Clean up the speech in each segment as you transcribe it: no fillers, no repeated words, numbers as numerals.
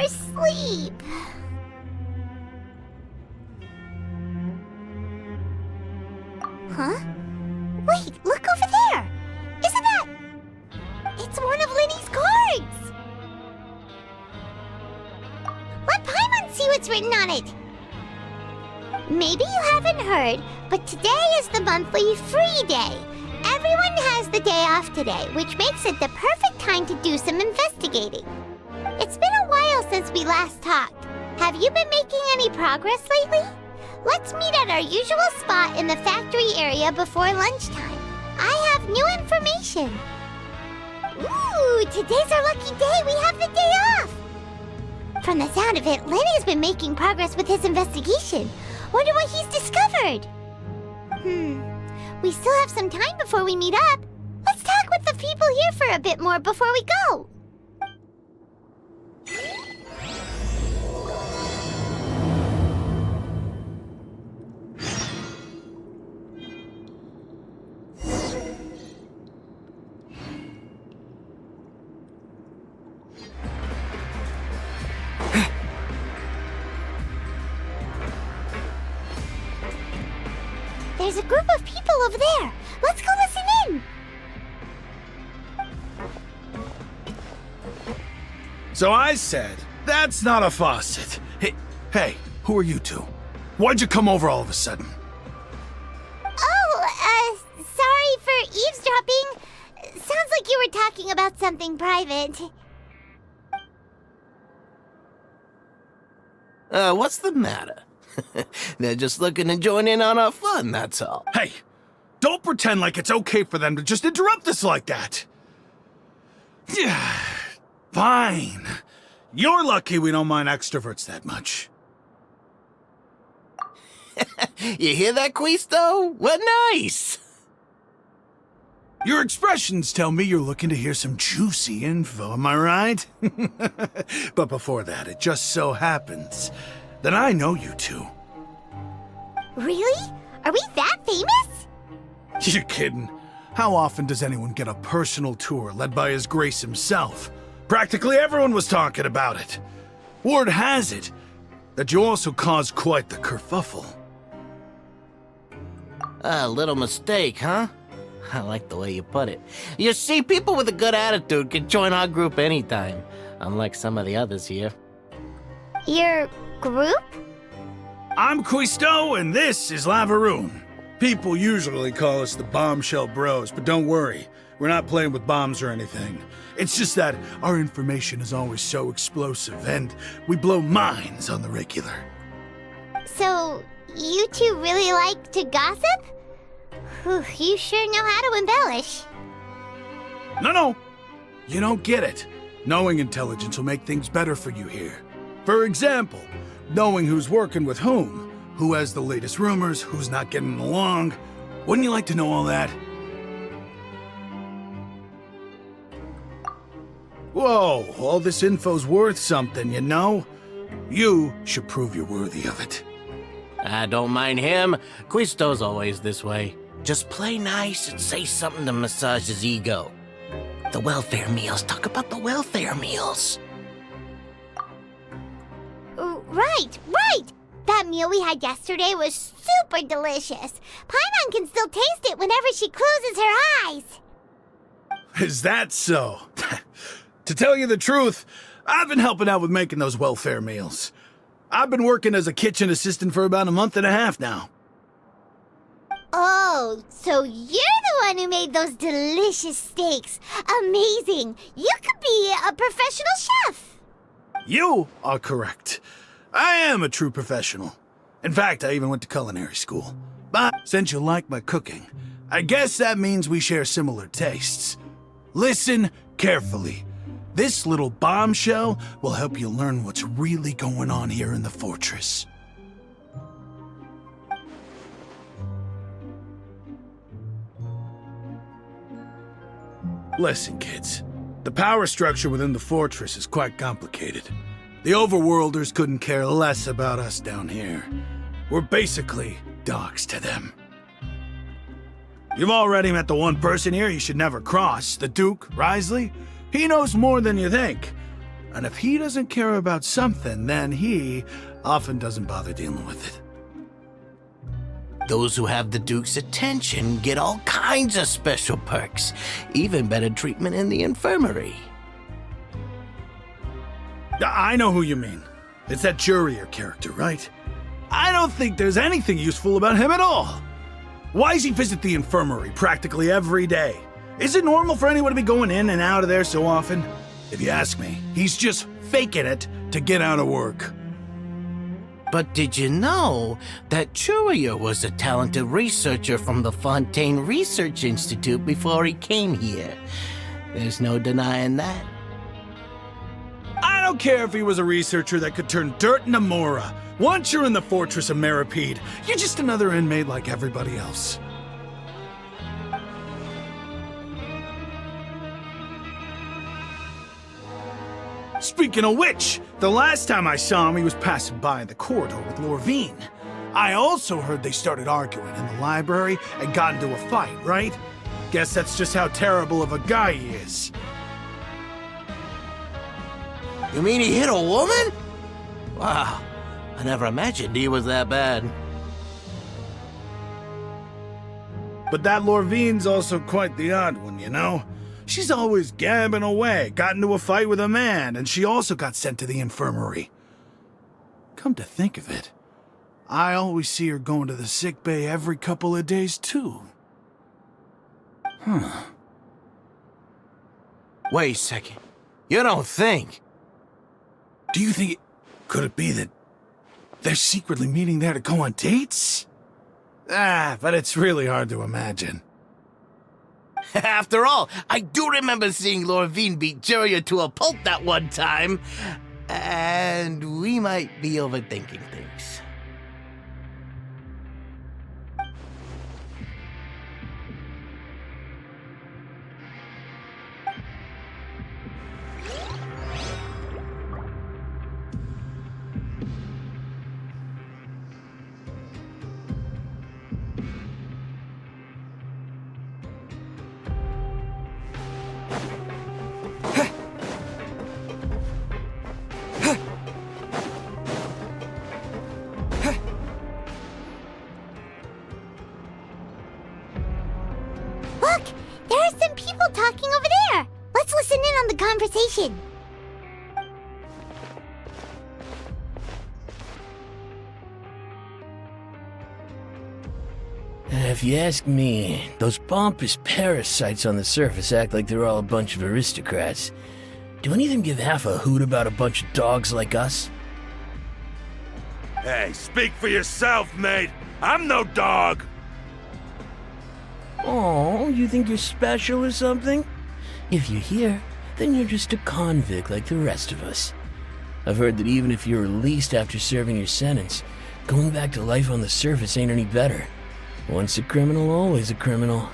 more sleep. Huh? Wait, look over there! Isn't that... It's one of Linny's cards! Let Paimon see what's written on it! Maybe you haven't heard, but today is the monthly free day. Everyone has the day off today, which makes it the perfect time to do some investigating. It's been a while since we last talked. Have you been making any progress lately? Let's meet at our usual spot in the factory area before lunchtime. I have new information. Ooh, today's our lucky day. We have the day off. From the sound of it, Lenny's been making progress with his investigation. Wonder what he's discovered. We still have some time before we meet up. Let's talk with the people here for a bit more before we go. There's a group of people over there. Let's go listen in. So I said, that's not a faucet. Hey, who are you two? Why'd you come over all of a sudden? Oh, sorry for eavesdropping. Sounds like you were talking about something private. What's the matter? They're just looking to join in on our fun, that's all. Hey, don't pretend like it's okay for them to just interrupt us like that. Yeah, fine. You're lucky we don't mind extroverts that much. You hear that, Quisto? What nice! Your expressions tell me you're looking to hear some juicy info, am I right? But before that, it just so happens that I know you two. Really? Are we that famous? You're kidding. How often does anyone get a personal tour led by His Grace himself? Practically everyone was talking about it. Word has it that you also caused quite the kerfuffle. A little mistake, huh? I like the way you put it. You see, people with a good attitude can join our group anytime, unlike some of the others here. Your group? I'm Quisto, and this is Lavaroon. People usually call us the Bombshell Bros, but don't worry. We're not playing with bombs or anything. It's just that our information is always so explosive, and we blow minds on the regular. So, you two really like to gossip? Whew, you sure know how to embellish. No. You don't get it. Knowing intelligence will make things better for you here. For example, knowing who's working with whom, who has the latest rumors, who's not getting along. Wouldn't you like to know all that? Whoa, all this info's worth something, you know? You should prove you're worthy of it. I don't mind him. Quisto's always this way. Just play nice and say something to massage his ego. The welfare meals. Talk about the welfare meals. Right. That meal we had yesterday was super delicious. Paimon can still taste it whenever she closes her eyes. Is that so? To tell you the truth, I've been helping out with making those welfare meals. I've been working as a kitchen assistant for about a month and a half now. Oh, so you're the one who made those delicious steaks. Amazing. You could be a professional chef. You are correct. I am a true professional. In fact, I even went to culinary school. But since you like my cooking, I guess that means we share similar tastes. Listen carefully. This little bombshell will help you learn what's really going on here in the fortress. Listen, kids. The power structure within the fortress is quite complicated. The overworlders couldn't care less about us down here. We're basically dogs to them. You've already met the one person here you should never cross, the Duke, Risley. He knows more than you think. And if he doesn't care about something, then he often doesn't bother dealing with it. Those who have the Duke's attention get all kinds of special perks, even better treatment in the infirmary. I know who you mean. It's that Jurier character, right? I don't think there's anything useful about him at all. Why does he visit the infirmary practically every day? Is it normal for anyone to be going in and out of there so often? If you ask me, he's just faking it to get out of work. But did you know that Jurier was a talented researcher from the Fontaine Research Institute before he came here? There's no denying that. I don't care if he was a researcher that could turn dirt into Mora. Once you're in the fortress of Meripede, you're just another inmate like everybody else. Speaking of which, the last time I saw him, he was passing by in the corridor with Lorvine. I also heard they started arguing in the library and got into a fight, right? Guess that's just how terrible of a guy he is. You mean he hit a woman? Wow, I never imagined he was that bad. But that Lorvine's also quite the odd one, you know? She's always gabbing away, got into a fight with a man, and she also got sent to the infirmary. Come to think of it, I always see her going to the sick bay every couple of days, too. Huh. Wait a second. You don't think? Do you think could it be that they're secretly meeting there to go on dates? But it's really hard to imagine. After all, I do remember seeing Lorvine beat Jurier to a pulp that one time. And we might be overthinking things. Look! There are some people talking over there! Let's listen in on the conversation. If you ask me, those pompous parasites on the surface act like they're all a bunch of aristocrats. Do any of them give half a hoot about a bunch of dogs like us? Hey, speak for yourself, mate. I'm no dog. Oh, you think you're special or something? If you're here, then you're just a convict like the rest of us. I've heard that even if you're released after serving your sentence, going back to life on the surface ain't any better. Once a criminal, always a criminal.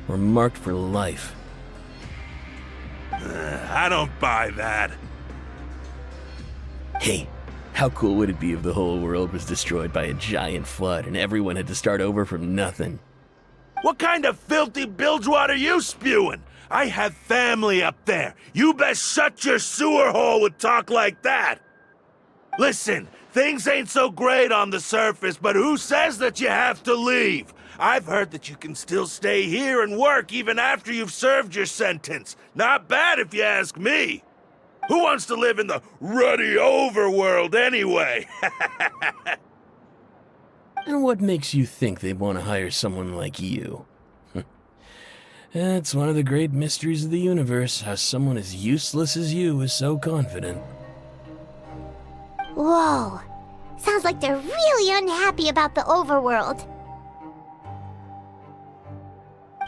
We're marked for life. I don't buy that. Hey, how cool would it be if the whole world was destroyed by a giant flood and everyone had to start over from nothing? What kind of filthy bilgewater are you spewing? I have family up there. You best shut your sewer hole with talk like that. Listen, things ain't so great on the surface, but who says that you have to leave? I've heard that you can still stay here and work even after you've served your sentence. Not bad if you ask me. Who wants to live in the ruddy overworld anyway? And what makes you think they'd want to hire someone like you? It's one of the great mysteries of the universe, how someone as useless as you is so confident. Whoa. Sounds like they're really unhappy about the overworld.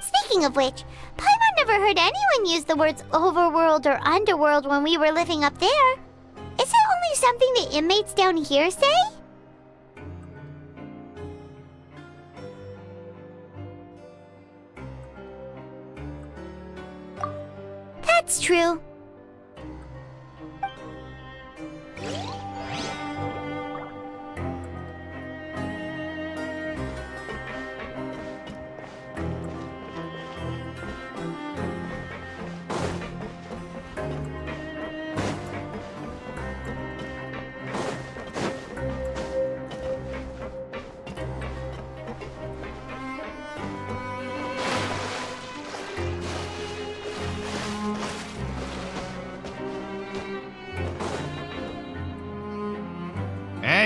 Speaking of which, Paimon never heard anyone use the words overworld or underworld when we were living up there. Is it only something the inmates down here say? That's true.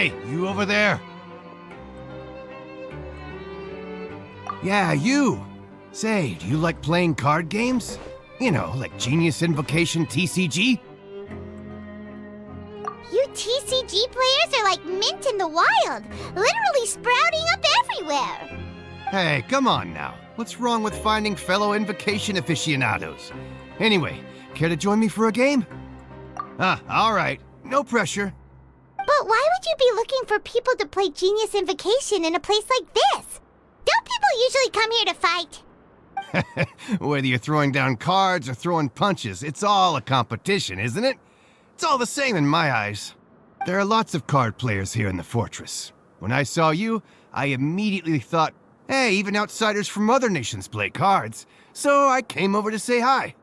Hey, you over there? Yeah, you. Say, do you like playing card games? You know, like Genius Invocation TCG? You TCG players are like mint in the wild, literally sprouting up everywhere. Hey, come on now. What's wrong with finding fellow Invocation aficionados? Anyway, care to join me for a game? All right. No pressure. But why would you be looking for people to play Genius Invocation in a place like this? Don't people usually come here to fight? Whether you're throwing down cards or throwing punches, it's all a competition, isn't it? It's all the same in my eyes. There are lots of card players here in the fortress. When I saw you, I immediately thought, hey, even outsiders from other nations play cards. So I came over to say hi.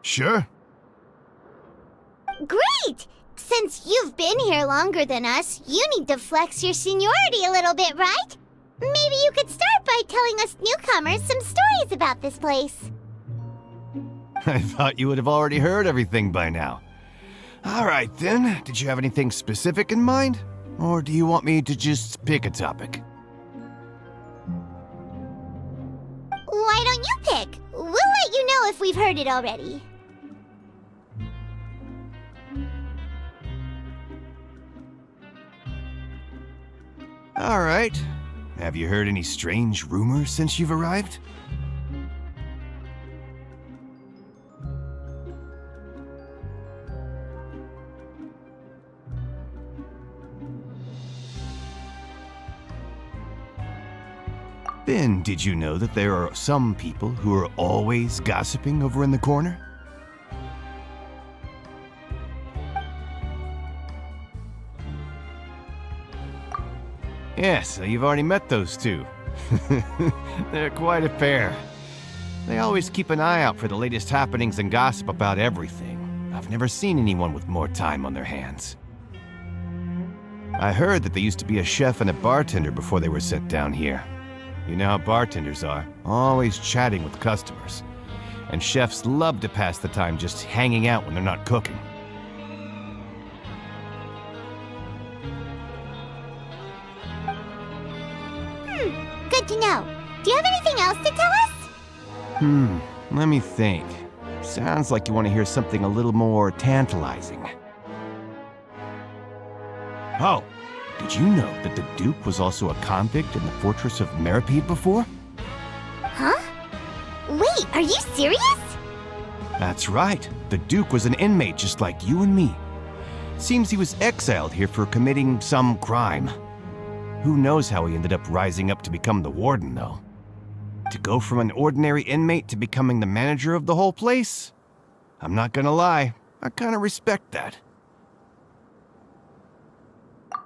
Sure. Great! Since you've been here longer than us, you need to flex your seniority a little bit, right? Maybe you could start by telling us newcomers some stories about this place. I thought you would have already heard everything by now. All right then, did you have anything specific in mind? Or do you want me to just pick a topic? Why don't you pick? We'll let you know if we've heard it already. All right. Have you heard any strange rumors since you've arrived? Ben, did you know that there are some people who are always gossiping over in the corner? Yes, so you've already met those two. They're quite a pair. They always keep an eye out for the latest happenings and gossip about everything. I've never seen anyone with more time on their hands. I heard that they used to be a chef and a bartender before they were sent down here. You know how bartenders are, always chatting with customers. And chefs love to pass the time just hanging out when they're not cooking. Good to know. Do you have anything else to tell us? Let me think. Sounds like you want to hear something a little more tantalizing. Oh, did you know that the Duke was also a convict in the fortress of Meripede before? Huh? Wait, are you serious? That's right. The Duke was an inmate just like you and me. Seems he was exiled here for committing some crime. Who knows how he ended up rising up to become the warden, though? To go from an ordinary inmate to becoming the manager of the whole place? I'm not gonna lie, I kinda respect that.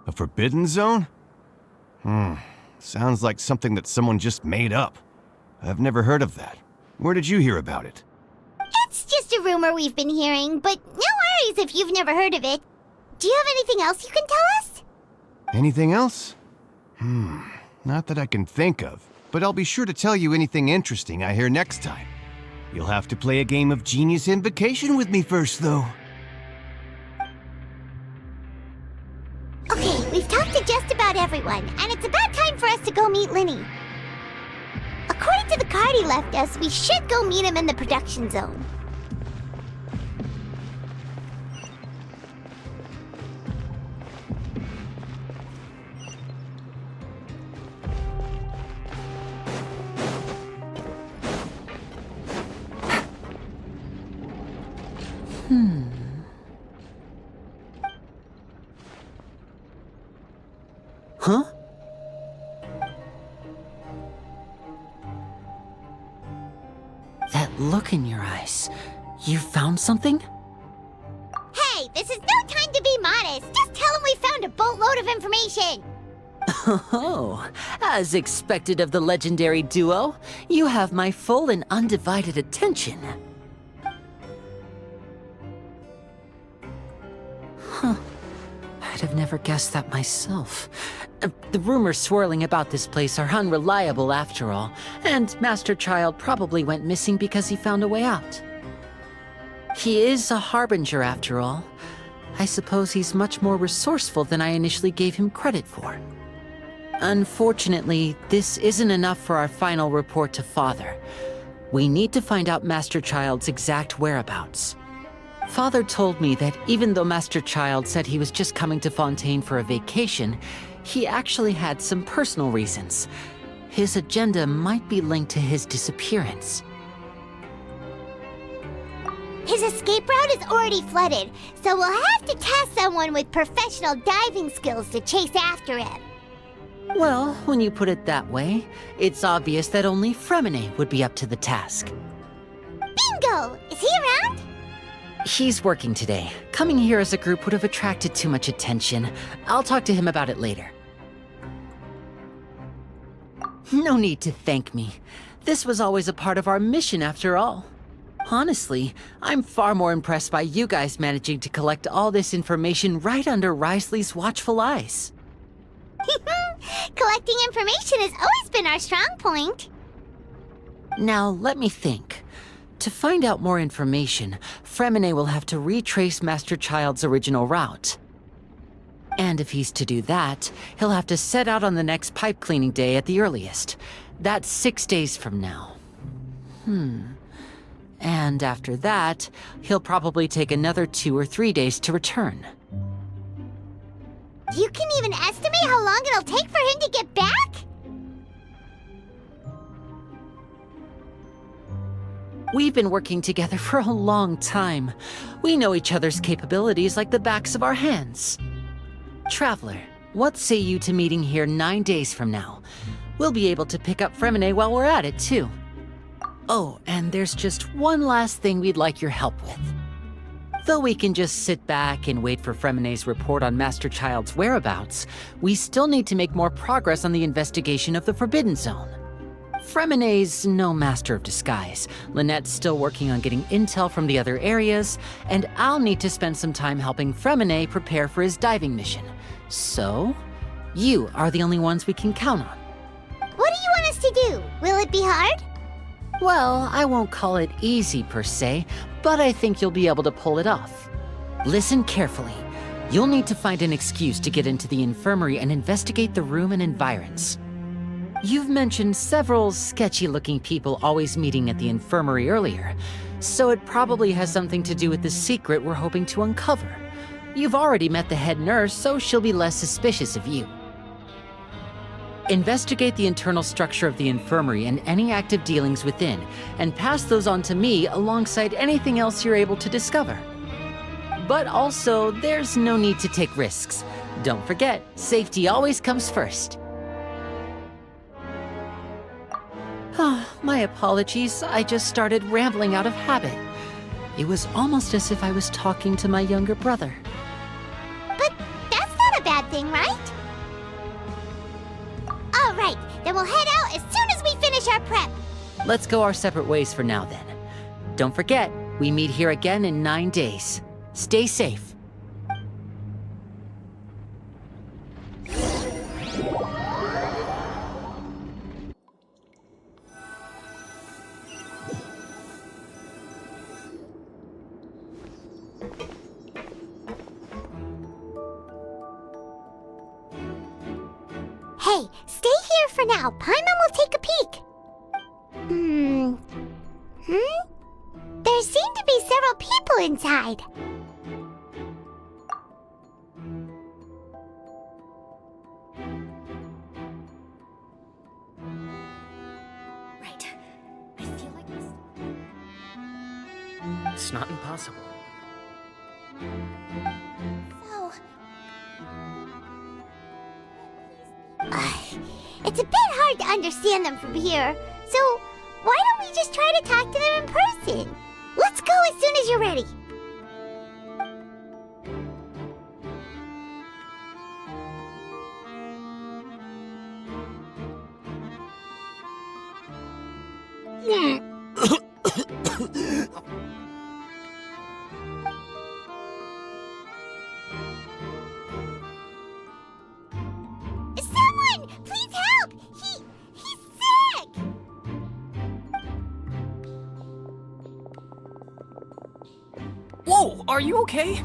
A forbidden zone? Sounds like something that someone just made up. I've never heard of that. Where did you hear about it? It's just a rumor we've been hearing, but no worries if you've never heard of it. Do you have anything else you can tell us? Anything else? Not that I can think of, but I'll be sure to tell you anything interesting I hear next time. You'll have to play a game of Genius Invocation with me first, though. Okay, we've talked to just about everyone, and it's about time for us to go meet Linny. According to the card he left us, we should go meet him in the production zone. Huh? That look in your eyes. You found something? Hey, this is no time to be modest. Just tell him we found a boatload of information. Oh, as expected of the legendary duo, you have my full and undivided attention. Huh. I'd have never guessed that myself. The rumors swirling about this place are unreliable after all, and Master Child probably went missing because he found a way out. He is a harbinger after all. I suppose he's much more resourceful than I initially gave him credit for. Unfortunately, this isn't enough for our final report to Father. We need to find out Master Child's exact whereabouts. Father told me that even though Master Child said he was just coming to Fontaine for a vacation, he actually had some personal reasons. His agenda might be linked to his disappearance. His escape route is already flooded, so we'll have to task someone with professional diving skills to chase after him. Well, when you put it that way, it's obvious that only Fremine would be up to the task. Bingo! Is he around? He's working today. Coming here as a group would have attracted too much attention. I'll talk to him about it later. No need to thank me. This was always a part of our mission after all. Honestly, I'm far more impressed by you guys managing to collect all this information right under Risley's watchful eyes. Collecting information has always been our strong point. Now, let me think. To find out more information, Fremine will have to retrace Master Child's original route. And if he's to do that, he'll have to set out on the next pipe cleaning day at the earliest. That's 6 days from now. And after that, he'll probably take another 2 or 3 days to return. You can even estimate how long it'll take for him to get back? We've been working together for a long time. We know each other's capabilities like the backs of our hands. Traveler, what say you to meeting here 9 days from now? We'll be able to pick up Fremine while we're at it, too. Oh, and there's just one last thing we'd like your help with. Though we can just sit back and wait for Fremine's report on Master Child's whereabouts, we still need to make more progress on the investigation of the Forbidden Zone. Fremine's no master of disguise, Lynette's still working on getting intel from the other areas, and I'll need to spend some time helping Fremine prepare for his diving mission. So, you are the only ones we can count on. What do you want us to do? Will it be hard? Well, I won't call it easy per se, but I think you'll be able to pull it off. Listen carefully. You'll need to find an excuse to get into the infirmary and investigate the room and environs. You've mentioned several sketchy-looking people always meeting at the infirmary earlier, so it probably has something to do with the secret we're hoping to uncover. You've already met the head nurse, so she'll be less suspicious of you. Investigate the internal structure of the infirmary and any active dealings within, and pass those on to me alongside anything else you're able to discover. But also, there's no need to take risks. Don't forget, safety always comes first. My apologies, I just started rambling out of habit. It was almost as if I was talking to my younger brother. But that's not a bad thing, right? All right, then we'll head out as soon as we finish our prep. Let's go our separate ways for now then. Don't forget, we meet here again in 9 days. Stay safe. Hey, stay here for now. Paimon will take a peek. There seem to be several people inside. Right. I feel like this. It's not impossible. So... it's a bit hard to understand them from here, so why don't we just try to talk to them in person? Let's go as soon as you're ready. Someone, please help! He's sick! Whoa, are you okay?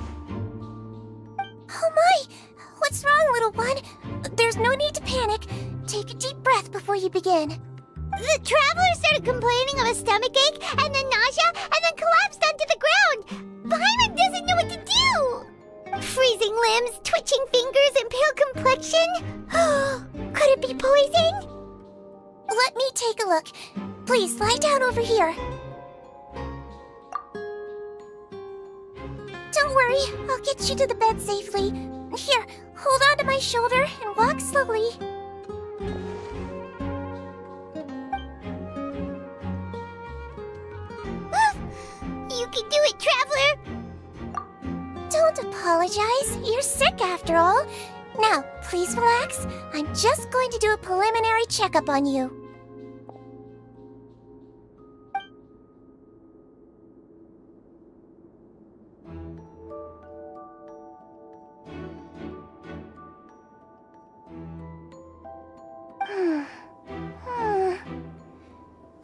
What's wrong, little one? There's no need to panic. Take a deep breath before you begin. The traveler started complaining of a stomachache, and then nausea, and then collapsed onto the ground. Paimon doesn't know what to do. Freezing limbs, twitching fingers, and pale complexion. Could it be poison? Let me take a look. Please, lie down over here. Don't worry, I'll get you to the bed safely. Here, hold on to my shoulder and walk slowly. You can do it, Traveler! Don't apologize. You're sick after all. Now, please relax. I'm just going to do a preliminary checkup on you.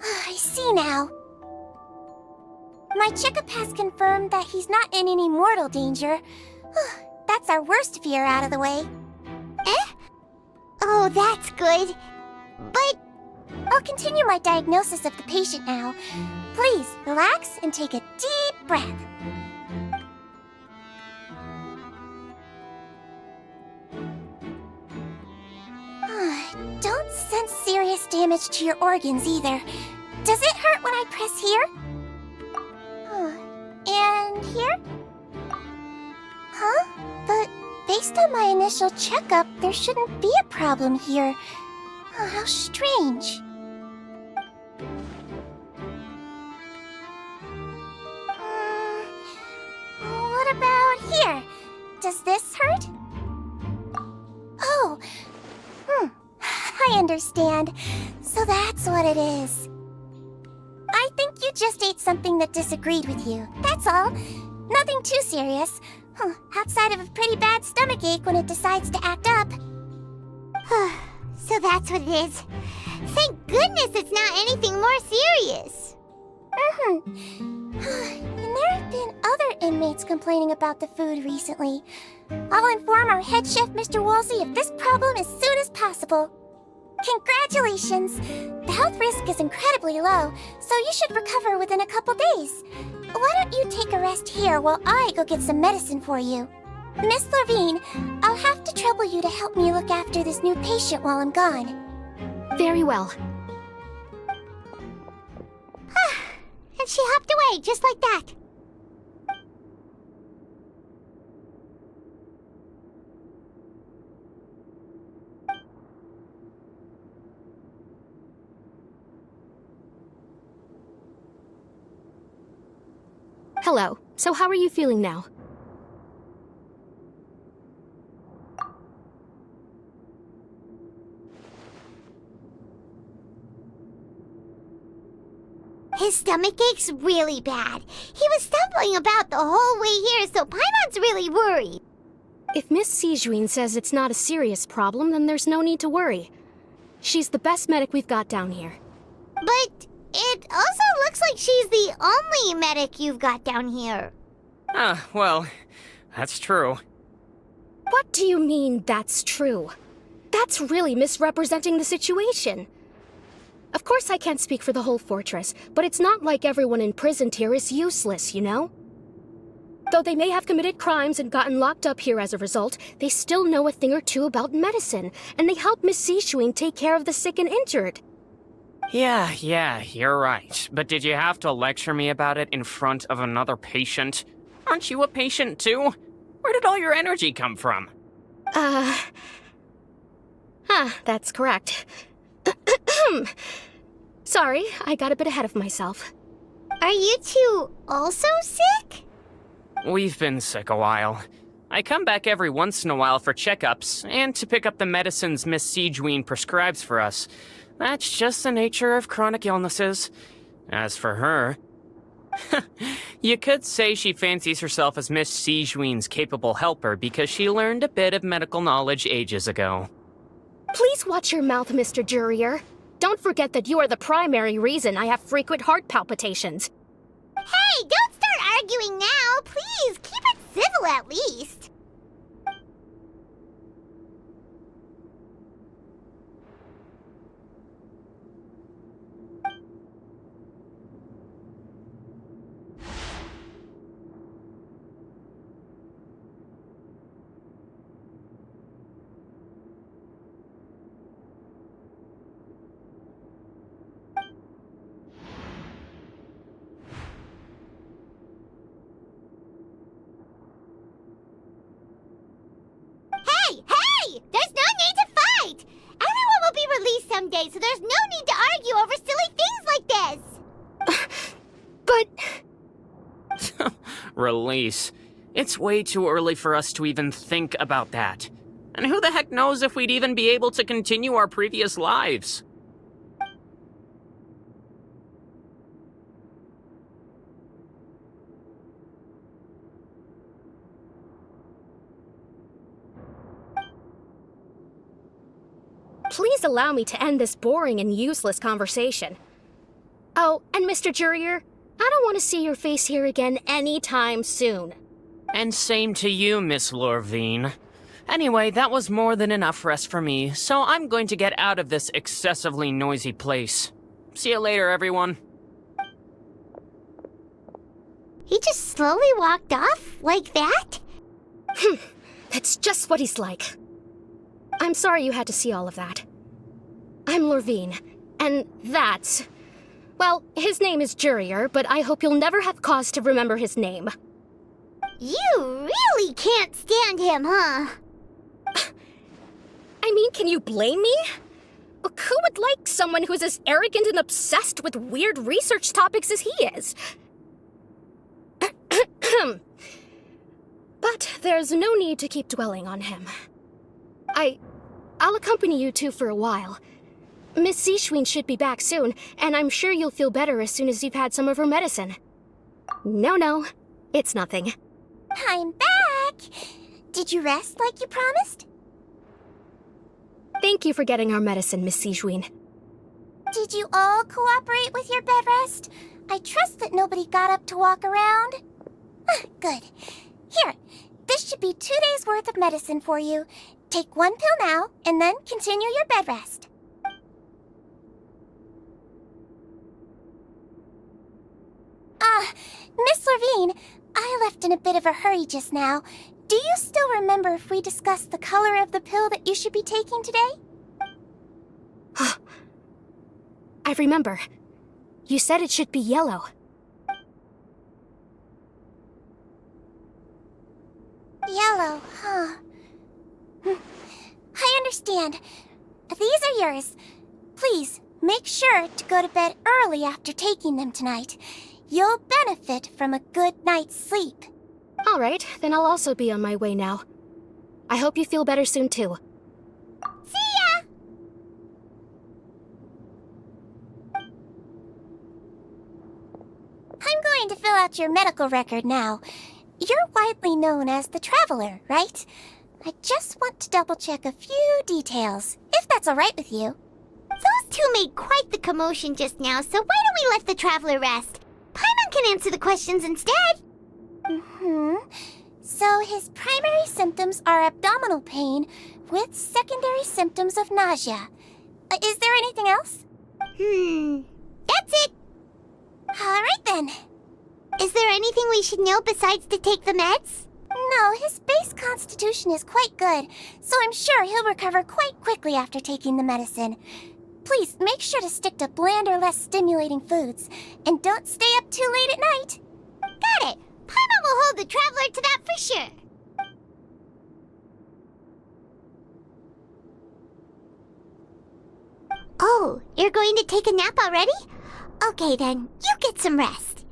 I see now. My checkup has confirmed that he's not in any mortal danger. That's our worst fear out of the way. Eh? Oh, that's good. But I'll continue my diagnosis of the patient now. Please, relax and take a deep breath. Don't sense serious damage to your organs either. Does it hurt when I press here? And here? Huh? But based on my initial checkup, there shouldn't be a problem here. How strange. What about here? Does this hurt? Oh. I understand. So that's what it is. I think you just ate something that disagreed with you. That's all. Nothing too serious. Outside of a pretty bad stomachache when it decides to act up. So that's what it is. Thank goodness it's not anything more serious. And there have been other inmates complaining about the food recently. I'll inform our head chef, Mr. Woolsey, of this problem as soon as possible. Congratulations! The health risk is incredibly low, so you should recover within a couple days. Why don't you take a rest here while I go get some medicine for you? Miss Levine, I'll have to trouble you to help me look after this new patient while I'm gone. Very well. And she hopped away just like that. Hello. So how are you feeling now? His stomach ache's really bad. He was stumbling about the whole way here, so Paimon's really worried. If Miss Sijuin says it's not a serious problem, then there's no need to worry. She's the best medic we've got down here. But it also looks like she's the only medic you've got down here. Well, that's true. What do you mean, that's true? That's really misrepresenting the situation. Of course I can't speak for the whole fortress, but it's not like everyone imprisoned here is useless, you know? Though they may have committed crimes and gotten locked up here as a result, they still know a thing or two about medicine, and they help Miss Sishuin take care of the sick and injured. Yeah, you're right. But did you have to lecture me about it in front of another patient? Aren't you a patient too? Where did all your energy come from? That's correct. Sorry, I got a bit ahead of myself. Are you two also sick? We've been sick a while. I come back every once in a while for checkups, and to pick up the medicines Miss Sijuin prescribes for us. That's just the nature of chronic illnesses. As for her... you could say she fancies herself as Miss Sijuin's capable helper because she learned a bit of medical knowledge ages ago. Please watch your mouth, Mr. Jurier. Don't forget that you are the primary reason I have frequent heart palpitations. Hey, don't start arguing now. Please, keep it civil at least. Hey! There's no need to fight! Everyone will be released someday, so there's no need to argue over silly things like this! But... Release. It's way too early for us to even think about that. And who the heck knows if we'd even be able to continue our previous lives? Please allow me to end this boring and useless conversation. Oh, and Mr. Jurier, I don't want to see your face here again anytime soon. And same to you, Miss Lorvine. Anyway, that was more than enough rest for me, so I'm going to get out of this excessively noisy place. See you later, everyone. He just slowly walked off like that? That's just what he's like. I'm sorry you had to see all of that. I'm Lorvine, and that's... Well, his name is Jurier, but I hope you'll never have cause to remember his name. You really can't stand him, huh? I mean, can you blame me? Who would like someone who's as arrogant and obsessed with weird research topics as he is? But there's no need to keep dwelling on him. I'll accompany you two for a while. Miss Seashween should be back soon, and I'm sure you'll feel better as soon as you've had some of her medicine. No, it's nothing. I'm back! Did you rest like you promised? Thank you for getting our medicine, Miss Seashween. Did you all cooperate with your bed rest? I trust that nobody got up to walk around. Good. Here, this should be 2 days' worth of medicine for you. Take 1 pill now, and then continue your bed rest. Miss Lorvine, I left in a bit of a hurry just now. Do you still remember if we discussed the color of the pill that you should be taking today? I remember. You said it should be yellow. Yellow, huh? I understand. These are yours. Please, make sure to go to bed early after taking them tonight. You'll benefit from a good night's sleep. All right, then I'll also be on my way now. I hope you feel better soon, too. See ya! I'm going to fill out your medical record now. You're widely known as the Traveler, right? I just want to double-check a few details, if that's all right with you. Those two made quite the commotion just now, so why don't we let the Traveler rest? Paimon can answer the questions instead. So his primary symptoms are abdominal pain with secondary symptoms of nausea. Is there anything else? That's it. All right then. Is there anything we should know besides to take the meds? No, his base constitution is quite good, so I'm sure he'll recover quite quickly after taking the medicine. Please make sure to stick to bland or less stimulating foods, and don't stay up too late at night. Got it. Paimon will hold the Traveler to that for sure. Oh, you're going to take a nap already? Okay then, you get some rest.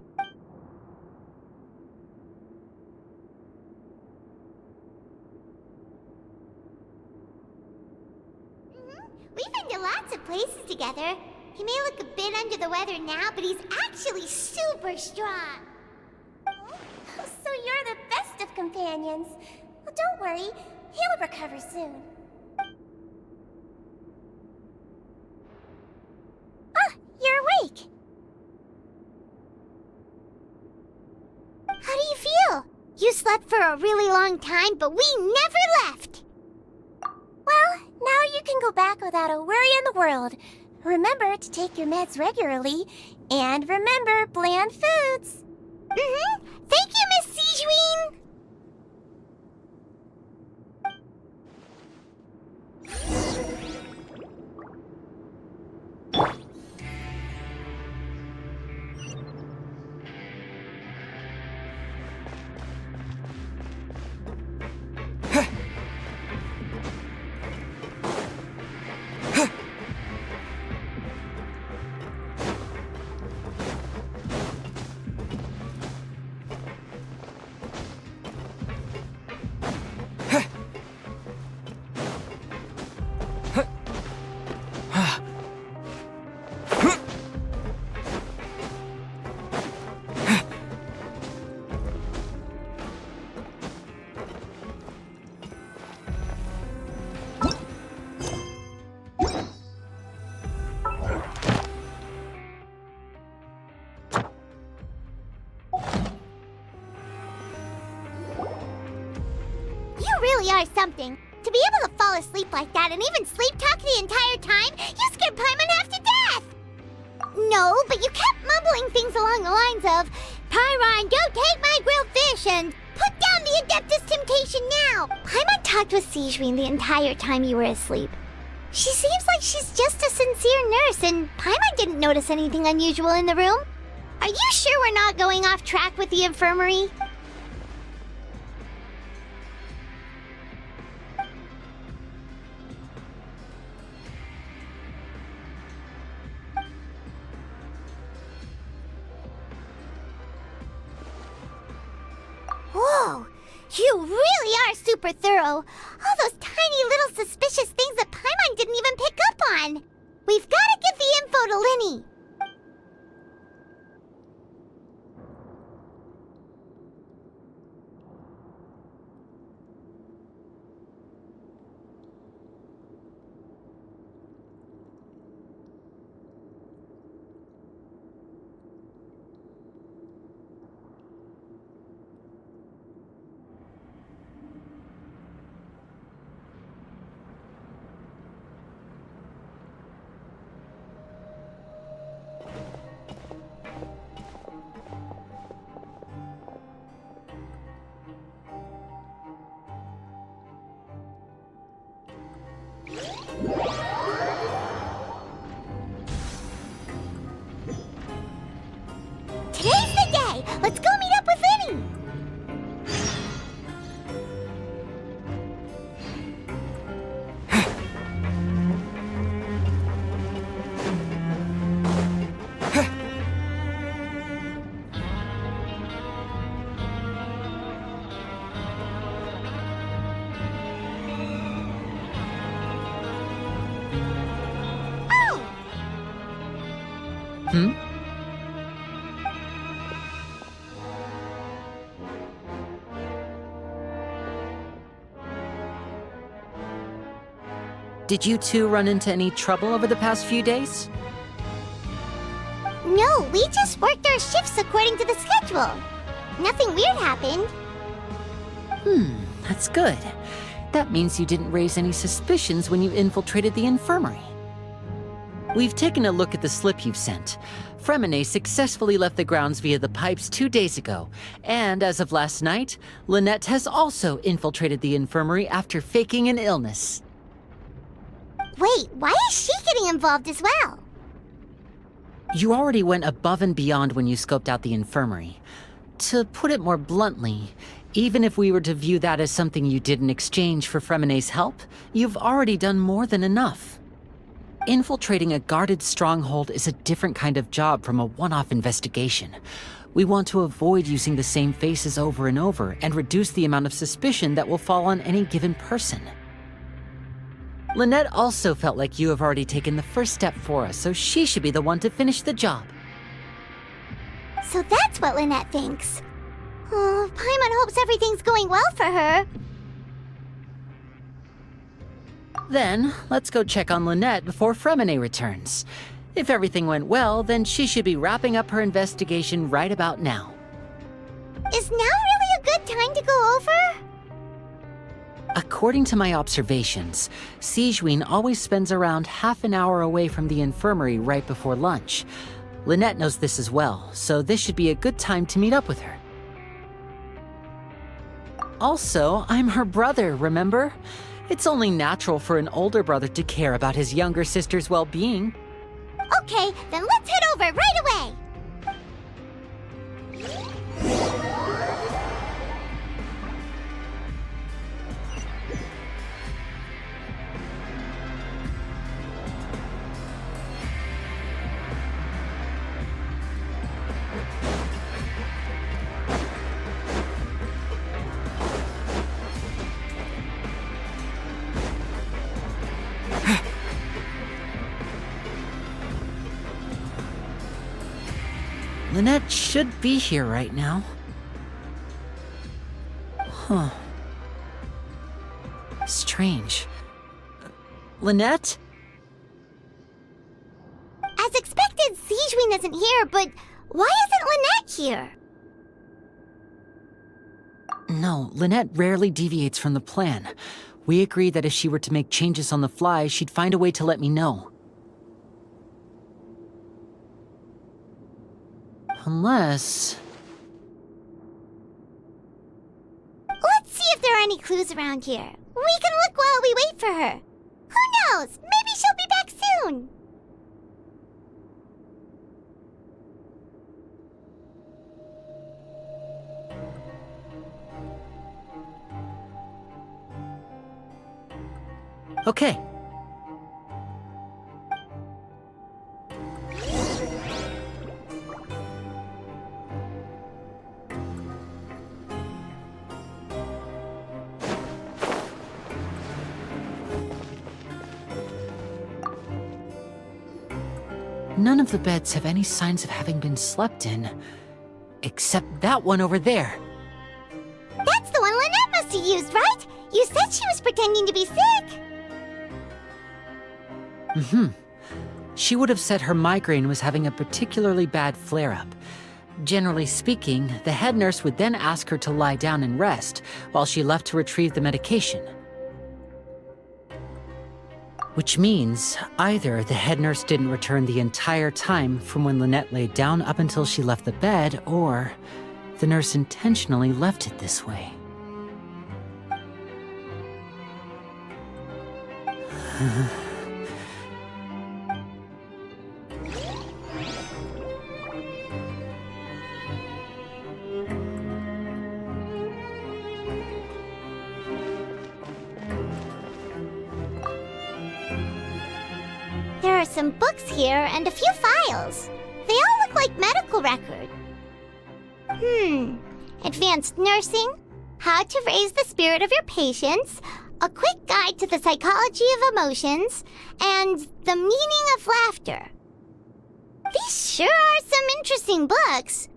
We've been to lots of places together. He may look a bit under the weather now, but he's actually super strong. So you're the best of companions. Well, don't worry. He'll recover soon. Ah, you're awake. How do you feel? You slept for a really long time, but we never left. Well, now you can go back without a worry in the world. Remember to take your meds regularly, and remember bland foods. Thank you, Miss Seashween. You really are something. To be able to fall asleep like that and even sleep talk the entire time, you scared Paimon half to death! No, but you kept mumbling things along the lines of, Pyron, go take my grilled fish and put down the Adeptus Temptation now! Paimon talked with Sigewinne the entire time you were asleep. She seems like she's just a sincere nurse, and Paimon didn't notice anything unusual in the room. Are you sure we're not going off track with the infirmary? Whoa! You really are super thorough! All those tiny little suspicious things that Paimon didn't even pick up on! We've gotta give the info to Linny! Today's the day! Let's go meet up with Linny! Hmm? Did you two run into any trouble over the past few days? No, we just worked our shifts according to the schedule. Nothing weird happened. That's good. That means you didn't raise any suspicions when you infiltrated the infirmary. We've taken a look at the slip you've sent. Fremine successfully left the grounds via the pipes 2 days ago, and as of last night, Lynette has also infiltrated the infirmary after faking an illness. Wait, why is she getting involved as well? You already went above and beyond when you scoped out the infirmary. To put it more bluntly, even if we were to view that as something you did in exchange for Fremine's help, you've already done more than enough. Infiltrating a guarded stronghold is a different kind of job from a one-off investigation. We want to avoid using the same faces over and over and reduce the amount of suspicion that will fall on any given person. Lynette also felt like you have already taken the first step for us, so she should be the one to finish the job. So that's what Lynette thinks. Oh, Paimon hopes everything's going well for her. Then, let's go check on Lynette before Fremine returns. If everything went well, then she should be wrapping up her investigation right about now. Is now really a good time to go over? According to my observations, Sigewinne always spends around half an hour away from the infirmary right before lunch. Lynette knows this as well, so this should be a good time to meet up with her. Also, I'm her brother, remember? It's only natural for an older brother to care about his younger sister's well-being. Okay, then let's head over right away! Lynette should be here right now. Huh. Strange. Lynette? As expected, Sigewinne isn't here, but why isn't Lynette here? No, Lynette rarely deviates from the plan. We agreed that if she were to make changes on the fly, she'd find a way to let me know. Unless... Let's see if there are any clues around here. We can look while we wait for her. Who knows? Maybe she'll be back soon. Okay. None of the beds have any signs of having been slept in, except that one over there. That's the one Lynette must have used, right? You said she was pretending to be sick. She would have said her migraine was having a particularly bad flare-up. Generally speaking, the head nurse would then ask her to lie down and rest, while she left to retrieve the medication. Which means, either the head nurse didn't return the entire time from when Lynette laid down up until she left the bed, or the nurse intentionally left it this way. There are some books here and a few files. They all look like medical records. Advanced nursing, how to raise the spirit of your patients, a quick guide to the psychology of emotions, and the meaning of laughter. These sure are some interesting books.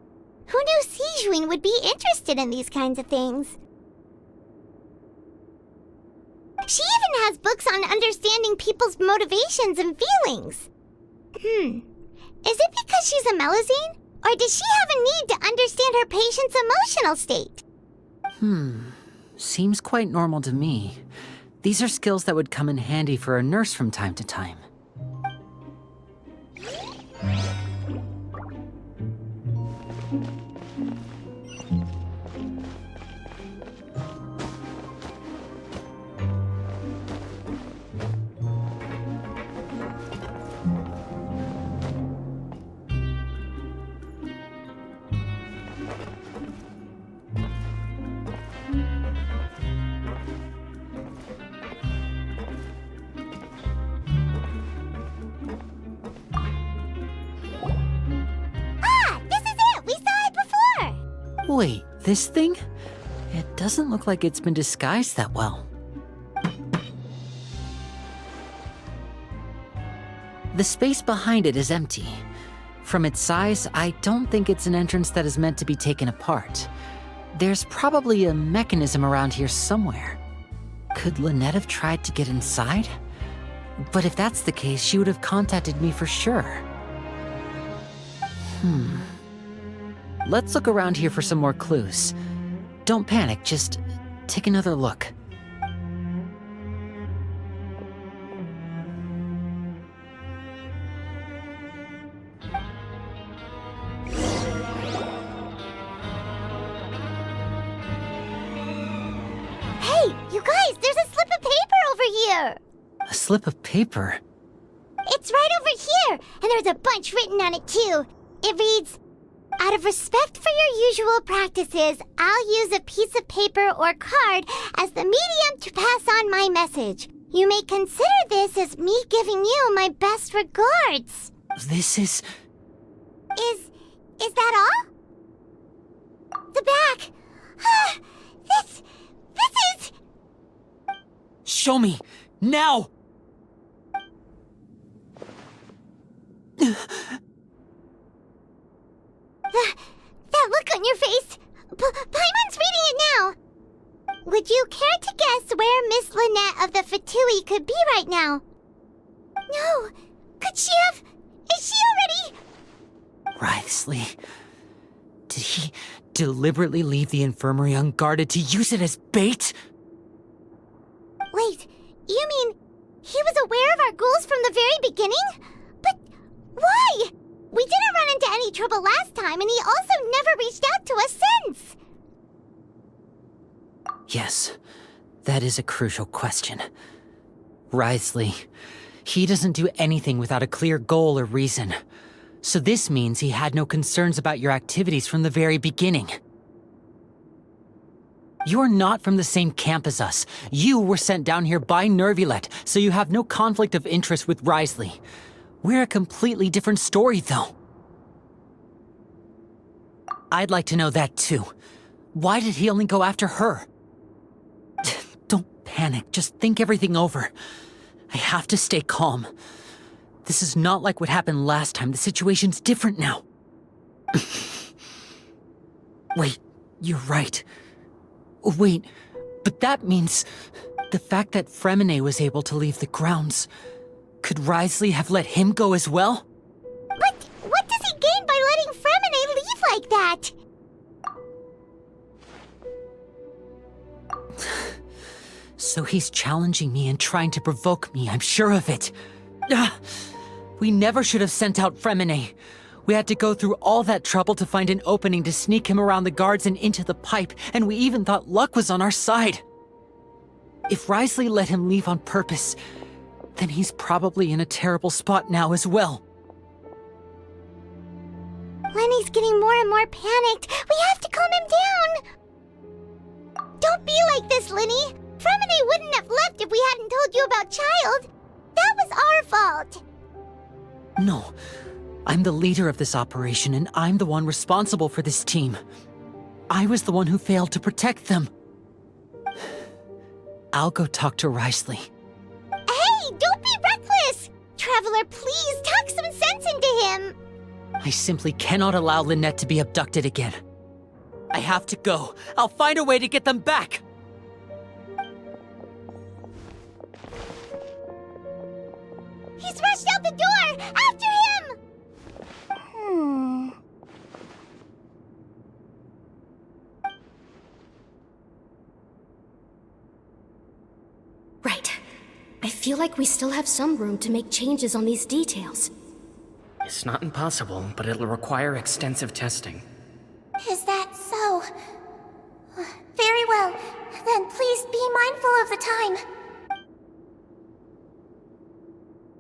Who knew Sijuin would be interested in these kinds of things? She even has books on understanding people's motivations and feelings. Is it because she's a Melazine? Or does she have a need to understand her patient's emotional state? Seems quite normal to me. These are skills that would come in handy for a nurse from time to time. Wait, this thing? It doesn't look like it's been disguised that well. The space behind it is empty. From its size, I don't think it's an entrance that is meant to be taken apart. There's probably a mechanism around here somewhere. Could Lynette have tried to get inside? But if that's the case, she would have contacted me for sure. Let's look around here for some more clues. Don't panic, just take another look. Hey, you guys, there's a slip of paper over here! A slip of paper? It's right over here, and there's a bunch written on it too. It reads, "Out of respect for your usual practices, I'll use a piece of paper or card as the medium to pass on my message. You may consider this as me giving you my best regards." This is... Is that all? The back. This is... Show me! Now! That look on your face. Paimon's reading it now. Would you care to guess where Miss Lynette of the Fatui could be right now? No. Could she have... Is she already... Writhsley. Deliberately leave the infirmary unguarded to use it as bait? Wait, you mean he was aware of our goals from the very beginning? But why? We didn't run into any trouble last time, and he also never reached out to us since. Yes, that is a crucial question. Wriothesley, he doesn't do anything without a clear goal or reason. So this means he had no concerns about your activities from the very beginning. You're not from the same camp as us. You were sent down here by Nervulet, so you have no conflict of interest with Wriothesley. We're a completely different story, though. I'd like to know that, too. Why did he only go after her? Don't panic. Just think everything over. I have to stay calm. This is not like what happened last time. The situation's different now. Wait, you're right. Wait, but that means the fact that Fremine was able to leave the grounds. Could Wriothesley have let him go as well? But what does he gain by letting Fremine leave like that? So he's challenging me and trying to provoke me, I'm sure of it. We never should have sent out Fremine. We had to go through all that trouble to find an opening to sneak him around the guards and into the pipe, and we even thought luck was on our side. If Wriothesley let him leave on purpose, then he's probably in a terrible spot now as well. Lenny's getting more and more panicked. We have to calm him down. Don't be like this, Lenny. Fremine wouldn't have left if we hadn't told you about Child. That was our fault. No. I'm the leader of this operation, and I'm the one responsible for this team. I was the one who failed to protect them. I'll go talk to Wriothesley. Hey, don't be reckless! Traveler, please talk some sense into him. I simply cannot allow Lynette to be abducted again. I have to go. I'll find a way to get them back! He's rushed out the door! After him! Right. I feel like we still have some room to make changes on these details. It's not impossible, but it'll require extensive testing. Is that so? Very well. Then please be mindful of the time.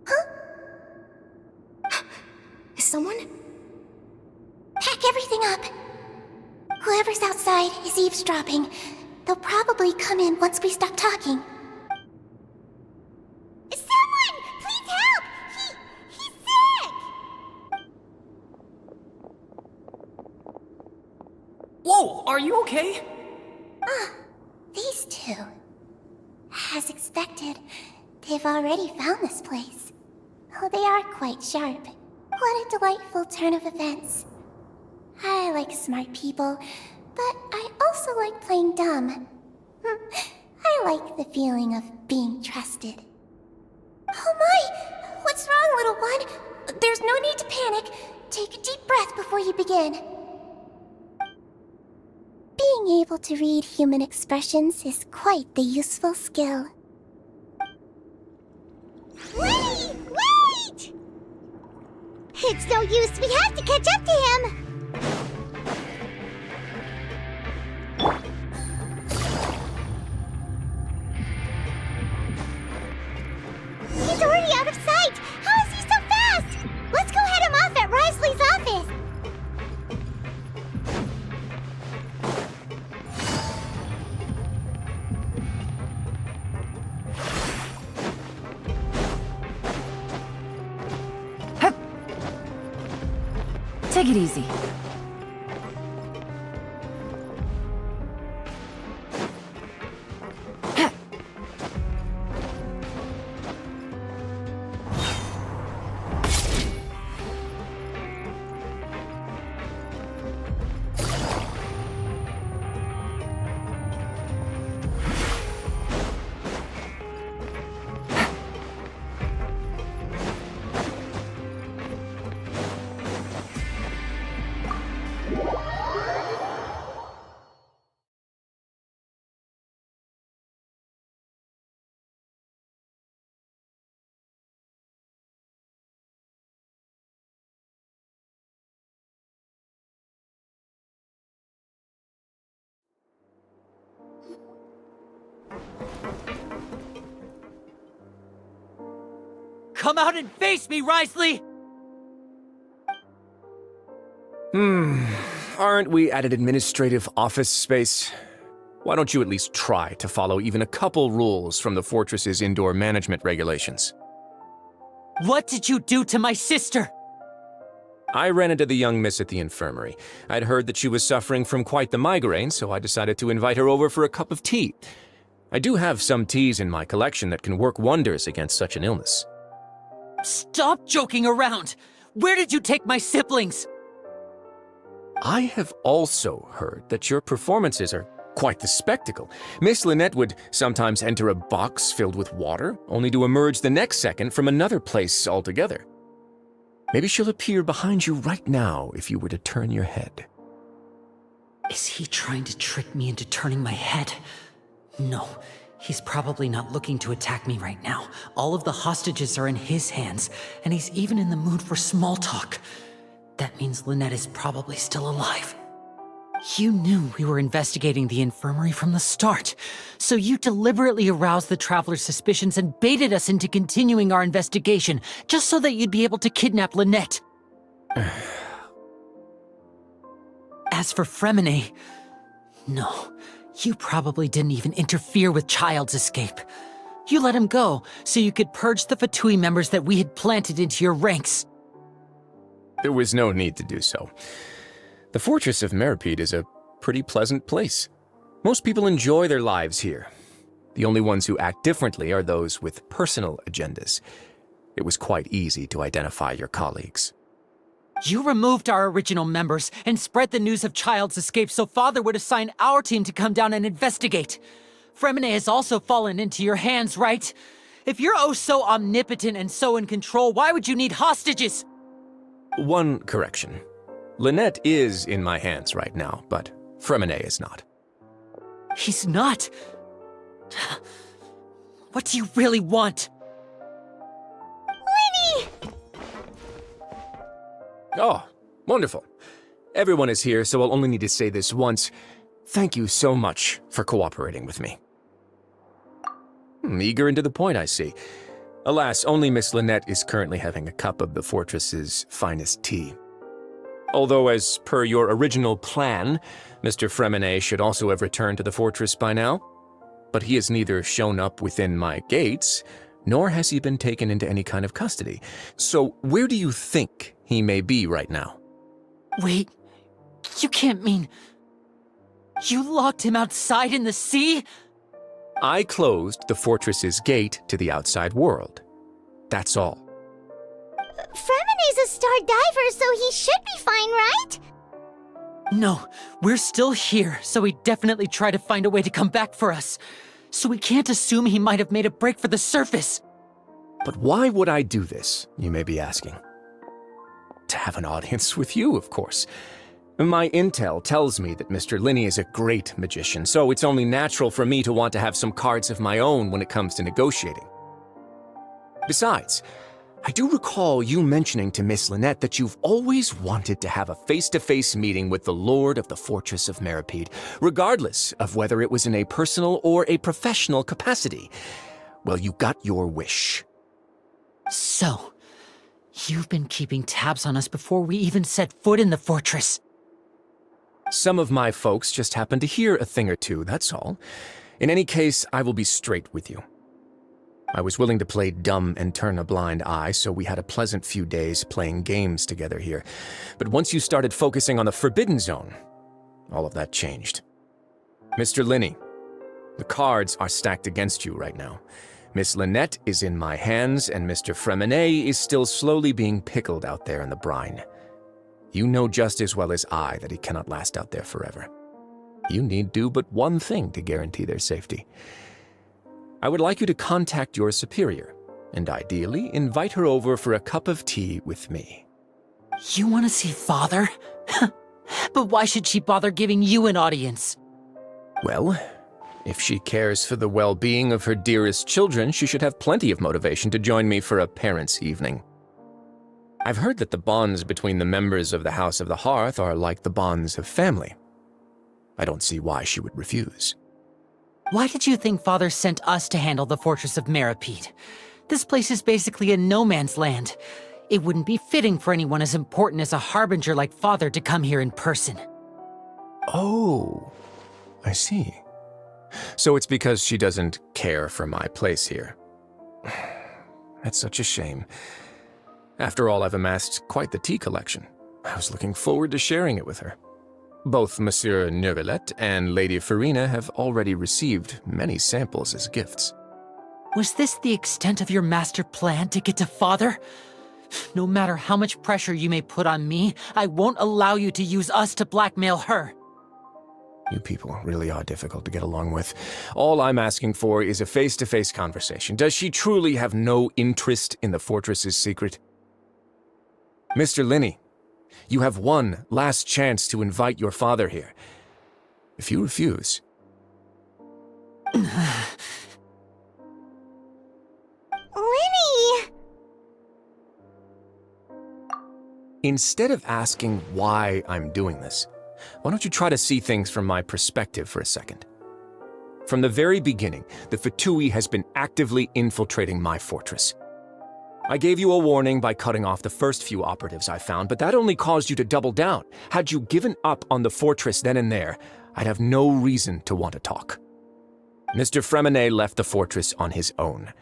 Huh? Is someone? Pack everything up. Whoever's outside is eavesdropping. They'll probably come in once we stop talking. Someone! Please help! He's sick! Whoa, are you okay? These two. As expected, they've already found this place. Oh, they are quite sharp. What a delightful turn of events. I like smart people, but I also like playing dumb. I like the feeling of being trusted. Oh my! What's wrong, little one? There's no need to panic. Take a deep breath before you begin. Being able to read human expressions is quite the useful skill. Wait! Wait! It's no use. We have to catch up to him. He's already out of sight! How is he so fast? Let's go head him off at Wriothesley's office! Take it easy. come out and face me, Risley! Aren't we at an administrative office space? Why don't you at least try to follow even a couple rules from the fortress's indoor management regulations? What did you do to my sister? I ran into the young miss at the infirmary. I'd heard that she was suffering from quite the migraine, so I decided to invite her over for a cup of tea. I do have some teas in my collection that can work wonders against such an illness. Stop joking around! Where did you take my siblings? I have also heard that your performances are quite the spectacle. Miss Lynette would sometimes enter a box filled with water, only to emerge the next second from another place altogether. Maybe she'll appear behind you right now if you were to turn your head. Is he trying to trick me into turning my head? No, he's probably not looking to attack me right now. All of the hostages are in his hands, and he's even in the mood for small talk. That means Lynette is probably still alive. You knew we were investigating the infirmary from the start, so you deliberately aroused the Traveler's suspicions and baited us into continuing our investigation, just so that you'd be able to kidnap Lynette. As for Fremine, no, you probably didn't even interfere with Child's escape. You let him go, so you could purge the Fatui members that we had planted into your ranks. There was no need to do so. The Fortress of Meripede is a pretty pleasant place. Most people enjoy their lives here. The only ones who act differently are those with personal agendas. It was quite easy to identify your colleagues. You removed our original members and spread the news of Child's escape so Father would assign our team to come down and investigate. Fremine has also fallen into your hands, right? If you're oh so omnipotent and so in control, why would you need hostages? One correction. Lynette is in my hands right now, but Fremine is not. He's not? What do you really want? Lenny! Oh, wonderful. Everyone is here, so I'll only need to say this once. Thank you so much for cooperating with me. Eager and to the point, I see. Alas, only Miss Lynette is currently having a cup of the fortress's finest tea. Although, as per your original plan, Mr. Fremine should also have returned to the fortress by now. But he has neither shown up within my gates, nor has he been taken into any kind of custody. So where do you think he may be right now? Wait, you can't mean... You locked him outside in the sea? I closed the fortress's gate to the outside world. That's all. Fremine's a star diver, so he should be fine, right? No, we're still here, so he definitely tried to find a way to come back for us. So we can't assume he might have made a break for the surface. But why would I do this, you may be asking? To have an audience with you, of course. My intel tells me that Mr. Linney is a great magician, so it's only natural for me to want to have some cards of my own when it comes to negotiating. Besides, I do recall you mentioning to Miss Lynette that you've always wanted to have a face-to-face meeting with the Lord of the Fortress of Meripede, regardless of whether it was in a personal or a professional capacity. Well, you got your wish. So, you've been keeping tabs on us before we even set foot in the fortress. Some of my folks just happened to hear a thing or two, that's all. In any case, I will be straight with you. I was willing to play dumb and turn a blind eye, so we had a pleasant few days playing games together here. But once you started focusing on the Forbidden Zone, all of that changed. Mr. Linney, the cards are stacked against you right now. Miss Lynette is in my hands, and Mr. Fremine is still slowly being pickled out there in the brine. You know just as well as I that he cannot last out there forever. You need do but one thing to guarantee their safety. I would like you to contact your superior, and ideally invite her over for a cup of tea with me. You want to see Father? But why should she bother giving you an audience? Well, if she cares for the well-being of her dearest children, she should have plenty of motivation to join me for a parents' evening. I've heard that the bonds between the members of the House of the Hearth are like the bonds of family. I don't see why she would refuse. Why did you think Father sent us to handle the Fortress of Meripede? This place is basically a no man's land. It wouldn't be fitting for anyone as important as a harbinger like Father to come here in person. Oh, I see. So it's because she doesn't care for my place here. That's such a shame. After all, I've amassed quite the tea collection. I was looking forward to sharing it with her. Both Monsieur Neuvillette and Lady Farina have already received many samples as gifts. Was this the extent of your master plan to get to Father? No matter how much pressure you may put on me, I won't allow you to use us to blackmail her. You people really are difficult to get along with. All I'm asking for is a face-to-face conversation. Does she truly have no interest in the fortress's secret? Mr. Linney, you have one last chance to invite your father here. If you refuse... Linny! Instead of asking why I'm doing this, why don't you try to see things from my perspective for a second? From the very beginning, the Fatui has been actively infiltrating my fortress. I gave you a warning by cutting off the first few operatives I found, but that only caused you to double down. Had you given up on the fortress then and there, I'd have no reason to want to talk. Mr. Fremenet left the fortress on his own,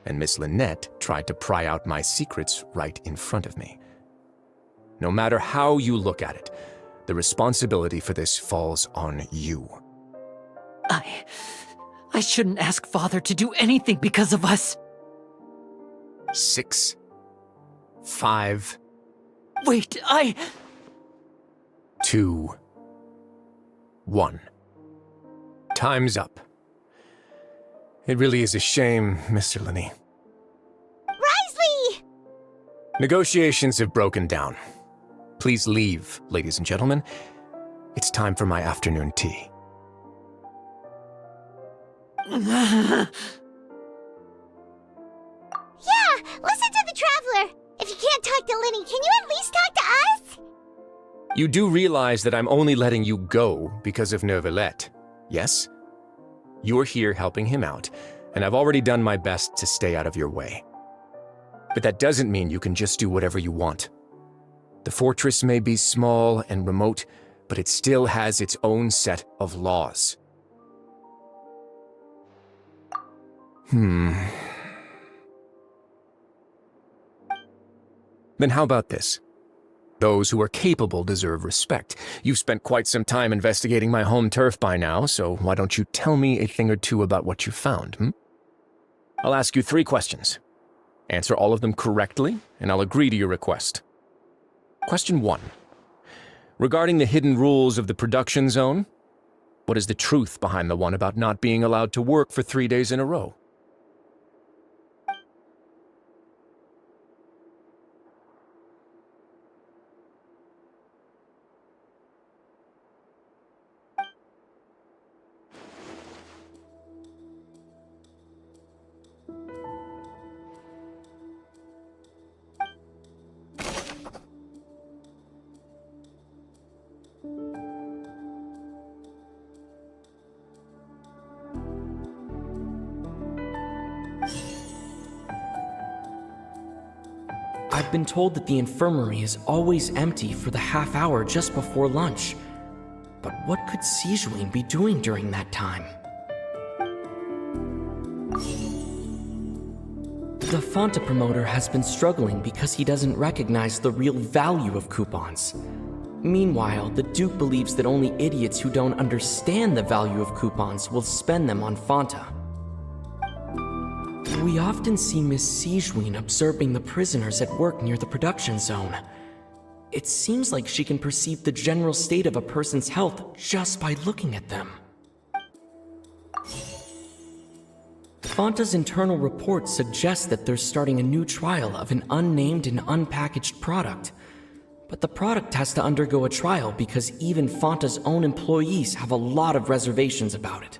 and Miss Lynette tried to pry out my secrets right in front of me. No matter how you look at it, the responsibility for this falls on you. I shouldn't ask Father to do anything because of us. 6, 5... Wait, 2, 1. Time's up. It really is a shame, Mr. Linney. Risley! Negotiations have broken down. Please leave, ladies and gentlemen. It's time for my afternoon tea. Yeah, listen to the Traveler. If you can't talk to Linny, can you at least talk to us? You do realize that I'm only letting you go because of Neuvillette, yes? You're here helping him out, and I've already done my best to stay out of your way. But that doesn't mean you can just do whatever you want. The fortress may be small and remote, but it still has its own set of laws. Then how about this? Those who are capable deserve respect. You've spent quite some time investigating my home turf by now, so why don't you tell me a thing or two about what you found, I'll ask you 3 questions. Answer all of them correctly, and I'll agree to your request. Question 1. Regarding the hidden rules of the production zone, what is the truth behind the one about not being allowed to work for 3 days in a row? I've been told that the infirmary is always empty for the half hour just before lunch. But what could Sijuin be doing during that time? The Fanta promoter has been struggling because he doesn't recognize the real value of coupons. Meanwhile, the Duke believes that only idiots who don't understand the value of coupons will spend them on Fanta. We often see Miss Sijuin observing the prisoners at work near the production zone. It seems like she can perceive the general state of a person's health just by looking at them. Fanta's internal report suggests that they're starting a new trial of an unnamed and unpackaged product. But the product has to undergo a trial because even Fanta's own employees have a lot of reservations about it.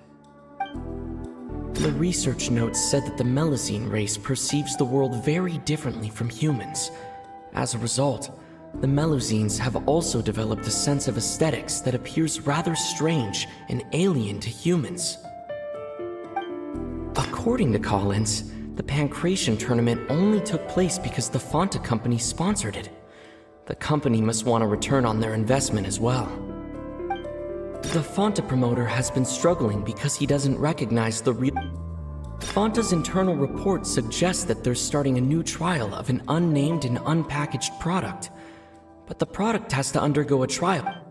The research notes said that the Melazine race perceives the world very differently from humans. As a result, the Melazines have also developed a sense of aesthetics that appears rather strange and alien to humans. According to Collins, The Pancration tournament only took place because the Fonta company sponsored it. The company must want a return on their investment as well. The Fonta promoter has been struggling because he doesn't recognize the real... Fonta's internal report suggests that they're starting a new trial of an unnamed and unpackaged product. But the product has to undergo a trial.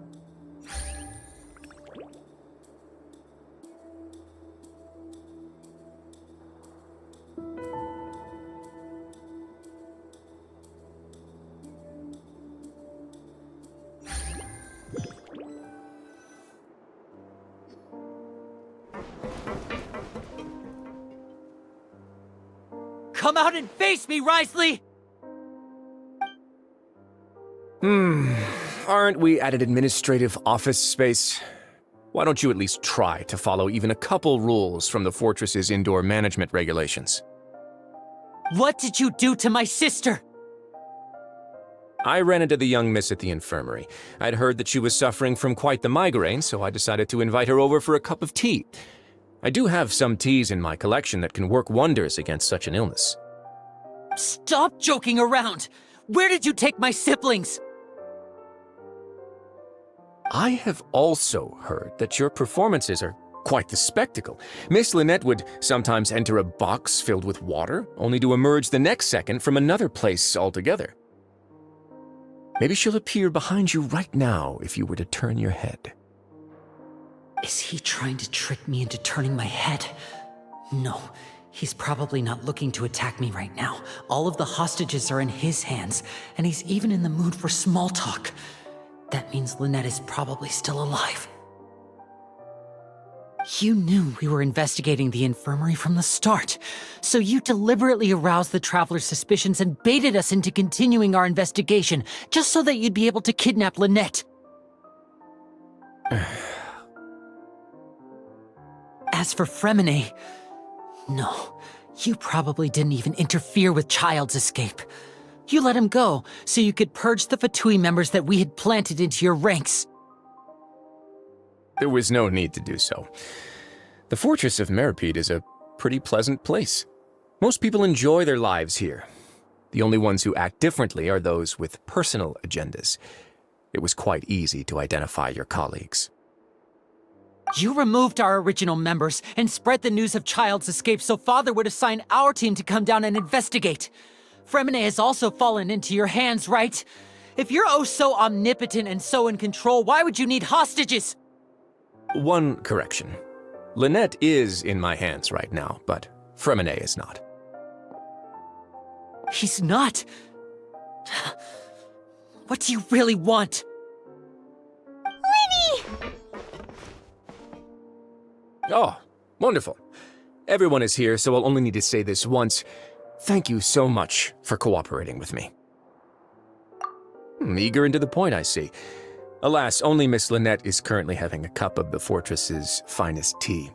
Come out and face me, Risley! Aren't we at an administrative office space? Why don't you at least try to follow even a couple rules from the fortress's indoor management regulations? What did you do to my sister? I ran into the young miss at the infirmary. I'd heard that she was suffering from quite the migraine, so I decided to invite her over for a cup of tea. I do have some teas in my collection that can work wonders against such an illness. Stop joking around! Where did you take my siblings? I have also heard that your performances are quite the spectacle. Miss Lynette would sometimes enter a box filled with water, only to emerge the next second from another place altogether. Maybe she'll appear behind you right now if you were to turn your head. Is he trying to trick me into turning my head? No, he's probably not looking to attack me right now. All of the hostages are in his hands, and he's even in the mood for small talk. That means Lynette is probably still alive. You knew we were investigating the infirmary from the start, so you deliberately aroused the Traveler's suspicions and baited us into continuing our investigation, just so that you'd be able to kidnap Lynette. As for Fremine, no, you probably didn't even interfere with Child's escape. You let him go so you could purge the Fatui members that we had planted into your ranks. There was no need to do so. The Fortress of Meripede is a pretty pleasant place. Most people enjoy their lives here. The only ones who act differently are those with personal agendas. It was quite easy to identify your colleagues. You removed our original members and spread the news of Child's escape so Father would assign our team to come down and investigate. Fremine has also fallen into your hands, right? If you're oh so omnipotent and so in control, why would you need hostages? One correction. Lynette is in my hands right now, but Fremine is not. He's not? What do you really want? Lenny! Oh, wonderful. Everyone is here, so I'll only need to say this once. Thank you so much for cooperating with me. Eager and to the point, I see. Alas, only Miss Lynette is currently having a cup of the fortress's finest tea.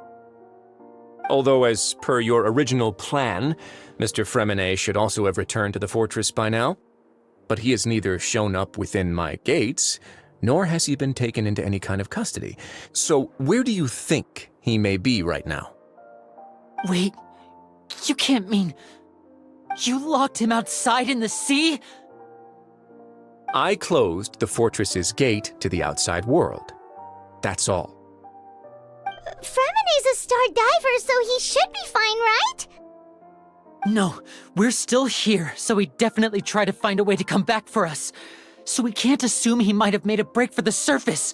Although, as per your original plan, Mr. Fremine should also have returned to the fortress by now. But he has neither shown up within my gates, nor has he been taken into any kind of custody. So where do you think he may be right now? Wait, you can't mean... You locked him outside in the sea? I closed the fortress's gate to the outside world. That's all. Fremine's a star diver, so he should be fine, right? No, we're still here, so he definitely tried to find a way to come back for us. So we can't assume he might have made a break for the surface.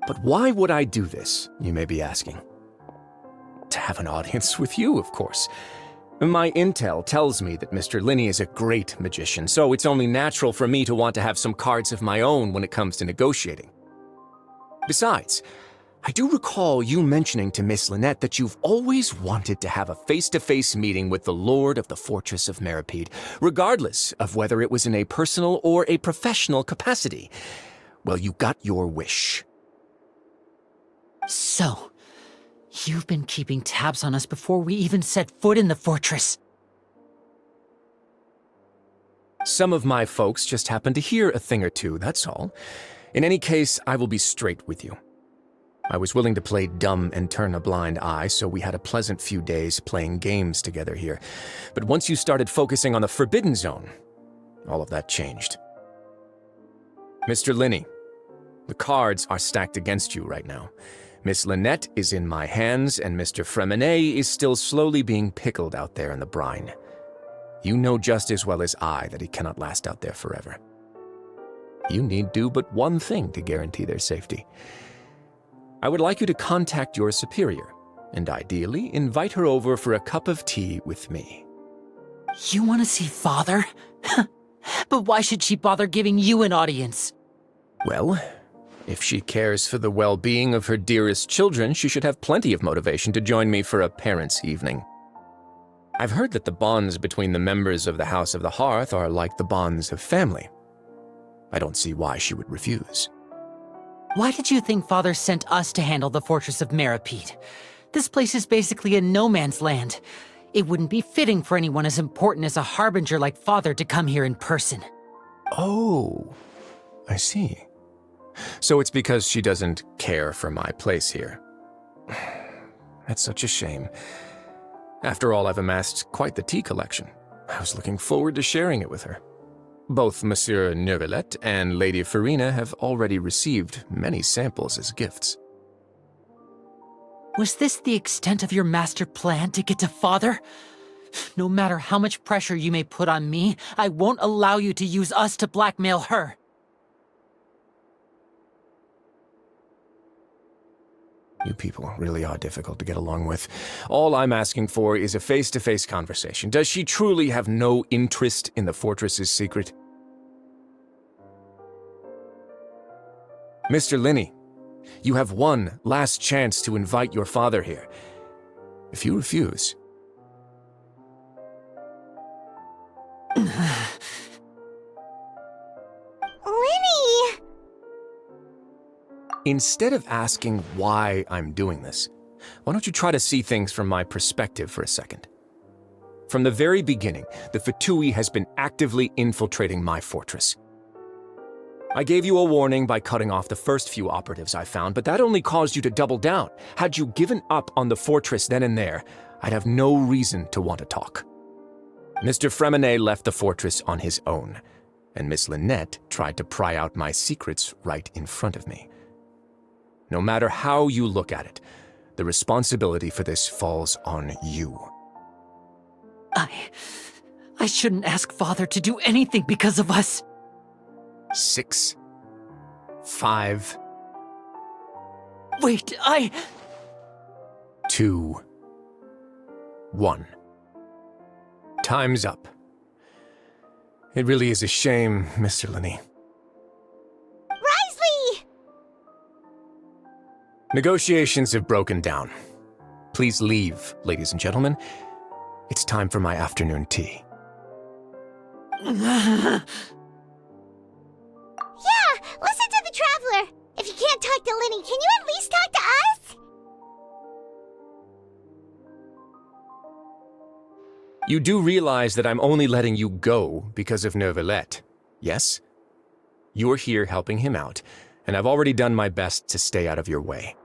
But why would I do this, you may be asking? To have an audience with you, of course. My intel tells me that Mr. Linney is a great magician, so it's only natural for me to want to have some cards of my own when it comes to negotiating. Besides, I do recall you mentioning to Miss Lynette that you've always wanted to have a face-to-face meeting with the Lord of the Fortress of Meripede, regardless of whether it was in a personal or a professional capacity. Well, you got your wish. So... You've been keeping tabs on us before we even set foot in the fortress. Some of my folks just happened to hear a thing or two, that's all. In any case, I will be straight with you. I was willing to play dumb and turn a blind eye, so we had a pleasant few days playing games together here. But once you started focusing on the Forbidden Zone, all of that changed. Mr. Linney, the cards are stacked against you right now. Miss Lynette is in my hands, and Mr. Fremenet is still slowly being pickled out there in the brine. You know just as well as I that he cannot last out there forever. You need do but one thing to guarantee their safety. I would like you to contact your superior, and ideally invite her over for a cup of tea with me. You want to see Father? But why should she bother giving you an audience? Well, if she cares for the well-being of her dearest children, she should have plenty of motivation to join me for a parents' evening. I've heard that the bonds between the members of the House of the Hearth are like the bonds of family. I don't see why she would refuse. Why did you think Father sent us to handle the fortress of Meripede? This place is basically a no-man's land. It wouldn't be fitting for anyone as important as a harbinger like Father to come here in person. Oh, I see. So it's because she doesn't care for my place here. That's such a shame. After all, I've amassed quite the tea collection. I was looking forward to sharing it with her. Both Monsieur Neuvillette and Lady Farina have already received many samples as gifts. Was this the extent of your master plan to get to Father? No matter how much pressure you may put on me, I won't allow you to use us to blackmail her. You people really are difficult to get along with. All I'm asking for is a face-to-face conversation. Does she truly have no interest in the fortress's secret? Mr. Linney, you have one last chance to invite your father here. If you refuse... Linny! Instead of asking why I'm doing this, why don't you try to see things from my perspective for a second? From the very beginning, the Fatui has been actively infiltrating my fortress. I gave you a warning by cutting off the first few operatives I found, but that only caused you to double down. Had you given up on the fortress then and there, I'd have no reason to want to talk. Mr. Fremenet left the fortress on his own, and Miss Lynette tried to pry out my secrets right in front of me. No matter how you look at it, the responsibility for this falls on you. I shouldn't ask Father to do anything because of us. 6, 5... Wait, 2, 1. Time's up. It really is a shame, Mr. Linney. Risley! Negotiations have broken down. Please leave, ladies and gentlemen. It's time for my afternoon tea. Yeah, listen to the Traveler! If you can't talk to Linny, can you at least talk to us? You do realize that I'm only letting you go because of Neuvillette, yes? You're here helping him out, and I've already done my best to stay out of your way.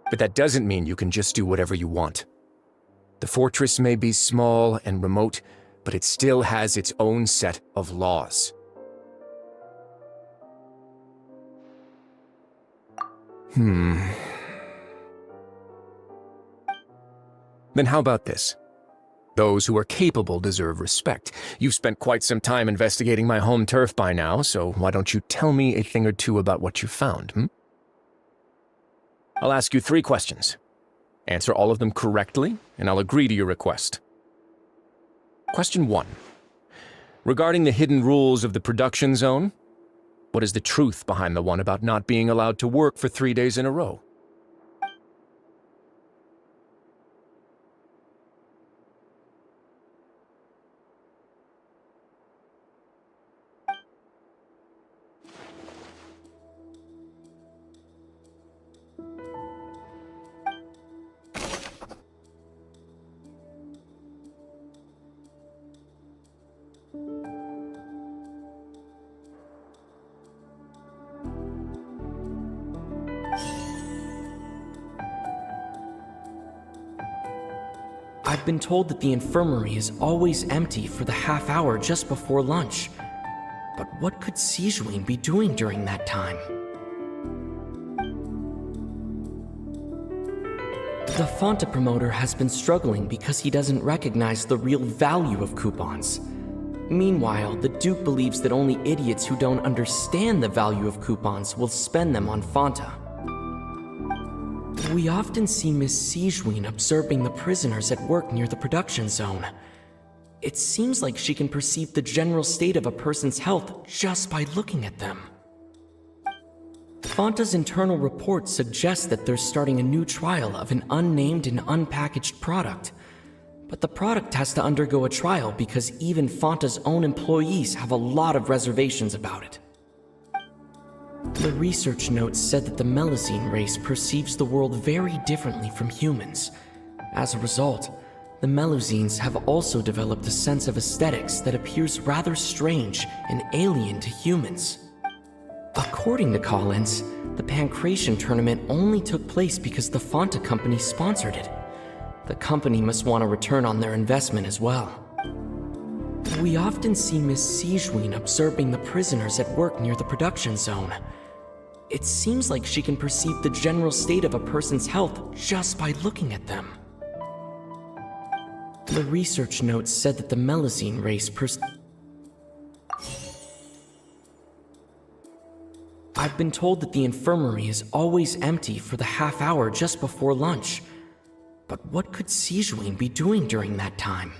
But that doesn't mean you can just do whatever you want. The fortress may be small and remote, but it still has its own set of laws. Then how about this? Those who are capable deserve respect. You've spent quite some time investigating my home turf by now, so why don't you tell me a thing or two about what you found, I'll ask you 3 questions. Answer all of them correctly, and I'll agree to your request. Question 1. Regarding the hidden rules of the production zone, what is the truth behind the one about not being allowed to work for 3 days in a row? I've been told that the infirmary is always empty for the half hour just before lunch. But what could Sijuin be doing during that time? The Fonta promoter has been struggling because he doesn't recognize the real value of coupons. Meanwhile, the Duke believes that only idiots who don't understand the value of coupons will spend them on Fonta. We often see Miss Sijuin observing the prisoners at work near the production zone. It seems like she can perceive the general state of a person's health just by looking at them. Fonta's internal report suggests that they're starting a new trial of an unnamed and unpackaged product. But the product has to undergo a trial because even Fonta's own employees have a lot of reservations about it. The research notes said that the Melazine race perceives the world very differently from humans. As a result, the Melazines have also developed a sense of aesthetics that appears rather strange and alien to humans. According to Collins, the Pancration tournament only took place because the Fonta company sponsored it. The company must want a return on their investment as well. We often see Miss Sijuin observing the prisoners at work near the production zone. It seems like she can perceive the general state of a person's health just by looking at them. The research notes said that the Melazine race I've been told that the infirmary is always empty for the half hour just before lunch. But what could Sijuin be doing during that time?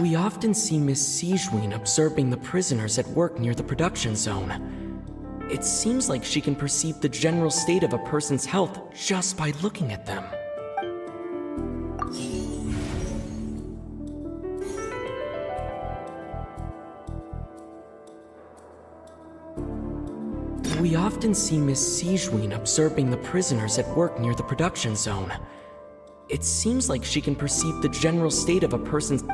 We often see Miss Sijuin observing the prisoners at work near the production zone. It seems like she can perceive the general state of a person's health just by looking at them. We often see Miss Sijuin observing the prisoners at work near the production zone. It seems like she can perceive the general state of a person's...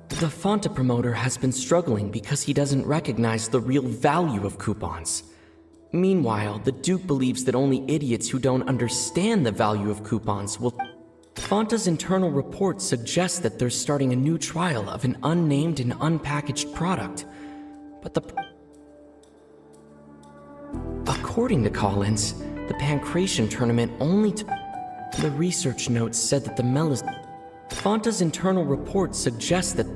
The Fonta promoter has been struggling because he doesn't recognize the real value of coupons. Meanwhile, the Duke believes that only idiots who don't understand the value of coupons will... Fonta's internal report suggests that they're starting a new trial of an unnamed and unpackaged product. But according to Collins, the Pancration tournament only The research notes said that the Fonta's internal report suggests that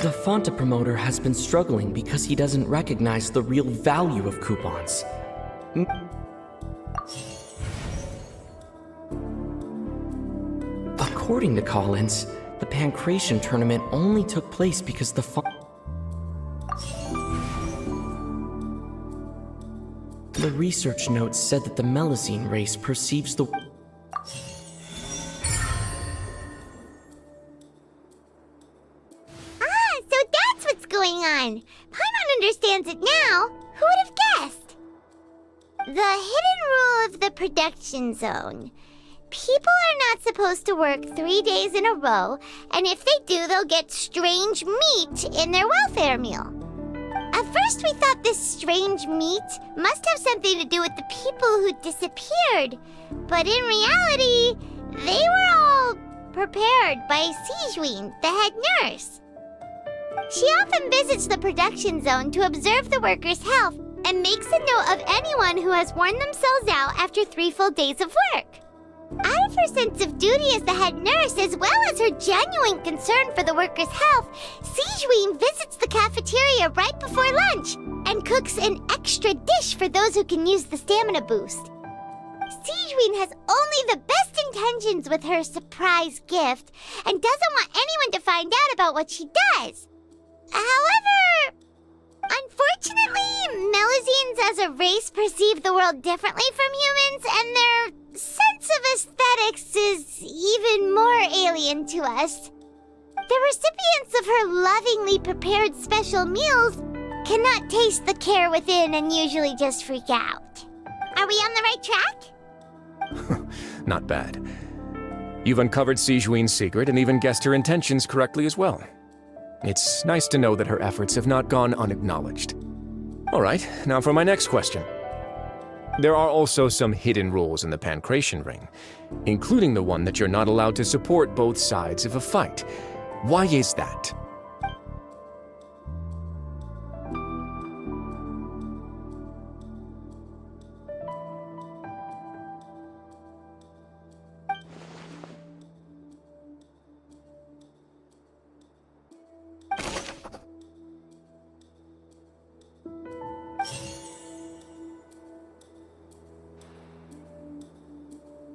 the Fonta promoter has been struggling because he doesn't recognize the real value of coupons. According to Collins, the Pancration tournament only took place because the research notes said that the Melazine race perceives the So that's what's going on. Paimon understands it now. Who would have guessed? The hidden rule of the production zone. People are not supposed to work 3 days in a row, and if they do, they'll get strange meat in their welfare meal. At first, we thought this strange meat must have something to do with the people who disappeared, but in reality, they were all prepared by Sijuin, the head nurse. She often visits the production zone to observe the workers' health and makes a note of anyone who has worn themselves out after 3 full days of work. Out of her sense of duty as the head nurse, as well as her genuine concern for the workers' health, Sijuin visits the cafeteria right before lunch and cooks an extra dish for those who can use the stamina boost. Sijuin has only the best intentions with her surprise gift and doesn't want anyone to find out about what she does. However, unfortunately, Melazines as a race perceive the world differently from humans, and their sense of aesthetics is even more alien to us. The recipients of her lovingly prepared special meals cannot taste the care within and usually just freak out. Are we on the right track? Not bad. You've uncovered Sijuin's secret and even guessed her intentions correctly as well. It's nice to know that her efforts have not gone unacknowledged. All right, now for my next question. There are also some hidden rules in the Pancration Ring, including the one that you're not allowed to support both sides of a fight. Why is that?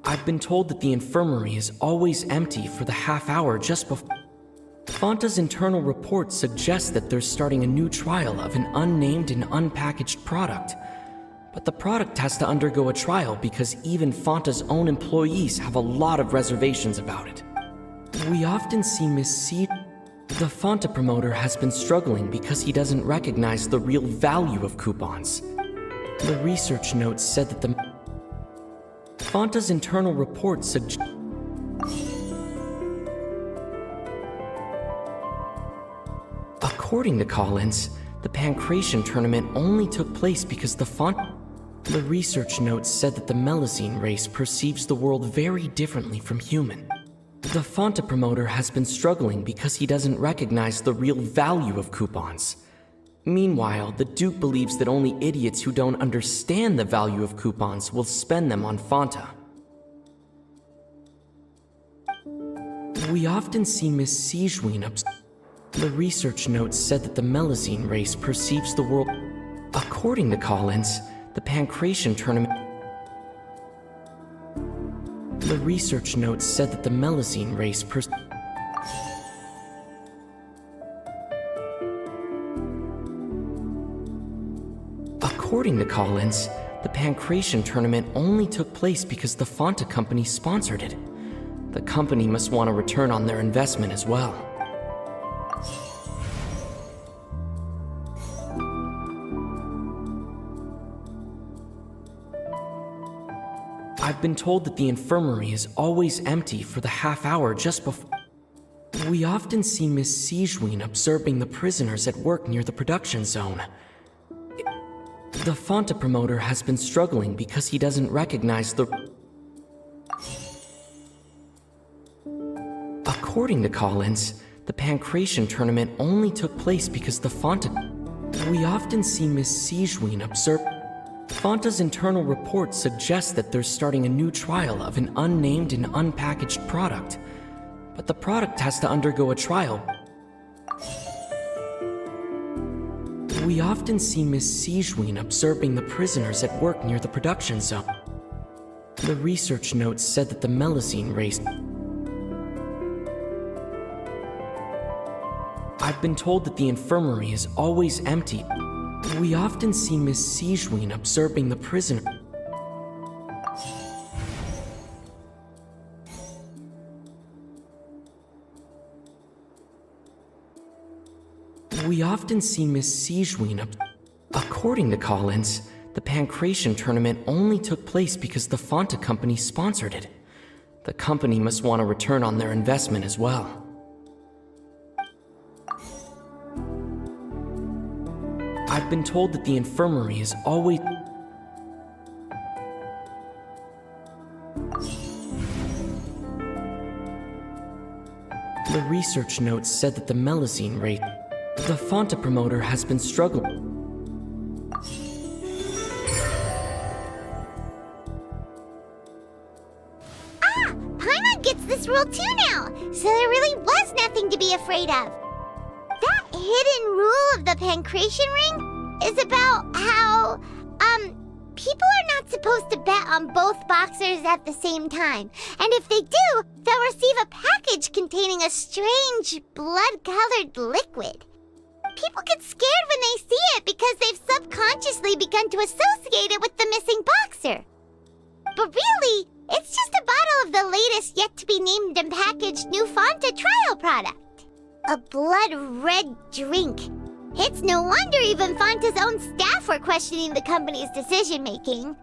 I've been told that the infirmary is always empty for the half hour just before. Fanta's internal report suggests that they're starting a new trial of an unnamed and unpackaged product. But the product has to undergo a trial because even Fanta's own employees have a lot of reservations about it. We often see Miss C. The Fanta promoter has been struggling because he doesn't recognize the real value of coupons. The research notes said that the Fanta's internal report suggests. According to Collins, the Pancration tournament only took place because the research notes said that the Melusine race perceives the world very differently from human. The Fanta promoter has been struggling because he doesn't recognize the real value of coupons. Meanwhile, the Duke believes that only idiots who don't understand the value of coupons will spend them on Fanta. We often see Miss Sijuin The research notes said that the Melusine race perceives the world. According to Collins, the Pancration tournament. The research notes said that the Melusine race According to Collins, the Pancration tournament only took place because the Fanta company sponsored it. The company must want a return on their investment as well. I've been told that the infirmary is always empty for the half hour just before. We often see Miss Sijuin observing the prisoners at work near the production zone. The Fanta promoter has been struggling because he doesn't recognize the. According to Collins, the Pancration tournament only took place because the Fanta. We often see Miss Sijuin observe. Fanta's internal report suggests that they're starting a new trial of an unnamed and unpackaged product. But the product has to undergo a trial. We often see Miss Sijuin observing the prisoners at work near the production zone. The research notes said that the Melusine race. I've been told that the infirmary is always empty. We often see Miss Sijuin observing the prisoner. We often see Miss Sijuin. According to Collins, the Pancration tournament only took place because the Fanta company sponsored it. The company must want a return on their investment as well. I've been told that the infirmary is always. The research notes said that the Melusine race. The Fanta promoter has been struggling. Paimon gets this rule too now, so there really was nothing to be afraid of. That hidden rule of the Pancration Ring is about how, people are not supposed to bet on both boxers at the same time. And if they do, they'll receive a package containing a strange, blood-colored liquid. People get scared when they see it because they've subconsciously begun to associate it with the missing boxer. But really, it's just a bottle of the latest yet-to-be-named and packaged new Fanta trial product. A blood-red drink. It's no wonder even Fanta's own staff were questioning the company's decision-making.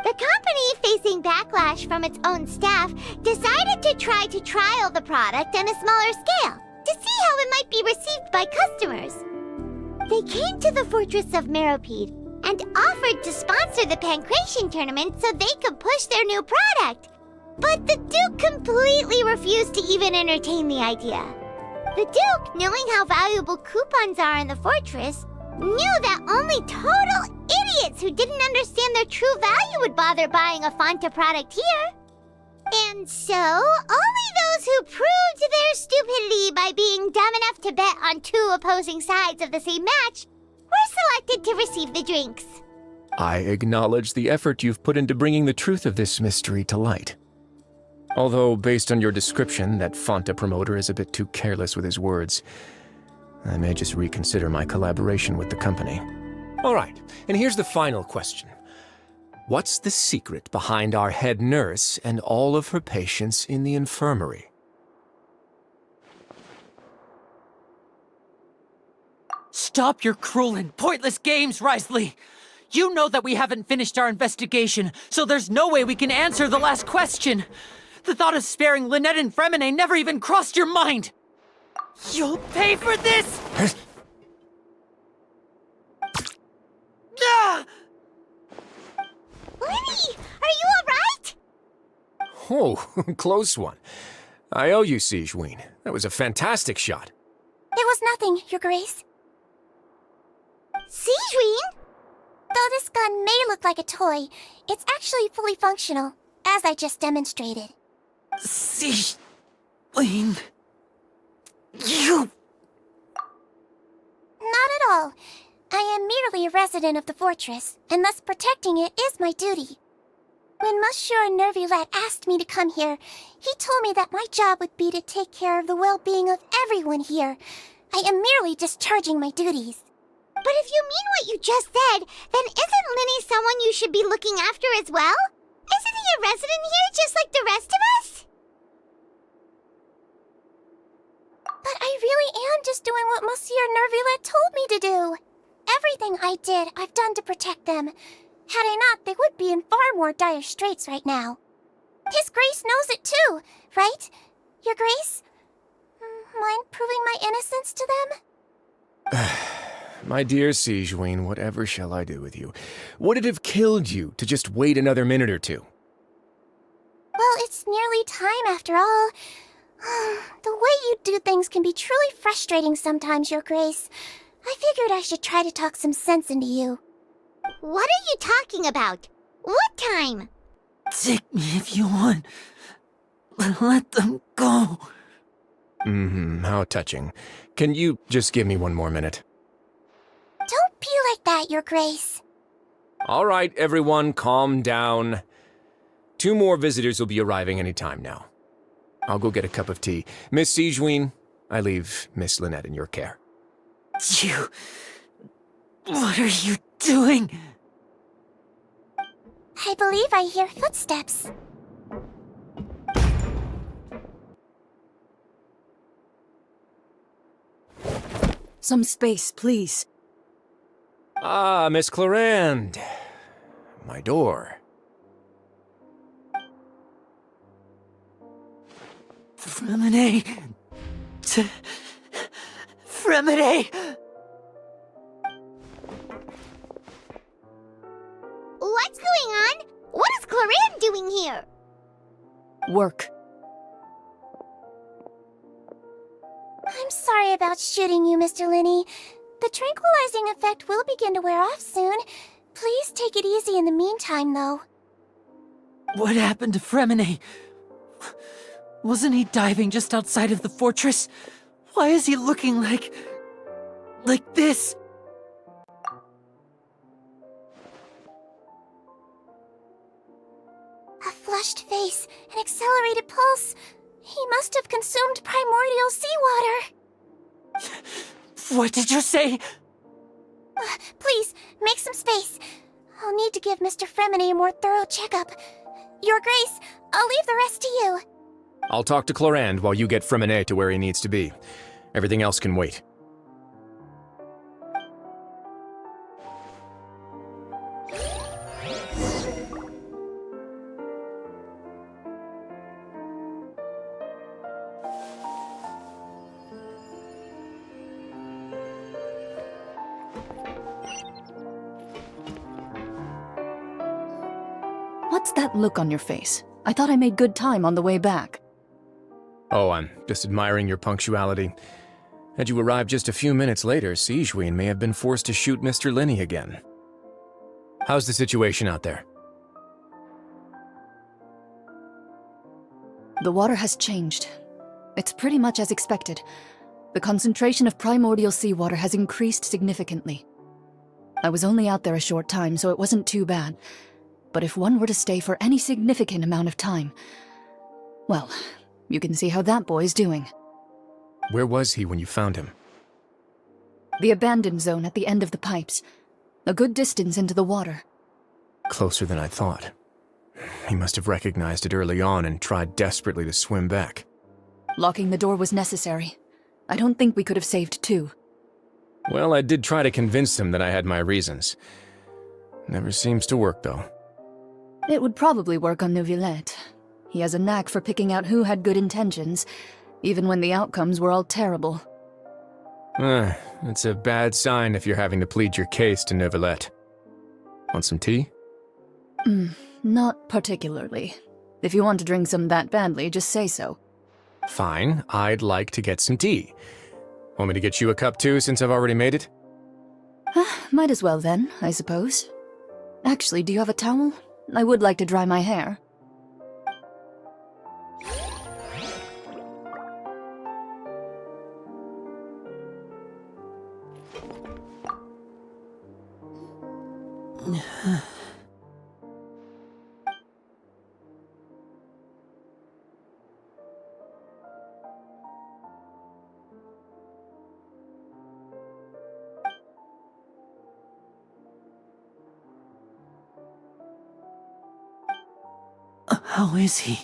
The company, facing backlash from its own staff, decided to try to trial the product on a smaller scale to see how it might be received by customers. They came to the fortress of Meropede and offered to sponsor the Pancration tournament so they could push their new product. But the Duke completely refused to even entertain the idea. The Duke, knowing how valuable coupons are in the fortress, knew that only total idiots who didn't understand their true value would bother buying a Fanta product here. And so, only those who proved their stupidity by being dumb enough to bet on two opposing sides of the same match were selected to receive the drinks. I acknowledge the effort you've put into bringing the truth of this mystery to light. Although, based on your description, that Fanta promoter is a bit too careless with his words. I may just reconsider my collaboration with the company. All right, and here's the final question. What's the secret behind our head nurse and all of her patients in the infirmary? Stop your cruel and pointless games, Risley! You know that we haven't finished our investigation, so there's no way we can answer the last question. The thought of sparing Lynette and Fremine never even crossed your mind! You'll pay for this! Ah! Lenny, are you alright? Oh, close one. I owe you, Sigewinne. That was a fantastic shot. It was nothing, Your Grace. Sigewinne? Though this gun may look like a toy, it's actually fully functional, as I just demonstrated. Sigewinne... You... Not at all. I am merely a resident of the fortress, and thus protecting it is my duty. When Monsieur Nervulette asked me to come here, he told me that my job would be to take care of the well-being of everyone here. I am merely discharging my duties. But if you mean what you just said, then isn't Linny someone you should be looking after as well? Isn't he a resident here just like the rest of us? But I really am just doing what Monsieur Nervulette told me to do. Everything I did, I've done to protect them. Had I not, they would be in far more dire straits right now. His Grace knows it too, right? Your Grace? Mind proving my innocence to them? My dear Sigewinne, whatever shall I do with you? Would it have killed you to just wait another minute or two? Well, it's nearly time after all. The way you do things can be truly frustrating sometimes, Your Grace. I figured I should try to talk some sense into you. What are you talking about? What time? Take me if you want. Let them go. How touching. Can you just give me one more minute? Don't be like that, Your Grace. All right, everyone, calm down. 2 more visitors will be arriving any time now. I'll go get a cup of tea. Miss Sigewinne, I leave Miss Lynette in your care. You... What are you doing? I believe I hear footsteps. Some space, please. Ah, Miss Clarande. My door. Fremine... Fremine... What's going on? What is Clarande doing here? Work. I'm sorry about shooting you, Mr. Linney. The tranquilizing effect will begin to wear off soon. Please take it easy in the meantime, though. What happened to Fremine? Wasn't he diving just outside of the fortress? Why is he looking like this? A flushed face, an accelerated pulse. He must have consumed primordial seawater. What did you say? Please, make some space. I'll need to give Mr. Fremine a more thorough checkup. Your Grace, I'll leave the rest to you. I'll talk to Clarande while you get Fremine to where he needs to be. Everything else can wait. What's that look on your face? I thought I made good time on the way back. Oh, I'm just admiring your punctuality. Had you arrived just a few minutes later, Sijween may have been forced to shoot Mr. Linney again. How's the situation out there? The water has changed. It's pretty much as expected. The concentration of primordial seawater has increased significantly. I was only out there a short time, so it wasn't too bad. But if one were to stay for any significant amount of time, well, you can see how that boy's doing. Where was he when you found him? The abandoned zone at the end of the pipes. A good distance into the water. Closer than I thought. He must have recognized it early on and tried desperately to swim back. Locking the door was necessary. I don't think we could have saved two. Well, I did try to convince him that I had my reasons. Never seems to work, though. It would probably work on Neuvillette. He has a knack for picking out who had good intentions, even when the outcomes were all terrible. It's a bad sign if you're having to plead your case to Neuvillette. Want some tea? Not particularly. If you want to drink some that badly, just say so. Fine, I'd like to get some tea. Want me to get you a cup too, since I've already made it? Might as well then, I suppose. Actually, do you have a towel? I would like to dry my hair. How is he?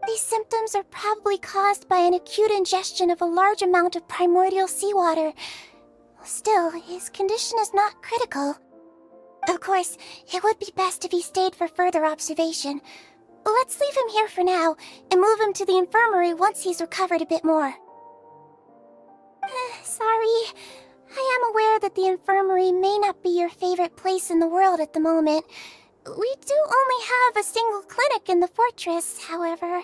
These symptoms are probably caused by an acute ingestion of a large amount of primordial seawater. Still, his condition is not critical. Of course, it would be best if he stayed for further observation. Let's leave him here for now, and move him to the infirmary once he's recovered a bit more. Sorry. I am aware that the infirmary may not be your favorite place in the world at the moment. We do only have a single clinic in the fortress, however.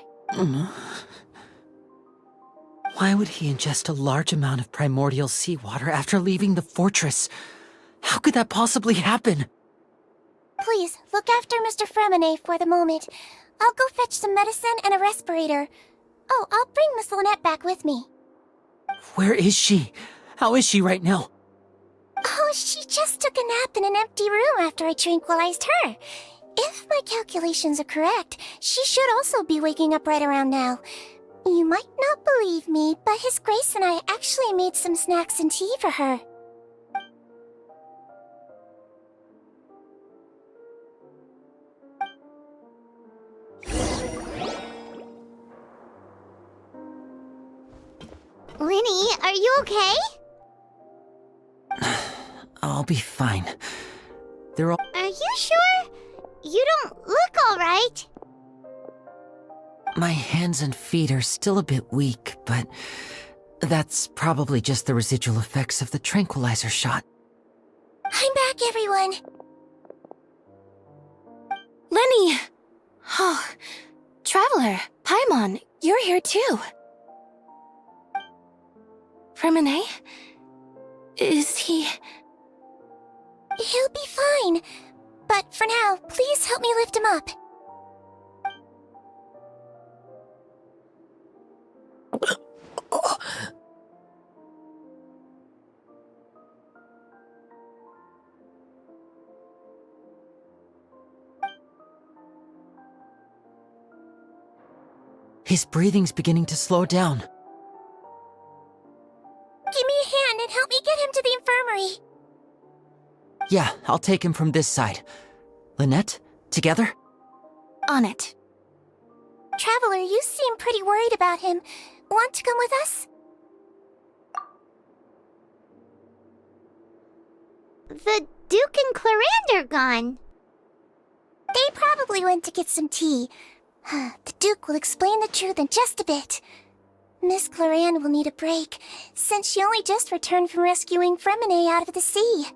Why would he ingest a large amount of primordial seawater after leaving the fortress? How could that possibly happen? Please, look after Mr. Fremine for the moment. I'll go fetch some medicine and a respirator. Oh, I'll bring Miss Lynette back with me. Where is she? How is she right now? Oh, she just took a nap in an empty room after I tranquilized her. If my calculations are correct, she should also be waking up right around now. You might not believe me, but His Grace and I actually made some snacks and tea for her. Linny, are you okay? I'll be fine. They're all... Are you sure? You don't look alright. My hands and feet are still a bit weak, but that's probably just the residual effects of the tranquilizer shot. I'm back, everyone. Lenny! Oh, Traveler, Paimon, you're here too. Fremine? Is he... He'll be fine. But for now, please help me lift him up. His breathing's beginning to slow down. Give me a hand and help me get him to the infirmary. Yeah, I'll take him from this side. Lynette, together? On it. Traveler, you seem pretty worried about him. Want to come with us? The Duke and Clarande are gone. They probably went to get some tea. The Duke will explain the truth in just a bit. Miss Clarande will need a break, since she only just returned from rescuing Fremine out of the sea.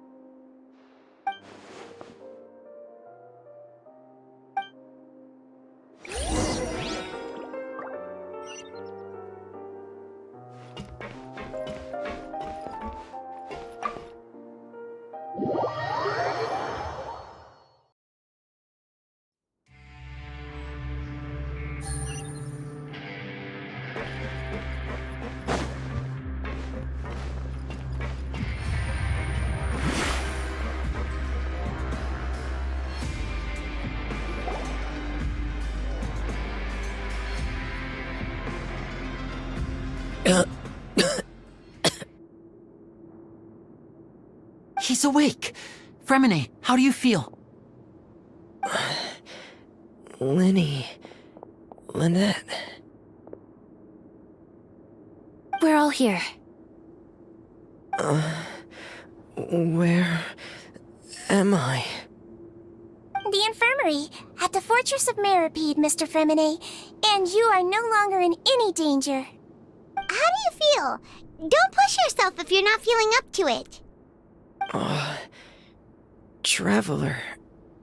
He's awake. Fremine, how do you feel? Lynette. We're all here. Where am I? The infirmary, at the Fortress of Meripede, Mr. Fremine, and you are no longer in any danger. How do you feel? Don't push yourself if you're not feeling up to it. Traveler.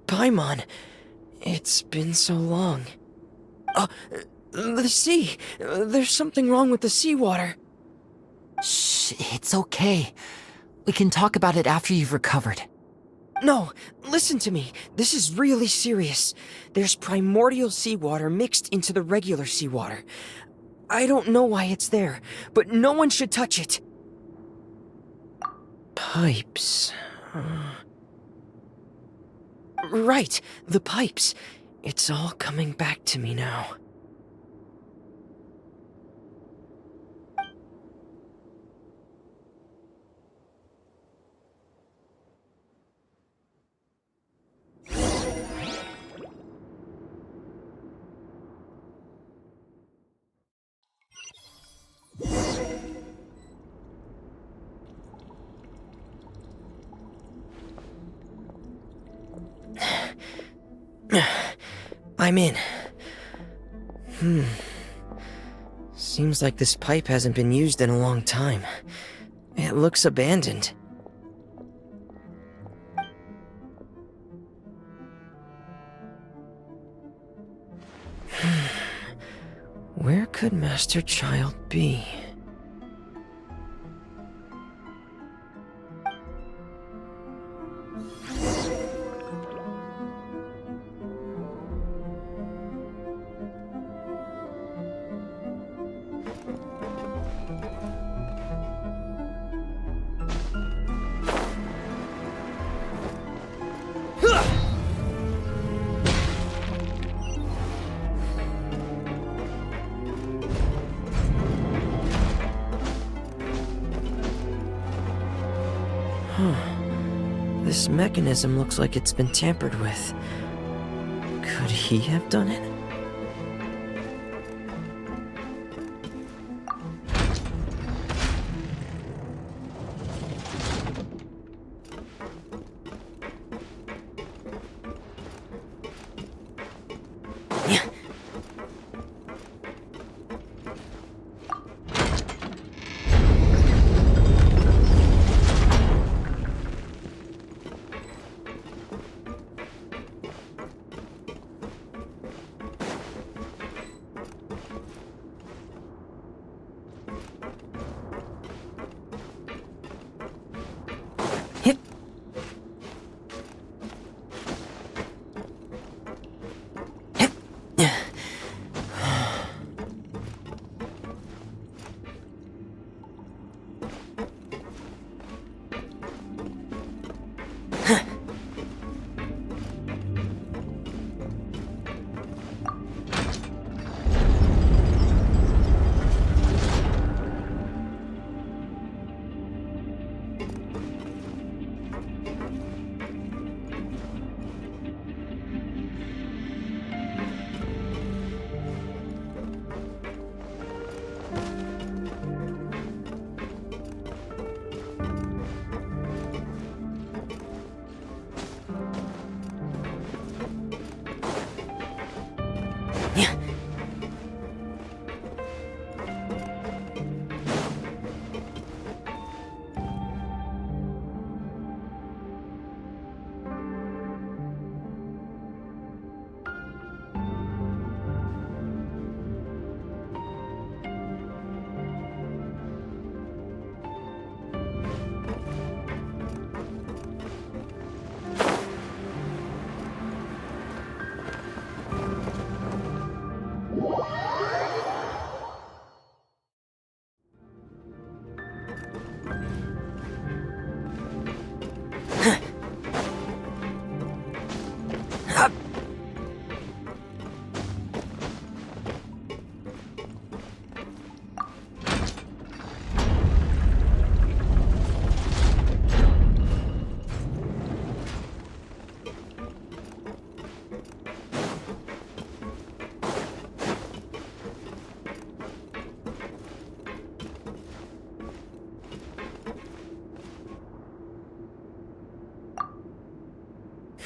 Paimon. It's been so long. The sea! There's something wrong with the seawater. Shh, it's okay. We can talk about it after you've recovered. No, listen to me. This is really serious. There's primordial seawater mixed into the regular seawater. I don't know why it's there, but no one should touch it. Pipes. Right, the pipes. It's all coming back to me now. I'm in. Seems like this pipe hasn't been used in a long time. It looks abandoned. Where could Master Child be? This mechanism looks like it's been tampered with. Could he have done it?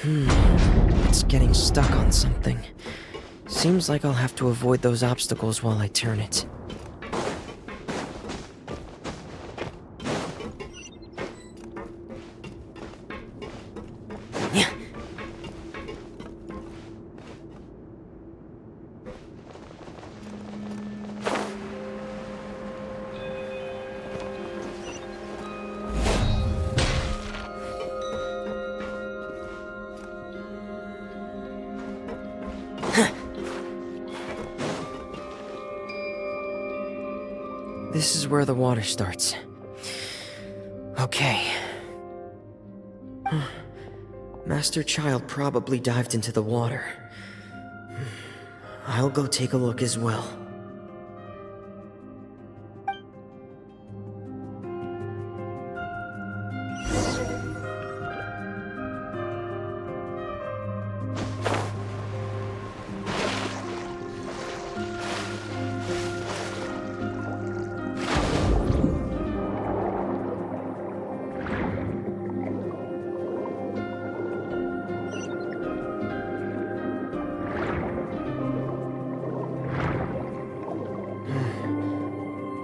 It's getting stuck on something. Seems like I'll have to avoid those obstacles while I turn it. This is where the water starts. Okay. Master Child probably dived into the water. I'll go take a look as well.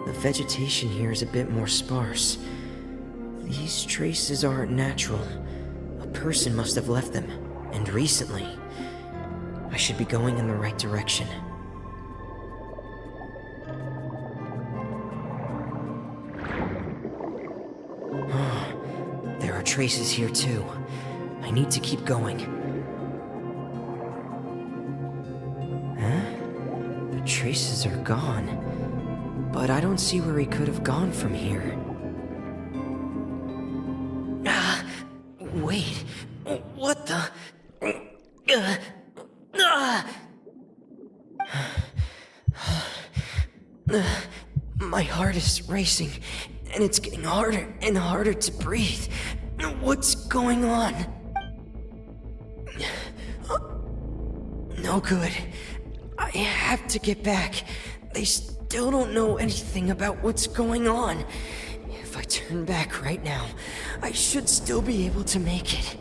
The vegetation here is a bit more sparse. These traces aren't natural. A person must have left them, and recently. I should be going in the right direction. There are traces here too. I need to keep going. Huh? The traces are gone. But I don't see where he could have gone from here. Wait. What the? My heart is racing, and it's getting harder and harder to breathe. What's going on? No good. I have to get back. They still don't know anything about what's going on. If I turn back right now, I should still be able to make it.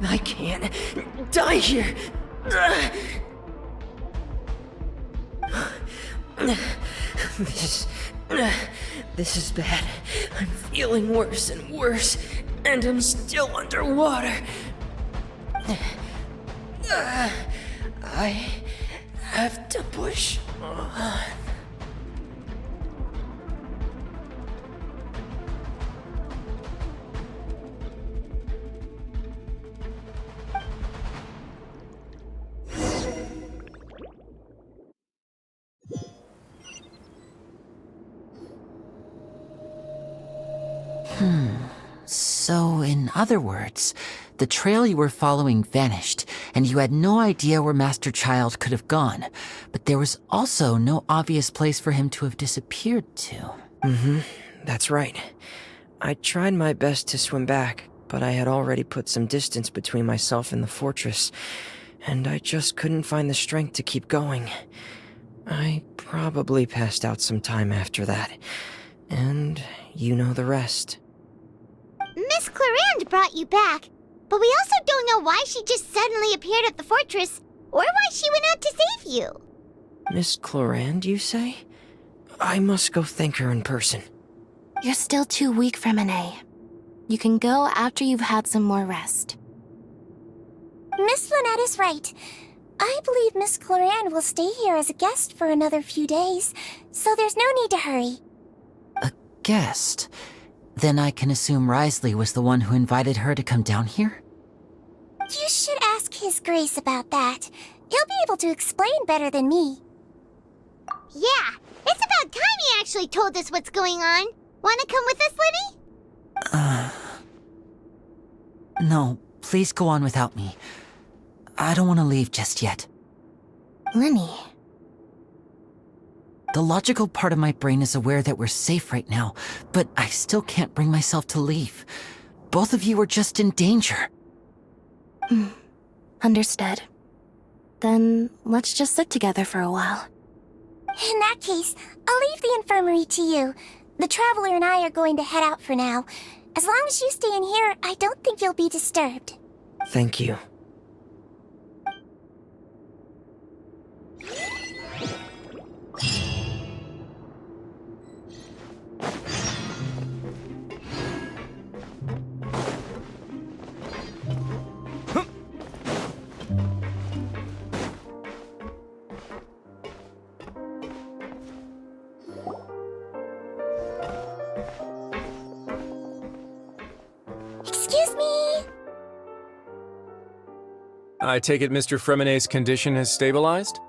I can't die here. This is bad. I'm feeling worse and worse, and I'm still underwater. I have to push on. So, in other words, the trail you were following vanished, and you had no idea where Master Child could have gone, but there was also no obvious place for him to have disappeared to. That's right. I tried my best to swim back, but I had already put some distance between myself and the fortress, and I just couldn't find the strength to keep going. I probably passed out some time after that, and you know the rest. Miss Clarande brought you back, but we also don't know why she just suddenly appeared at the fortress, or why she went out to save you. Miss Clarande, you say? I must go thank her in person. You're still too weak for Monet. You can go after you've had some more rest. Miss Lynette is right. I believe Miss Clarande will stay here as a guest for another few days, so there's no need to hurry. A guest? Then I can assume Risley was the one who invited her to come down here? You should ask His Grace about that. He'll be able to explain better than me. Yeah, it's about time he actually told us what's going on. Wanna come with us, Liddy? No, please go on without me. I don't want to leave just yet. Lenny. The logical part of my brain is aware that we're safe right now, but I still can't bring myself to leave. Both of you are just in danger. Understood. Then let's just sit together for a while. In that case, I'll leave the infirmary to you. The Traveler and I are going to head out for now. As long as you stay in here, I don't think you'll be disturbed. Thank you. Excuse me. I take it Mr. Fremonet's condition has stabilized?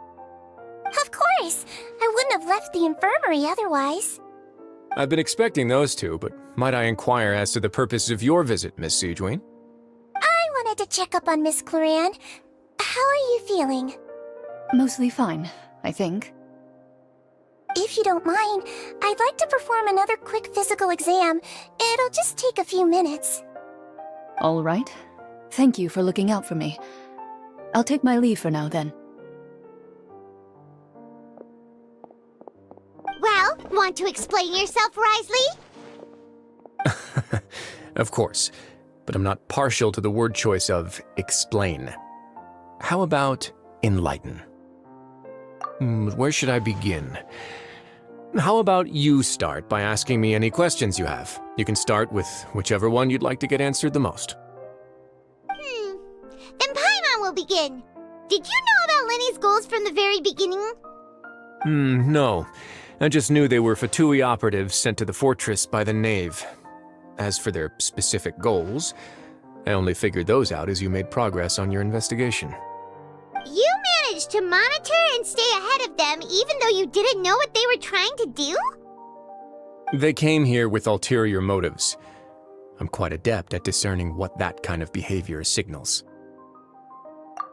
Of course. I wouldn't have left the infirmary otherwise. I've been expecting those two, but might I inquire as to the purpose of your visit, Miss Siegewien? I wanted to check up on Miss Cloran. How are you feeling? Mostly fine, I think. If you don't mind, I'd like to perform another quick physical exam. It'll just take a few minutes. All right. Thank you for looking out for me. I'll take my leave for now, then. Well, want to explain yourself, Risley? Of course, but I'm not partial to the word choice of explain. How about enlighten? Where should I begin? How about you start by asking me any questions you have? You can start with whichever one you'd like to get answered the most. Then Paimon will begin. Did you know about Lenny's goals from the very beginning? No. I just knew they were Fatui operatives sent to the fortress by the Knave. As for their specific goals, I only figured those out as you made progress on your investigation. You managed to monitor and stay ahead of them even though you didn't know what they were trying to do? They came here with ulterior motives. I'm quite adept at discerning what that kind of behavior signals.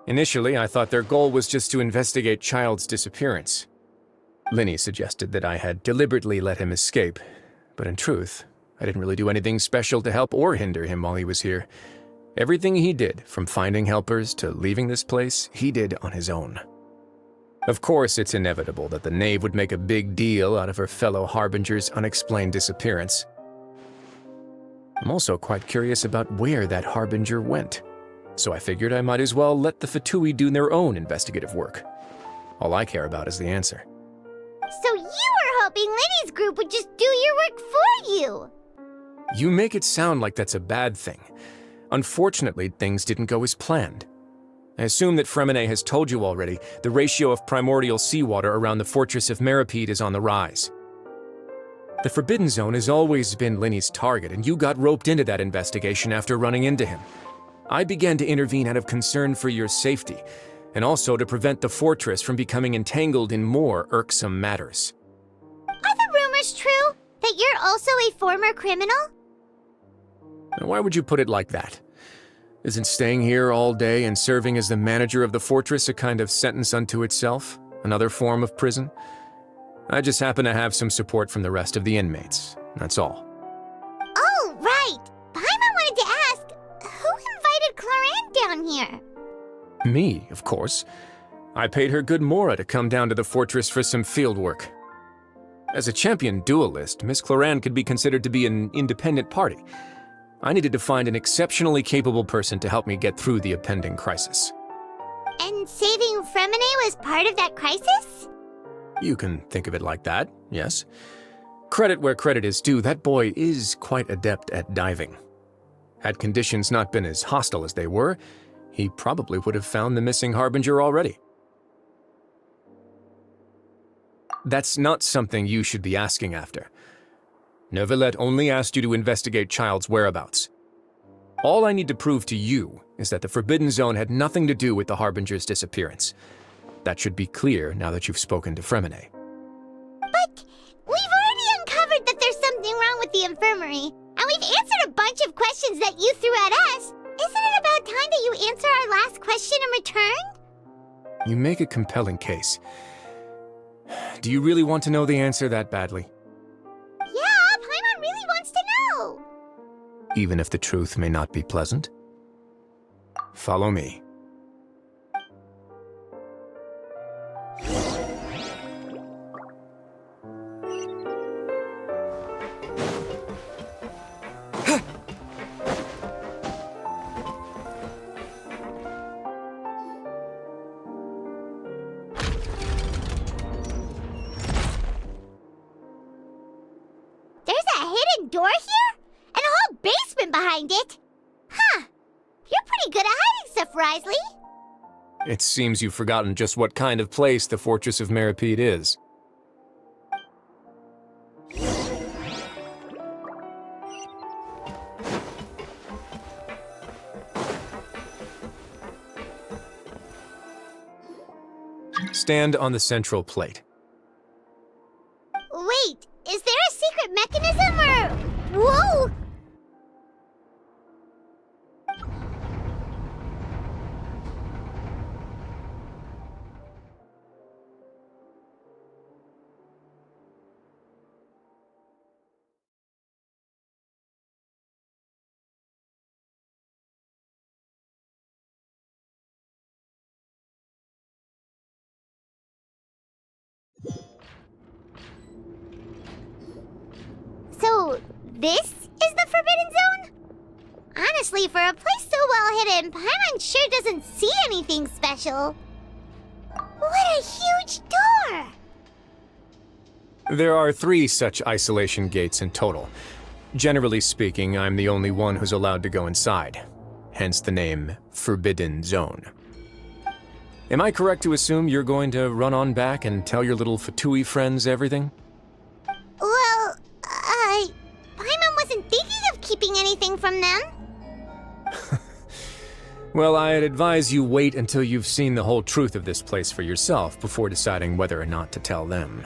Initially, I thought their goal was just to investigate Child's disappearance. Linny suggested that I had deliberately let him escape, but in truth, I didn't really do anything special to help or hinder him while he was here. Everything he did, from finding helpers to leaving this place, he did on his own. Of course, it's inevitable that the Knave would make a big deal out of her fellow Harbinger's unexplained disappearance. I'm also quite curious about where that Harbinger went, so I figured I might as well let the Fatui do their own investigative work. All I care about is the answer. So you were hoping Lenny's group would just do your work for you! You make it sound like that's a bad thing. Unfortunately, things didn't go as planned. I assume that Fremonet has told you already the ratio of primordial seawater around the fortress of Meripede is on the rise. The Forbidden Zone has always been Lenny's target, and you got roped into that investigation after running into him. I began to intervene out of concern for your safety, and also to prevent the fortress from becoming entangled in more irksome matters. Are the rumors true? That you're also a former criminal? Why would you put it like that? Isn't staying here all day and serving as the manager of the fortress a kind of sentence unto itself? Another form of prison? I just happen to have some support from the rest of the inmates, that's all. Oh, right! Paimon wanted to ask, who invited Cloran down here? Me, of course. I paid her good mora to come down to the fortress for some field work. As a champion duelist, Miss Cloran could be considered to be an independent party. I needed to find an exceptionally capable person to help me get through the impending crisis. And saving Fremonet was part of that crisis? You can think of it like that, yes. Credit where credit is due, that boy is quite adept at diving. Had conditions not been as hostile as they were, he probably would have found the missing Harbinger already. That's not something you should be asking after. Neuvillette only asked you to investigate Child's whereabouts. All I need to prove to you is that the Forbidden Zone had nothing to do with the Harbinger's disappearance. That should be clear now that you've spoken to Fremonet. But we've already uncovered that there's something wrong with the infirmary, and we've answered a bunch of questions that you threw at us. Isn't it about time that you answer our last question in return? You make a compelling case. Do you really want to know the answer that badly? Yeah, Paimon really wants to know. Even if the truth may not be pleasant? Follow me. There's a hidden door here? And a whole basement behind it? Huh. You're pretty good at hiding stuff, Risley. It seems you've forgotten just what kind of place the Fortress of Meripede is. Stand on the central plate. Wait, is there a secret mechanism or... Whoa! So, this is the Forbidden Zone? Honestly, for a place so well hidden, Paimon sure doesn't see anything special. What a huge door! There are 3 such isolation gates in total. Generally speaking, I'm the only one who's allowed to go inside. Hence the name Forbidden Zone. Am I correct to assume you're going to run on back and tell your little Fatui friends everything? Well, Paimon wasn't thinking of keeping anything from them. Well, I'd advise you wait until you've seen the whole truth of this place for yourself before deciding whether or not to tell them.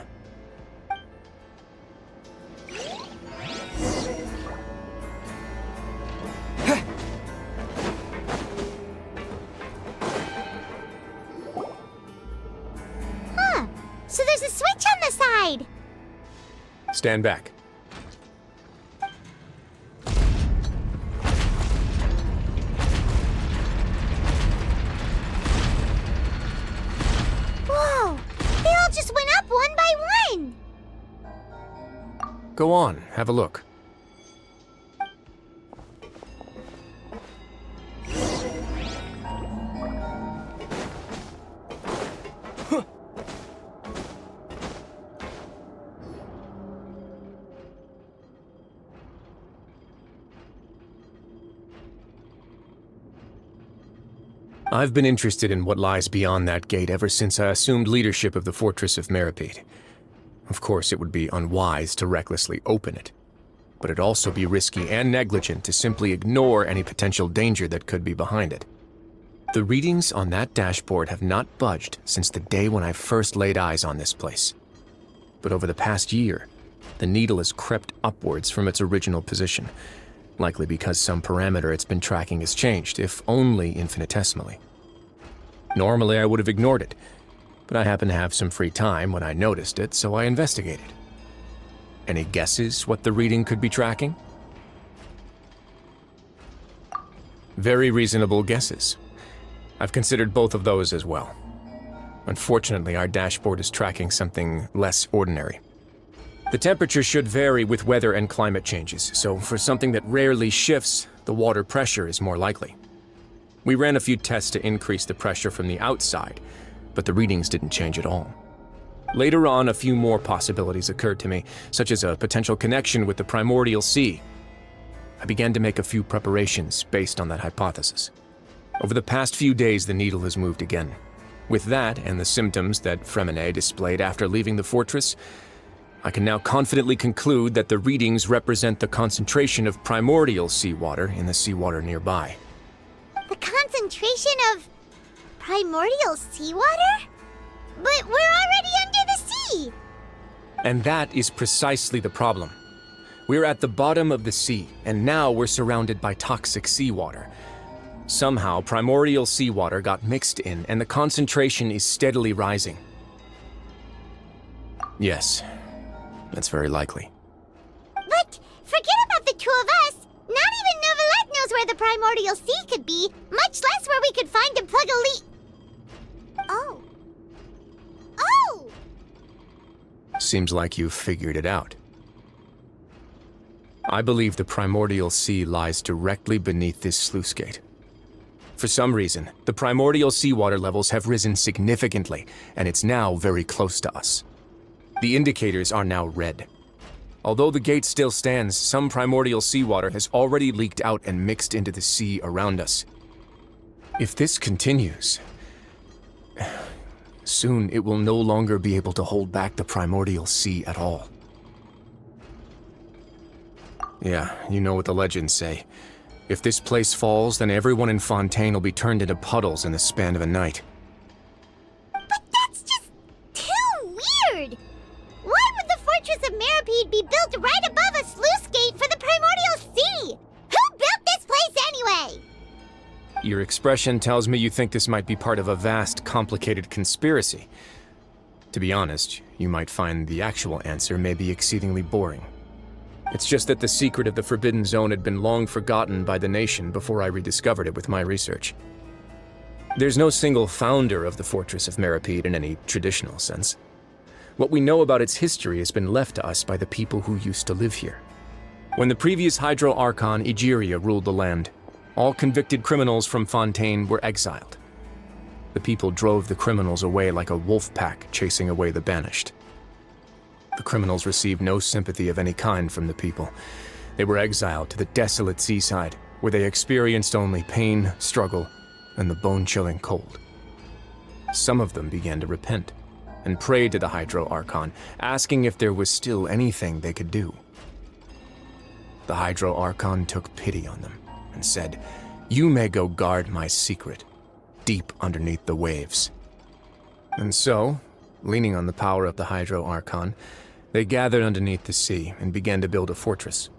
Huh. So there's a switch on the side. Stand back. Whoa! They all just went up one by one! Go on, have a look. I've been interested in what lies beyond that gate ever since I assumed leadership of the Fortress of Meripede. Of course, it would be unwise to recklessly open it, but it'd also be risky and negligent to simply ignore any potential danger that could be behind it. The readings on that dashboard have not budged since the day when I first laid eyes on this place. But over the past year, the needle has crept upwards from its original position, likely because some parameter it's been tracking has changed, if only infinitesimally. Normally I would have ignored it, but I happened to have some free time when I noticed it, so I investigated. Any guesses what the reading could be tracking? Very reasonable guesses. I've considered both of those as well. Unfortunately, our dashboard is tracking something less ordinary. The temperature should vary with weather and climate changes, so for something that rarely shifts, the water pressure is more likely. We ran a few tests to increase the pressure from the outside, but the readings didn't change at all. Later on, a few more possibilities occurred to me, such as a potential connection with the primordial sea. I began to make a few preparations based on that hypothesis. Over the past few days, the needle has moved again. With that, and the symptoms that Fremine displayed after leaving the fortress, I can now confidently conclude that the readings represent the concentration of primordial seawater in the seawater nearby. The concentration of primordial seawater? But we're already under the sea! And that is precisely the problem. We're at the bottom of the sea, and now we're surrounded by toxic seawater. Somehow, primordial seawater got mixed in, and the concentration is steadily rising. Yes, that's very likely. But forget about the two of us. Not even Novelette knows where the primordial sea could be, much less where we could find and plug a leak. Oh. Oh! Seems like you've figured it out. I believe the primordial sea lies directly beneath this sluice gate. For some reason, the primordial seawater levels have risen significantly, and it's now very close to us. The indicators are now red. Although the gate still stands, some primordial seawater has already leaked out and mixed into the sea around us. If this continues, soon it will no longer be able to hold back the primordial sea at all. Yeah, you know what the legends say. If this place falls, then everyone in Fontaine will be turned into puddles in the span of a night. But that's just too weird! Why would the Fortress of Meripede be built right above a sluice gate for the primordial sea? Who built this place anyway? Your expression tells me you think this might be part of a vast, complicated conspiracy. To be honest, you might find the actual answer may be exceedingly boring. It's just that the secret of the Forbidden Zone had been long forgotten by the nation before I rediscovered it with my research. There's no single founder of the Fortress of Meripede in any traditional sense. What we know about its history has been left to us by the people who used to live here. When the previous Hydro Archon Egeria ruled the land, all convicted criminals from Fontaine were exiled. The people drove the criminals away like a wolf pack chasing away the banished. The criminals received no sympathy of any kind from the people. They were exiled to the desolate seaside, where they experienced only pain, struggle, and the bone-chilling cold. Some of them began to repent, and prayed to the Hydro Archon, asking if there was still anything they could do. The Hydro Archon took pity on them, and said, "You may go guard my secret, deep underneath the waves." And so, leaning on the power of the Hydro Archon, they gathered underneath the sea and began to build a fortress.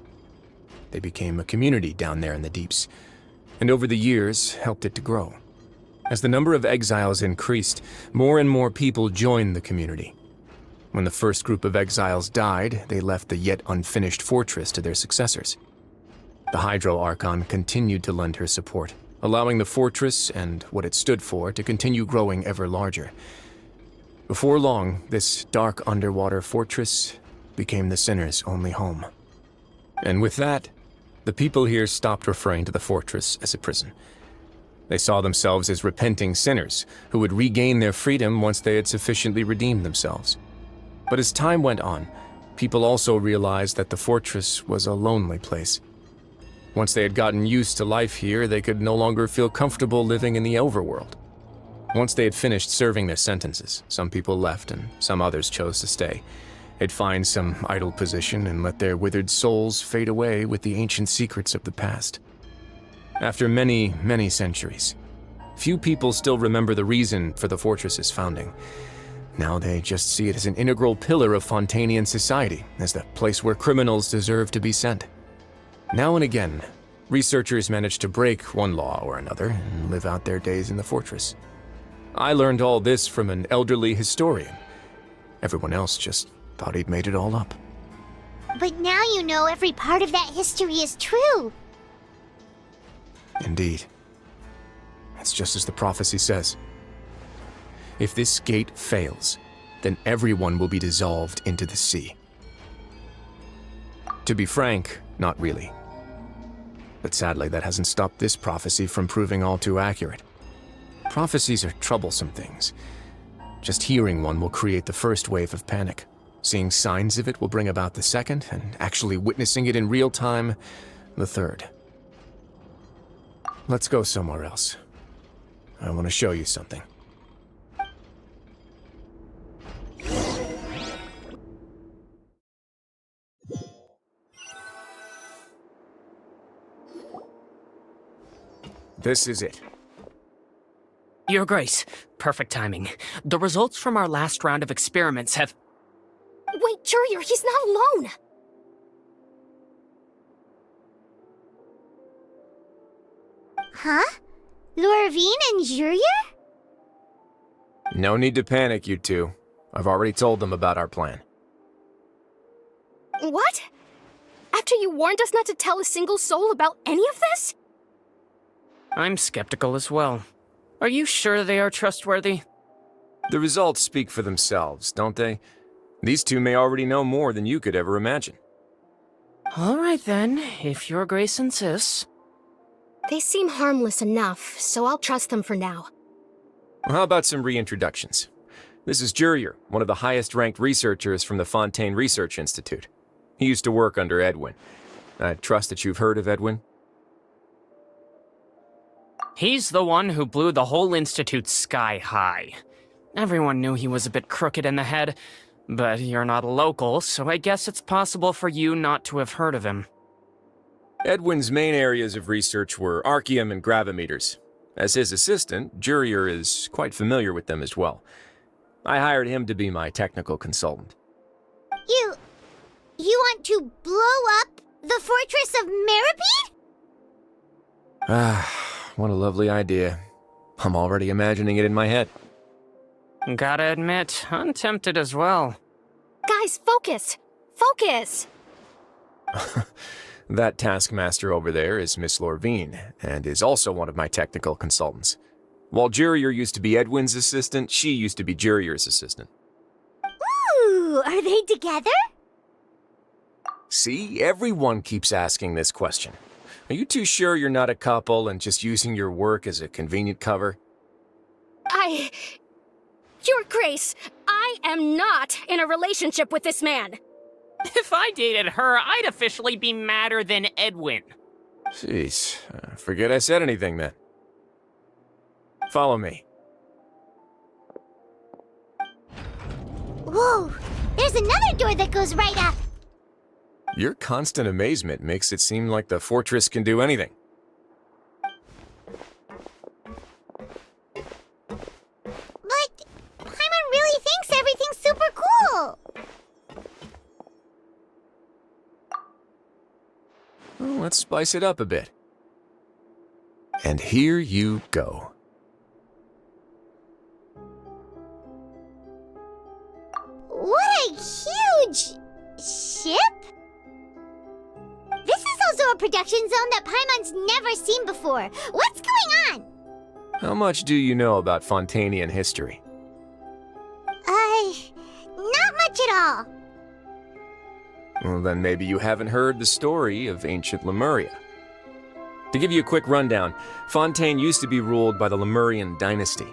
They became a community down there in the deeps, and over the years helped it to grow. As the number of exiles increased, more and more people joined the community. When the first group of exiles died, they left the yet unfinished fortress to their successors. The Hydro Archon continued to lend her support, allowing the fortress and what it stood for to continue growing ever larger. Before long, this dark underwater fortress became the sinner's only home. And with that, the people here stopped referring to the fortress as a prison. They saw themselves as repenting sinners who would regain their freedom once they had sufficiently redeemed themselves. But as time went on, people also realized that the fortress was a lonely place. Once they had gotten used to life here, they could no longer feel comfortable living in the overworld. Once they had finished serving their sentences, some people left and some others chose to stay. They'd find some idle position and let their withered souls fade away with the ancient secrets of the past. After many, many centuries, few people still remember the reason for the fortress's founding. Now they just see it as an integral pillar of Fontainian society, as the place where criminals deserve to be sent. Now and again, researchers manage to break one law or another and live out their days in the fortress. I learned all this from an elderly historian. Everyone else just thought he'd made it all up. But now you know every part of that history is true. Indeed. It's just as the prophecy says. If this gate fails, then everyone will be dissolved into the sea. To be frank, not really. But sadly, that hasn't stopped this prophecy from proving all too accurate. Prophecies are troublesome things. Just hearing one will create the first wave of panic. Seeing signs of it will bring about the second, and actually witnessing it in real time, the third. Let's go somewhere else. I want to show you something. This is it. Your Grace, perfect timing. The results from our last round of experiments have... Wait, Jurier, he's not alone! Huh? Lorvine and Jurier? No need to panic, you two. I've already told them about our plan. What? After you warned us not to tell a single soul about any of this? I'm skeptical as well. Are you sure they are trustworthy? The results speak for themselves, don't they? These two may already know more than you could ever imagine. All right then, if your grace insists. They seem harmless enough, so I'll trust them for now. Well, how about some reintroductions? This is Jurier, one of the highest-ranked researchers from the Fontaine Research Institute. He used to work under Edwin. I trust that you've heard of Edwin? He's the one who blew the whole institute sky high. Everyone knew he was a bit crooked in the head, but you're not a local, so I guess it's possible for you not to have heard of him. Edwin's main areas of research were archaeum and gravimeters. As his assistant, Jurier is quite familiar with them as well. I hired him to be my technical consultant. You want to blow up the fortress of Meripede? Ah, what a lovely idea. I'm already imagining it in my head. Gotta admit, I'm tempted as well. Guys, focus! Focus! That taskmaster over there is Miss Lorvine, and is also one of my technical consultants. While Jurier used to be Edwin's assistant, she used to be Jurier's assistant. Ooh, are they together? See, everyone keeps asking this question. Are you too sure you're not a couple and just using your work as a convenient cover? Your Grace, I am not in a relationship with this man. If I dated her, I'd officially be madder than Edwin. Jeez, forget I said anything then. Follow me. Whoa, there's another door that goes right up. Your constant amazement makes it seem like the fortress can do anything. But Paimon really thinks everything's super cool. Well, let's spice it up a bit. And here you go. What a huge ship! This is also a production zone that Paimon's never seen before. What's going on? How much do you know about Fontainian history? Not much at all. Well, then maybe you haven't heard the story of ancient Lemuria. To give you a quick rundown, Fontaine used to be ruled by the Lemurian dynasty.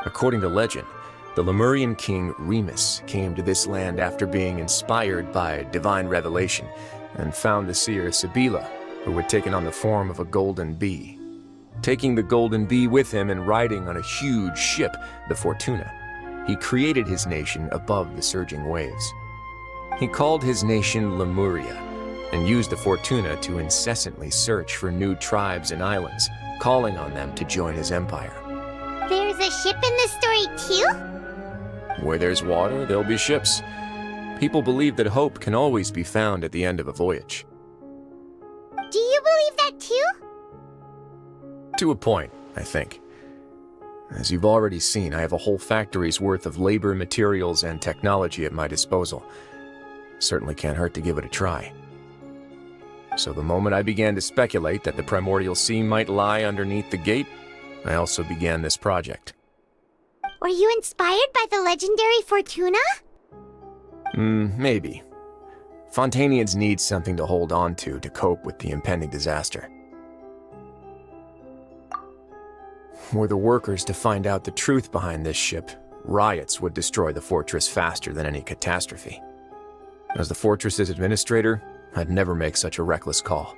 According to legend, the Lemurian king Remus came to this land after being inspired by divine revelation and found the seer Sibila, who had taken on the form of a golden bee. Taking the golden bee with him and riding on a huge ship, the Fortuna, he created his nation above the surging waves. He called his nation Lemuria and used the Fortuna to incessantly search for new tribes and islands, calling on them to join his empire. There's a ship in this story too? Where there's water, there'll be ships. People believe that hope can always be found at the end of a voyage. Do you believe that too? To a point, I think. As you've already seen, I have a whole factory's worth of labor, materials, and technology at my disposal. Certainly can't hurt to give it a try. So the moment I began to speculate that the primordial sea might lie underneath the gate, I also began this project. Were you inspired by the legendary Fortuna? Maybe. Fontainians need something to hold on to cope with the impending disaster. Were the workers to find out the truth behind this ship, riots would destroy the fortress faster than any catastrophe. As the fortress's administrator, I'd never make such a reckless call.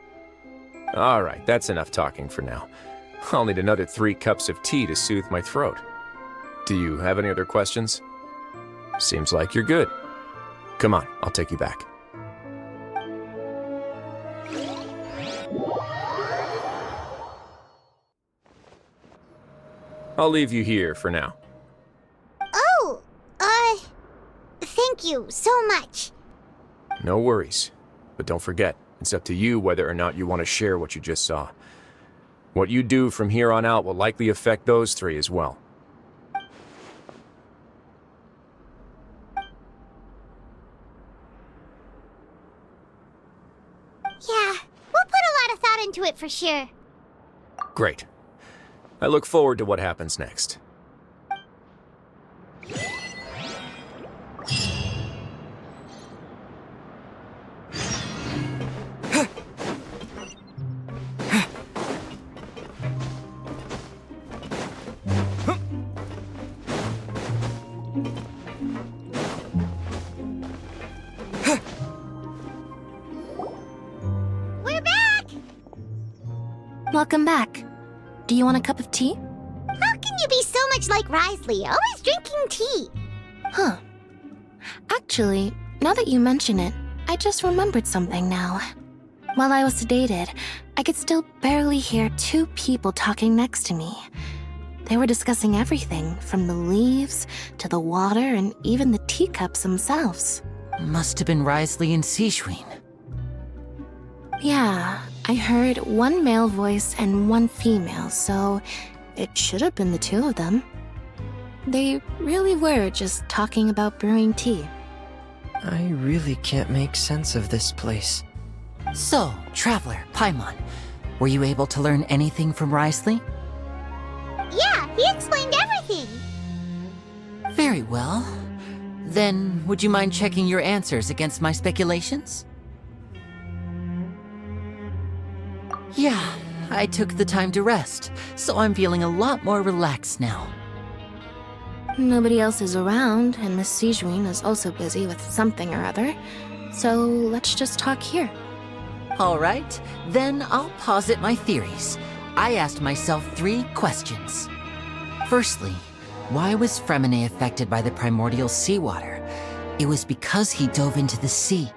All right, that's enough talking for now. I'll need another 3 cups of tea to soothe my throat. Do you have any other questions? Seems like you're good. Come on, I'll take you back. I'll leave you here for now. Oh, thank you so much. No worries. But don't forget, it's up to you whether or not you want to share what you just saw. What you do from here on out will likely affect those three as well. Yeah, we'll put a lot of thought into it for sure. Great. I look forward to what happens next. We're back! Welcome back. Do you want a cup of tea? How can you be so much like Risley, always drinking tea? Huh. Actually, now that you mention it, I just remembered something now. While I was sedated, I could still barely hear two people talking next to me. They were discussing everything, from the leaves to the water and even the teacups themselves. Must have been Risley and Sijwin. Yeah, I heard one male voice and one female, so it should have been the two of them. They really were just talking about brewing tea. I really can't make sense of this place. So, Traveler, Paimon, were you able to learn anything from Risley? Yeah, he explained everything. Very well. Then, would you mind checking your answers against my speculations? Yeah, I took the time to rest, so I'm feeling a lot more relaxed now. Nobody else is around, and Miss Sijwin is also busy with something or other, so let's just talk here. All right, then I'll posit my theories. I asked myself 3 questions. Firstly, why was Fremine affected by the primordial seawater? It was because he dove into the sea.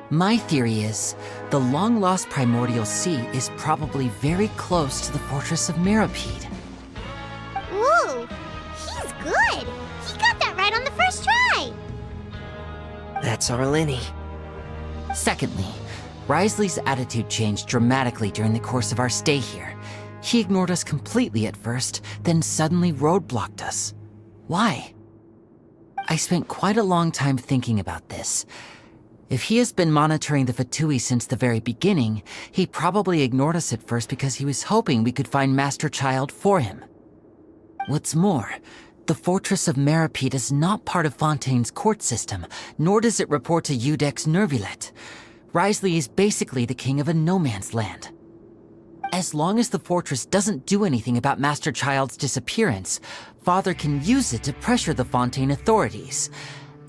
My theory is, the long-lost primordial sea is probably very close to the fortress of Mirapede. Ooh, he's good. He got that right on the first try. That's our Linny. Secondly, Risley's attitude changed dramatically during the course of our stay here. He ignored us completely at first, then suddenly roadblocked us. Why? I spent quite a long time thinking about this. If he has been monitoring the Fatui since the very beginning, he probably ignored us at first because he was hoping we could find Master Child for him. What's more, the Fortress of Mirapede is not part of Fontaine's court system, nor does it report to Udex Nervulet. Risley is basically the king of a no-man's land. As long as the fortress doesn't do anything about Master Child's disappearance, Father can use it to pressure the Fontaine authorities.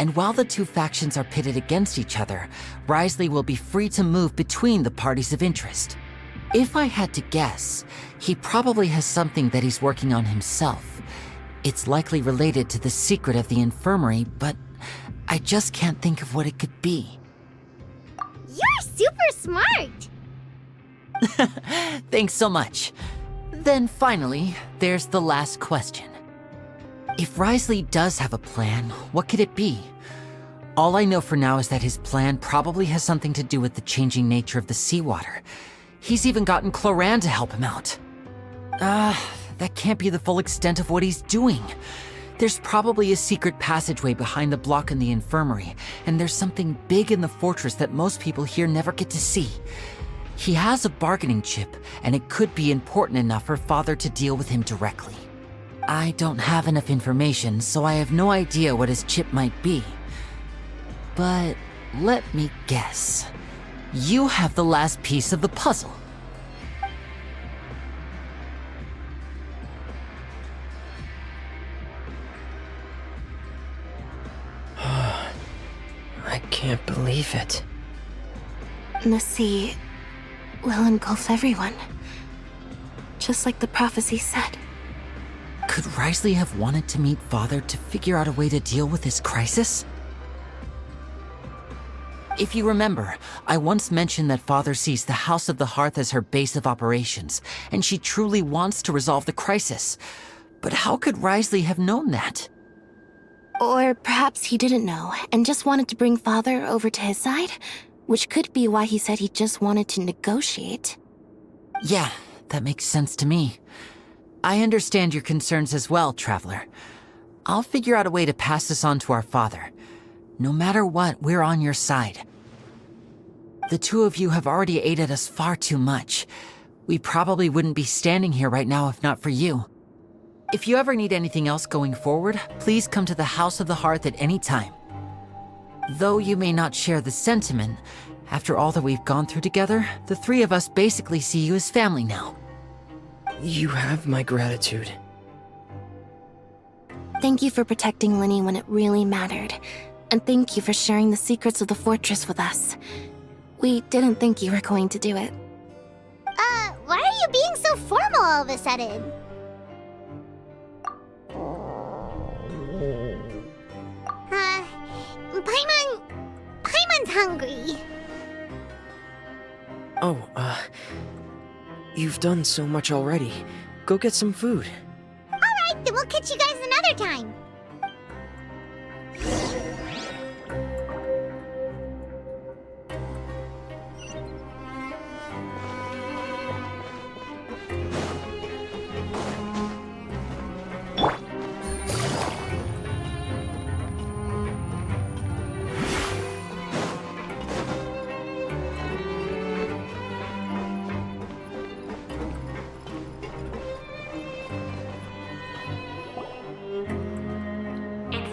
And while the two factions are pitted against each other, Risley will be free to move between the parties of interest. If I had to guess, he probably has something that he's working on himself. It's likely related to the secret of the infirmary, but I just can't think of what it could be. You're super smart. Thanks so much. Then finally, there's the last question. If Risley does have a plan, what could it be? All I know for now is that his plan probably has something to do with the changing nature of the seawater. He's even gotten Cloran to help him out. That can't be the full extent of what he's doing. There's probably a secret passageway behind the block in the infirmary, and there's something big in the fortress that most people here never get to see. He has a bargaining chip, and it could be important enough for Father to deal with him directly. I don't have enough information, so I have no idea what his chip might be. But let me guess. You have the last piece of the puzzle. I can't believe it. The sea will engulf everyone. Just like the prophecy said. Could Risley have wanted to meet Father to figure out a way to deal with this crisis? If you remember, I once mentioned that Father sees the House of the Hearth as her base of operations, and she truly wants to resolve the crisis. But how could Risley have known that? Or perhaps he didn't know, and just wanted to bring Father over to his side? Which could be why he said he just wanted to negotiate. Yeah, That makes sense to me. I understand your concerns as well, Traveler. I'll figure out a way to pass this on to our father. No matter what, we're on your side. The two of you have already aided us far too much. We probably wouldn't be standing here right now if not for you. If you ever need anything else going forward, please come to the House of the Hearth at any time. Though you may not share the sentiment, after all that we've gone through together, the three of us basically see you as family now. You have my gratitude. Thank you for protecting Linny when it really mattered. And thank you for sharing the secrets of the fortress with us. We didn't think you were going to do it. Why are you being so formal all of a sudden? Paimon's hungry. Oh, you've done so much already. Go get some food. Alright, then we'll catch you guys another time.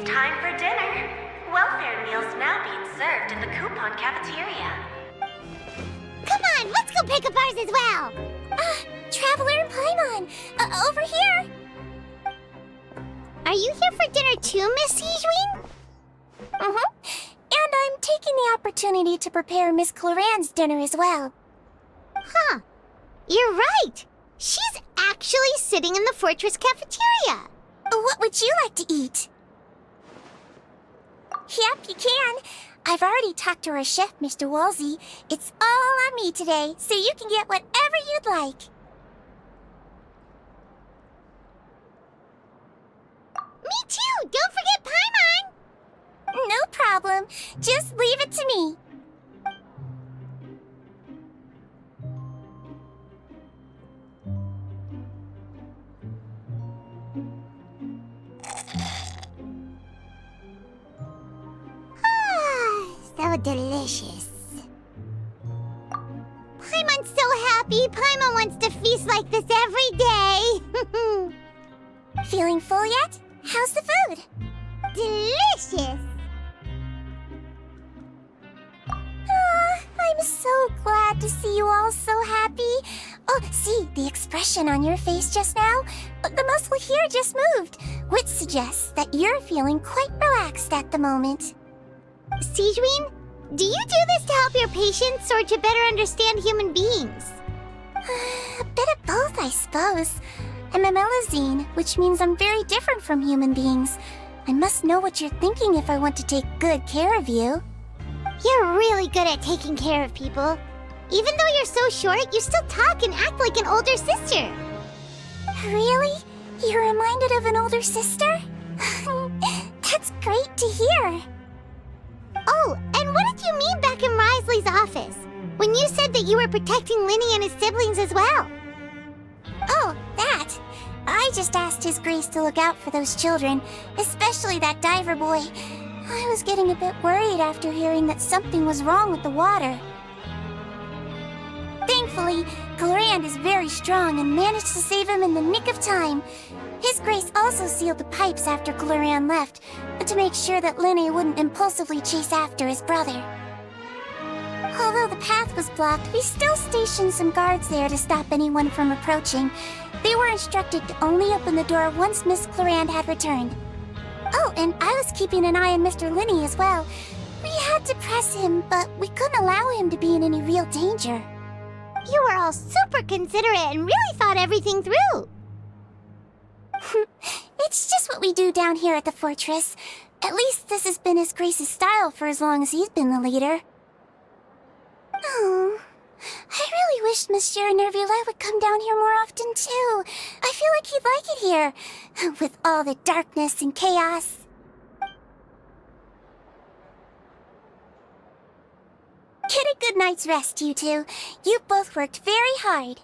Time for dinner. Welfare meals now being served in the coupon cafeteria. Come on, let's go pick up ours as well. Traveler and Paimon, over here. Are you here for dinner too, Miss Sijween? And I'm taking the opportunity to prepare Miss Cloran's dinner as well. Huh. You're right. She's actually sitting in the fortress cafeteria. What would you like to eat? Yep, you can. I've already talked to our chef, Mr. Woolsey. It's all on me today, so you can get whatever you'd like. Me too! Don't forget Paimon! No problem. Just leave it to me. So delicious. Paimon's so happy. Paimon wants to feast like this every day. Feeling full yet? How's the food? Delicious. I'm so glad to see you all so happy. Oh, see, the expression on your face just now? The muscle here just moved, which suggests that you're feeling quite relaxed at the moment. Sijween, do you do this to help your patients or to better understand human beings? A bit of both, I suppose. I'm a Melazine, which means I'm very different from human beings. I must know what you're thinking if I want to take good care of you. You're really good at taking care of people. Even though you're so short, you still talk and act like an older sister. Really? You're reminded of an older sister? That's great to hear. Oh, and what did you mean back in Risley's office? When you said that you were protecting Linny and his siblings as well? Oh, that. I just asked His Grace to look out for those children, especially that diver boy. I was getting a bit worried after hearing that something was wrong with the water. Thankfully, Clorand is very strong and managed to save him in the nick of time. His Grace also sealed the pipes after Clorand left, to make sure that Linny wouldn't impulsively chase after his brother. Although the path was blocked, we still stationed some guards there to stop anyone from approaching. They were instructed to only open the door once Miss Clorand had returned. Oh, and I was keeping an eye on Mr. Linny as well. We had to press him, but we couldn't allow him to be in any real danger. You were all super considerate and really thought everything through. It's just what we do down here at the fortress. At least this has been His Grace's style for as long as he's been the leader. Oh, I really wish Monsieur Nervula would come down here more often too. I feel like he'd like it here, with all the darkness and chaos. Get a good night's rest, you two. You both worked very hard.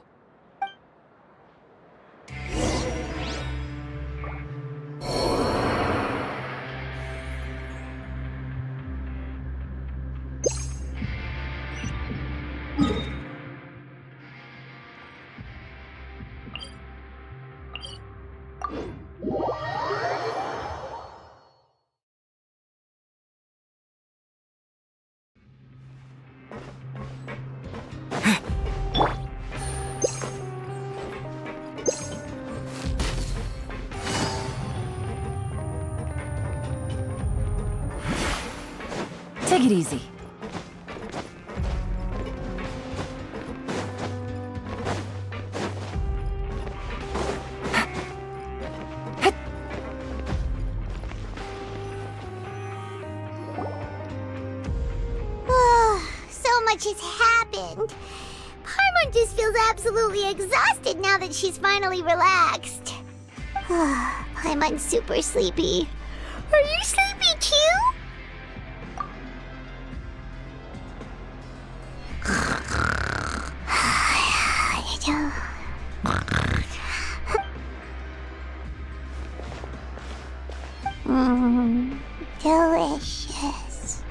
Take it easy. So much has happened. Paimon just feels absolutely exhausted now that she's finally relaxed. Paimon's super sleepy. Are you sleepy too? Delicious.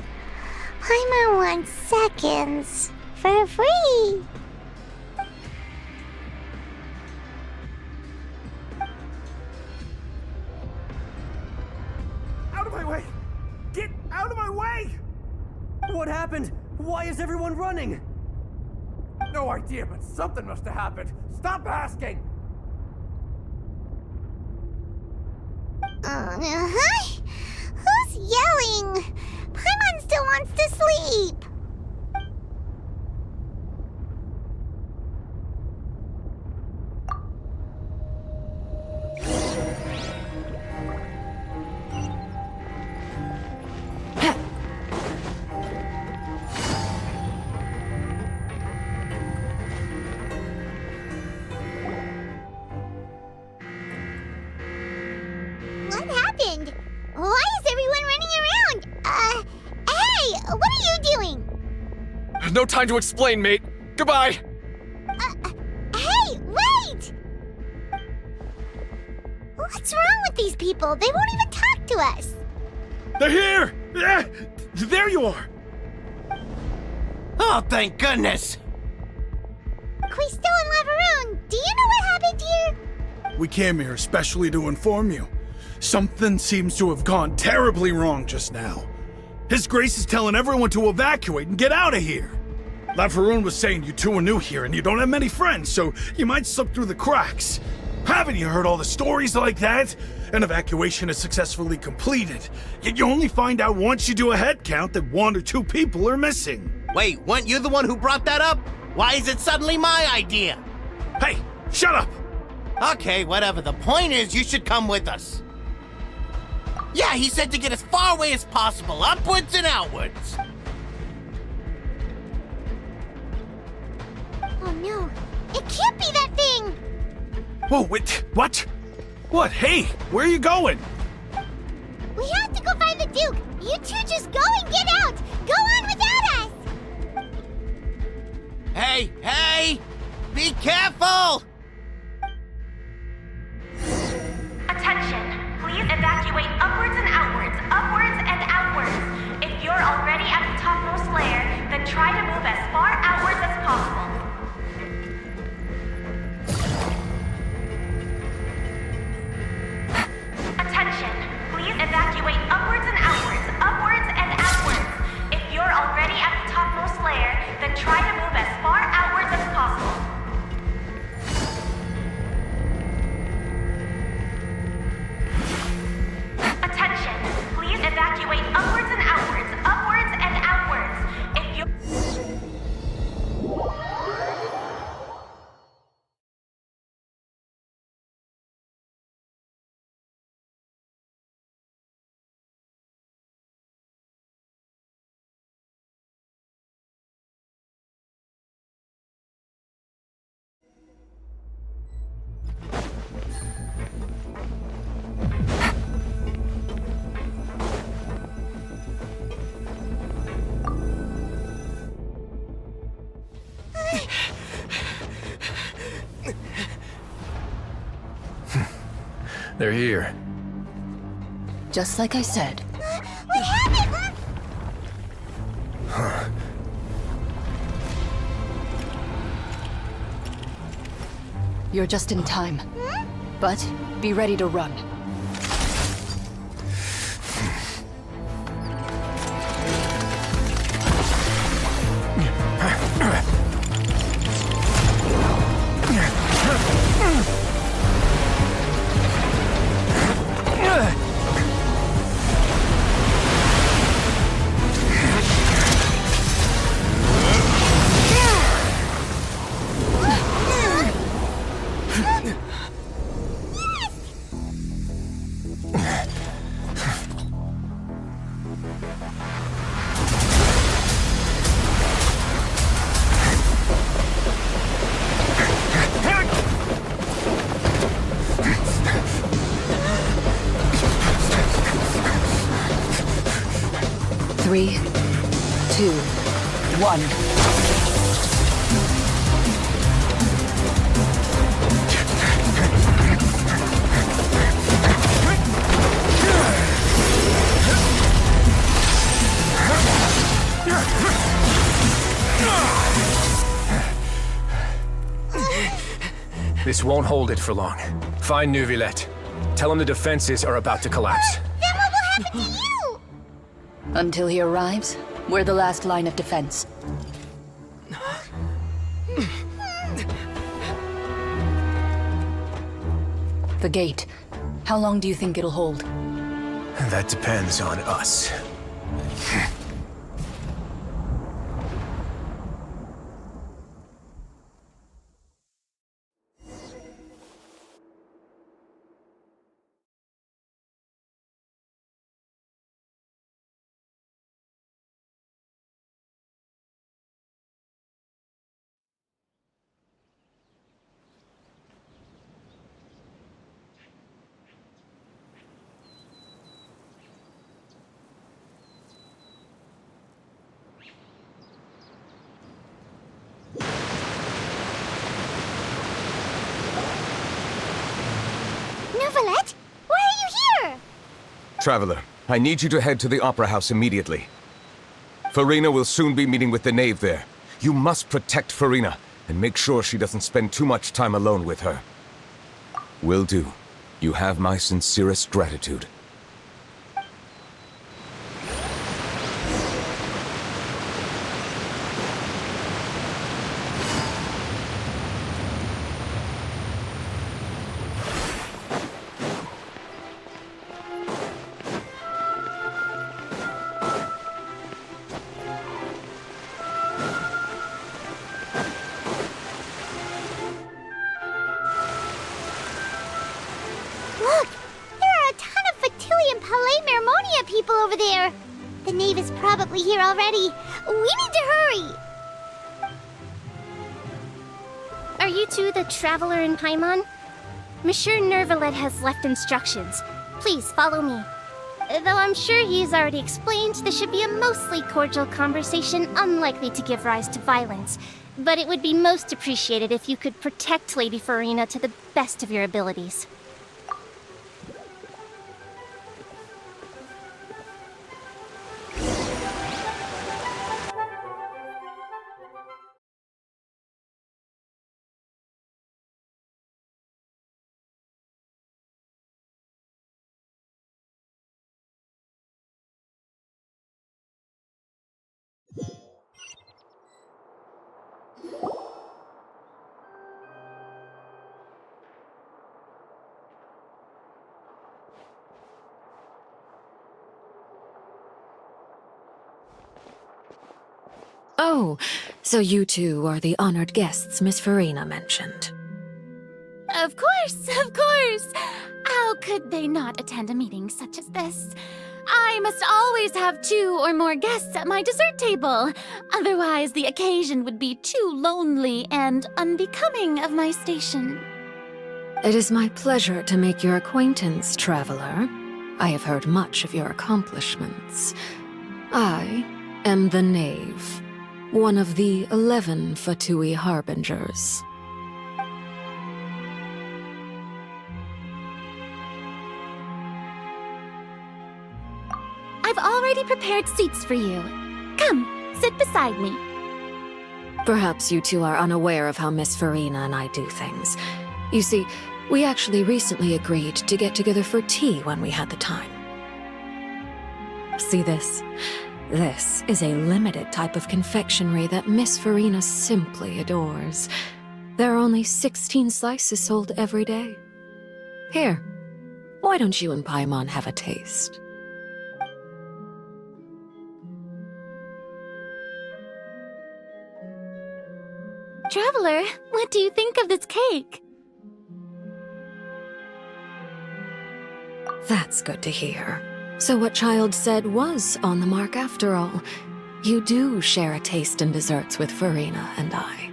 Paimon wants seconds for free. Out of my way! Get out of my way! What happened? Why is everyone running? No idea, but something must have happened. Stop asking! Who's yelling? Paimon still wants to sleep. What happened? Why is everyone running around? Hey, what are you doing? No time to explain, mate. Goodbye! Hey, wait! What's wrong with these people? They won't even talk to us. They're here! Yeah, there you are! Oh, thank goodness! Quisto and Lavaroon, do you know what happened here? We came here especially to inform you. Something seems to have gone terribly wrong just now. His Grace is telling everyone to evacuate and get out of here. Lavaroon was saying you two are new here and you don't have many friends, so you might slip through the cracks. Haven't you heard all the stories like that? An evacuation is successfully completed, yet you only find out once you do a head count that 1 or 2 people are missing. Wait, weren't you the one who brought that up? Why is it suddenly my idea? Hey, shut up! Okay, whatever. The point is, you should come with us. Yeah, he said to get as far away as possible, upwards and outwards. Oh no, it can't be that thing! Whoa, wait, what? What? Hey, where are you going? We have to go find the Duke! You two just go and get out! Go on without us! Hey! Be careful! Attention! Please evacuate upwards and outwards, upwards and outwards. If you're already at the topmost layer, then try to move as far outwards as possible. Attention! Please evacuate upwards and outwards, upwards and outwards. If you're already at the topmost layer, then try to move as far outwards as possible. Attention! Please evacuate upwards and outwards, upwards and outwards. If you... They're here. Just like I said. What happened? You're just in time. But be ready to run. 3, 2, 1. This won't hold it for long. Find Neuvillette. Tell him the defenses are about to collapse. Then what will happen to you? Until he arrives, we're the last line of defense. The gate. How long do you think it'll hold? That depends on us. Neuvillette? Why are you here? Traveler, I need you to head to the Opera House immediately. Farina will soon be meeting with the knave there. You must protect Farina, and make sure she doesn't spend too much time alone with her. Will do. You have my sincerest gratitude. Look! There are a ton of Fatilian Palais Mermonia people over there! The knave is probably here already. We need to hurry! Are you two the traveler in Paimon? Monsieur Neuvillette has left instructions. Please follow me. Though I'm sure he's already explained, this should be a mostly cordial conversation, unlikely to give rise to violence. But it would be most appreciated if you could protect Lady Farina to the best of your abilities. Oh, so you two are the honored guests Miss Farina mentioned. Of course, of course! How could they not attend a meeting such as this? I must always have 2 or more guests at my dessert table. Otherwise, the occasion would be too lonely and unbecoming of my station. It is my pleasure to make your acquaintance, traveler. I have heard much of your accomplishments. I am the Knave, one of the 11 Fatui Harbingers. I've already prepared seats for you. Come, sit beside me. Perhaps you two are unaware of how Miss Farina and I do things. You see, we actually recently agreed to get together for tea when we had the time. See this? This is a limited type of confectionery that Miss Farina simply adores. There are only 16 slices sold every day. Here, why don't you and Paimon have a taste? Traveler, what do you think of this cake? That's good to hear. So what Child said was on the mark after all. You do share a taste in desserts with Farina and I.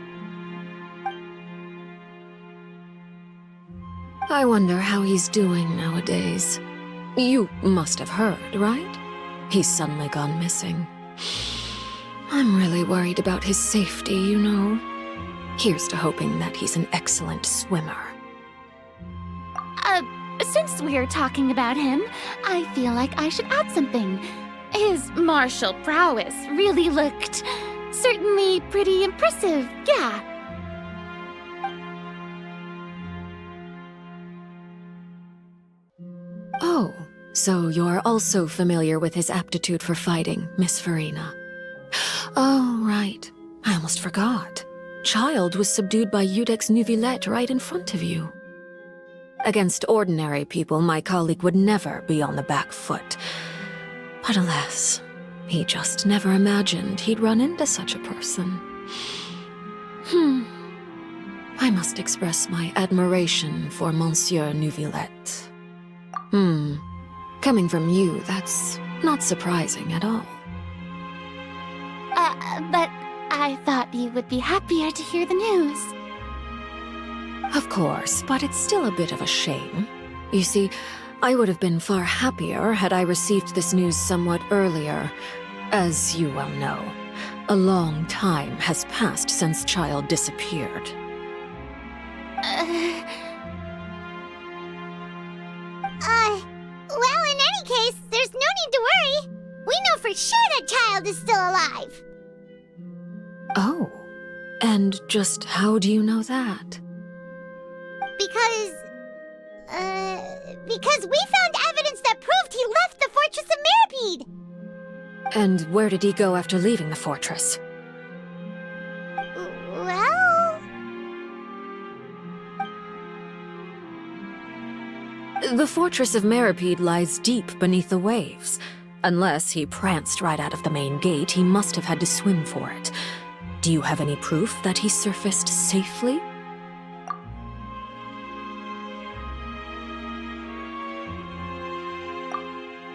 I wonder how he's doing nowadays. You must have heard, right? He's suddenly gone missing. I'm really worried about his safety, you know. Here's to hoping that he's an excellent swimmer. Since we're talking about him, I feel like I should add something. His martial prowess really looked certainly pretty impressive, yeah. Oh, so you're also familiar with his aptitude for fighting, Miss Farina. Oh, right. I almost forgot. Child was subdued by Udex Nuvillette right in front of you. Against ordinary people, my colleague would never be on the back foot. But alas, he just never imagined he'd run into such a person. I must express my admiration for Monsieur Nuvillette. Coming from you, that's not surprising at all. But I thought you would be happier to hear the news. Of course, but it's still a bit of a shame. You see, I would have been far happier had I received this news somewhat earlier. As you well know, a long time has passed since Child disappeared. Well, in any case, there's no need to worry. We know for sure that Child is still alive. Oh, and just how do you know that? Because we found evidence that proved he left the Fortress of Mirapede. And where did he go after leaving the fortress? Well... The Fortress of Mirapede lies deep beneath the waves. Unless he pranced right out of the main gate, he must have had to swim for it. Do you have any proof that he surfaced safely?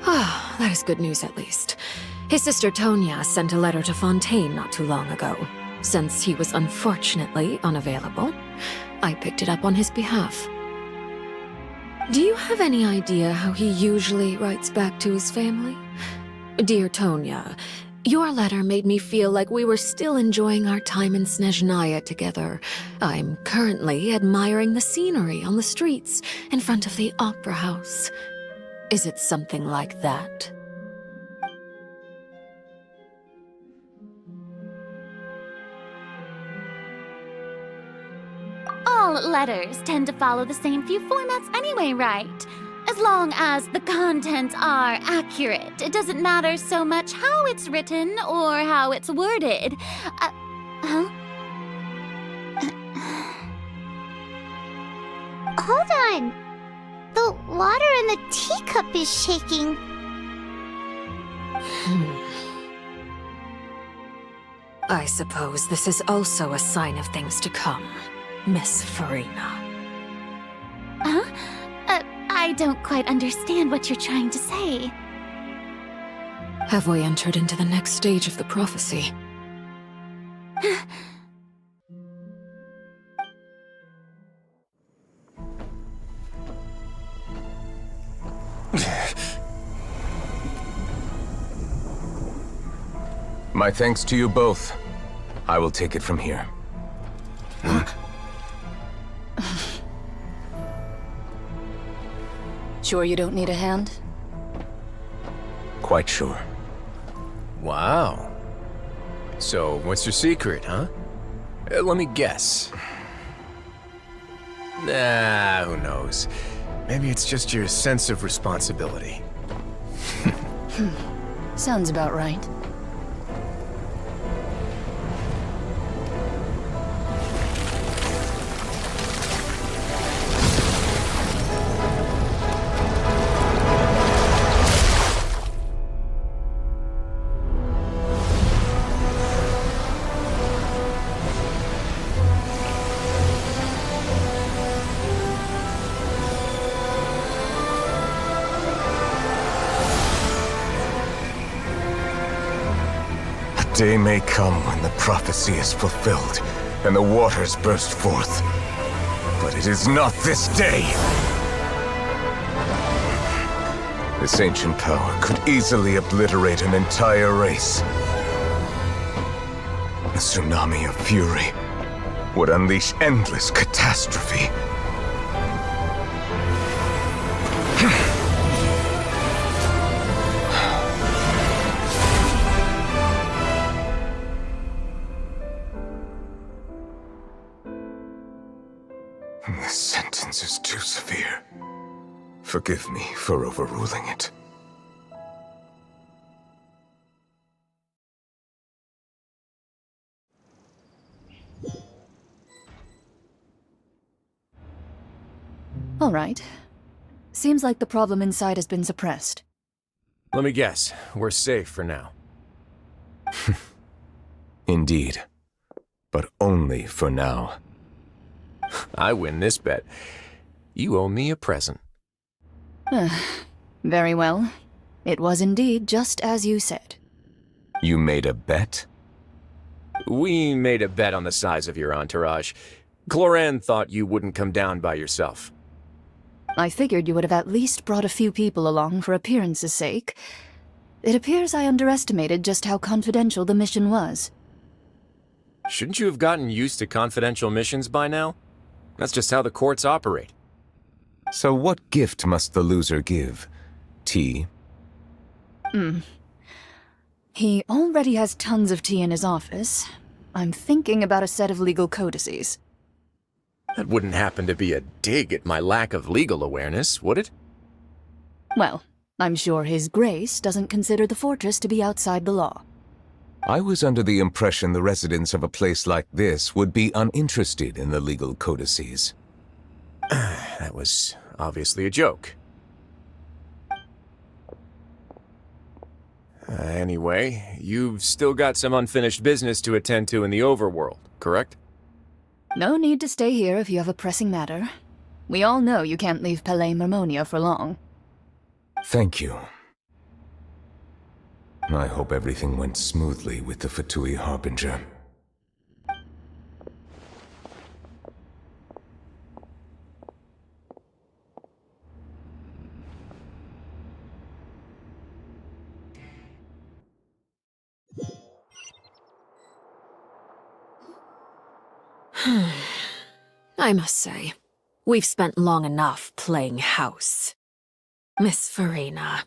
Ah, that is good news at least. His sister Tonya sent a letter to Fontaine not too long ago. Since he was unfortunately unavailable, I picked it up on his behalf. Do you have any idea how he usually writes back to his family? Dear Tonya, your letter made me feel like we were still enjoying our time in Snezhnaya together. I'm currently admiring the scenery on the streets in front of the Opera House. Is it something like that? All letters tend to follow the same few formats anyway, right? As long as the contents are accurate, it doesn't matter so much how it's written or how it's worded. Hold on. The water in the teacup is shaking. I suppose this is also a sign of things to come, Miss Farina. Huh? I don't quite understand what you're trying to say. Have we entered into the next stage of the prophecy? My thanks to you both. I will take it from here. Sure you don't need a hand? Quite sure. Wow. So, what's your secret, huh? Let me guess. Nah, who knows? Maybe it's just your sense of responsibility. Sounds about right. Day may come when the prophecy is fulfilled and the waters burst forth. But it is not this day! This ancient power could easily obliterate an entire race. A tsunami of fury would unleash endless catastrophe. This sentence is too severe. Forgive me for overruling it. All right. Seems like the problem inside has been suppressed. Let me guess, we're safe for now. Indeed. But only for now. I win this bet. You owe me a present. Very well. It was indeed just as you said. You made a bet? We made a bet on the size of your entourage. Cloran thought you wouldn't come down by yourself. I figured you would have at least brought a few people along for appearance's sake. It appears I underestimated just how confidential the mission was. Shouldn't you have gotten used to confidential missions by now? That's just how the courts operate. So what gift must the loser give? Tea? He already has tons of tea in his office. I'm thinking about a set of legal codices. That wouldn't happen to be a dig at my lack of legal awareness, would it? Well, I'm sure His Grace doesn't consider the fortress to be outside the law. I was under the impression the residents of a place like this would be uninterested in the legal codices. That was obviously a joke. Anyway, you've still got some unfinished business to attend to in the overworld, correct? No need to stay here if you have a pressing matter. We all know you can't leave Palais Mermonia for long. Thank you. I hope everything went smoothly with the Fatui Harbinger. I must say, we've spent long enough playing house. Miss Farina,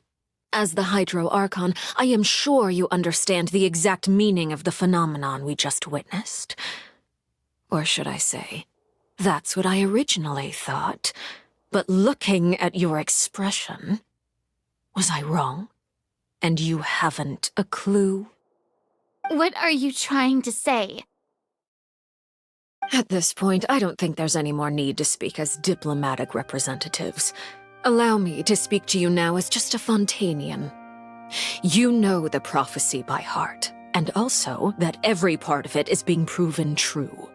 as the Hydro Archon, I am sure you understand the exact meaning of the phenomenon we just witnessed. Or should I say, that's what I originally thought. But looking at your expression, was I wrong? And you haven't a clue? What are you trying to say? At this point, I don't think there's any more need to speak as diplomatic representatives. Allow me to speak to you now as just a Fontanian. You know the prophecy by heart, and also that every part of it is being proven true.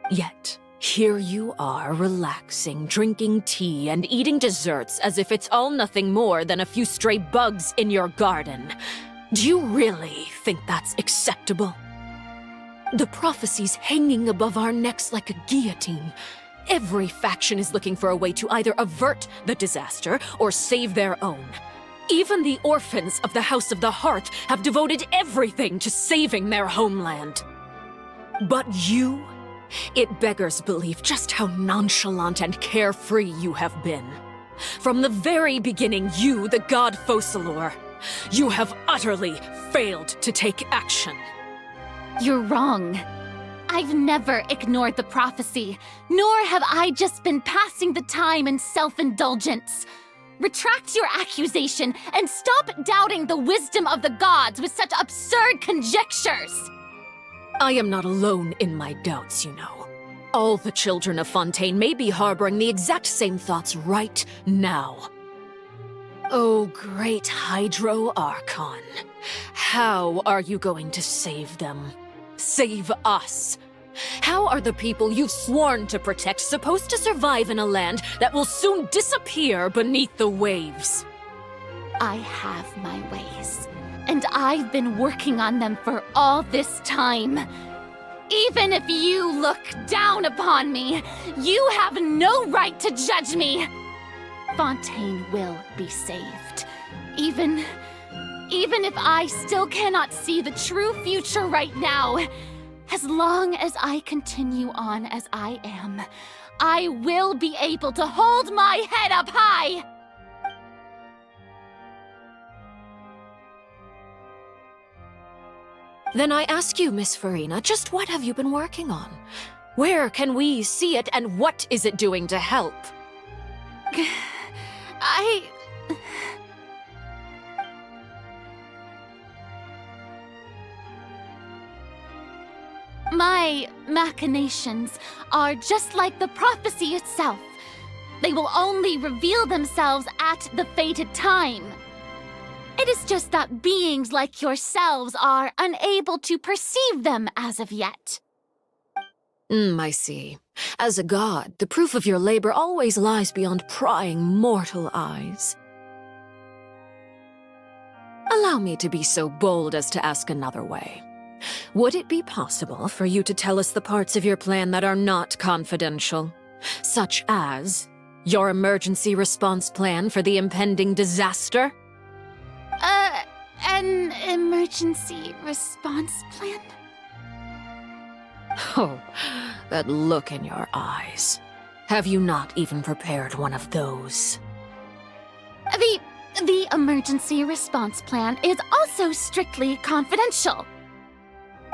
Yet, here you are relaxing, drinking tea, and eating desserts as if it's all nothing more than a few stray bugs in your garden. Do you really think that's acceptable? The prophecy's hanging above our necks like a guillotine. Every faction is looking for a way to either avert the disaster or save their own. Even the orphans of the House of the Hearth have devoted everything to saving their homeland. But you? It beggars belief just how nonchalant and carefree you have been. From the very beginning, you, the god Focalor, you have utterly failed to take action. You're wrong. I've never ignored the prophecy, nor have I just been passing the time in self-indulgence. Retract your accusation and stop doubting the wisdom of the gods with such absurd conjectures. I am not alone in my doubts, you know. All the children of Fontaine may be harboring the exact same thoughts right now. Oh, great Hydro Archon. How are you going to save them? Save us? How are the people you've sworn to protect supposed to survive in a land that will soon disappear beneath the waves? I have my ways, and I've been working on them for all this time. Even if you look down upon me, you have no right to judge me. Fontaine will be saved. Even if I still cannot see the true future right now, as long as I continue on as I am, I will be able to hold my head up high! Then I ask you, Miss Farina, just what have you been working on? Where can we see it, and what is it doing to help? My machinations are just like the prophecy itself. They will only reveal themselves at the fated time. It is just that beings like yourselves are unable to perceive them as of yet. I see. As a god, the proof of your labor always lies beyond prying mortal eyes. Allow me to be so bold as to ask another way. Would it be possible for you to tell us the parts of your plan that are not confidential? Such as your emergency response plan for the impending disaster? An emergency response plan? Oh, that look in your eyes. Have you not even prepared one of those? The emergency response plan is also strictly confidential.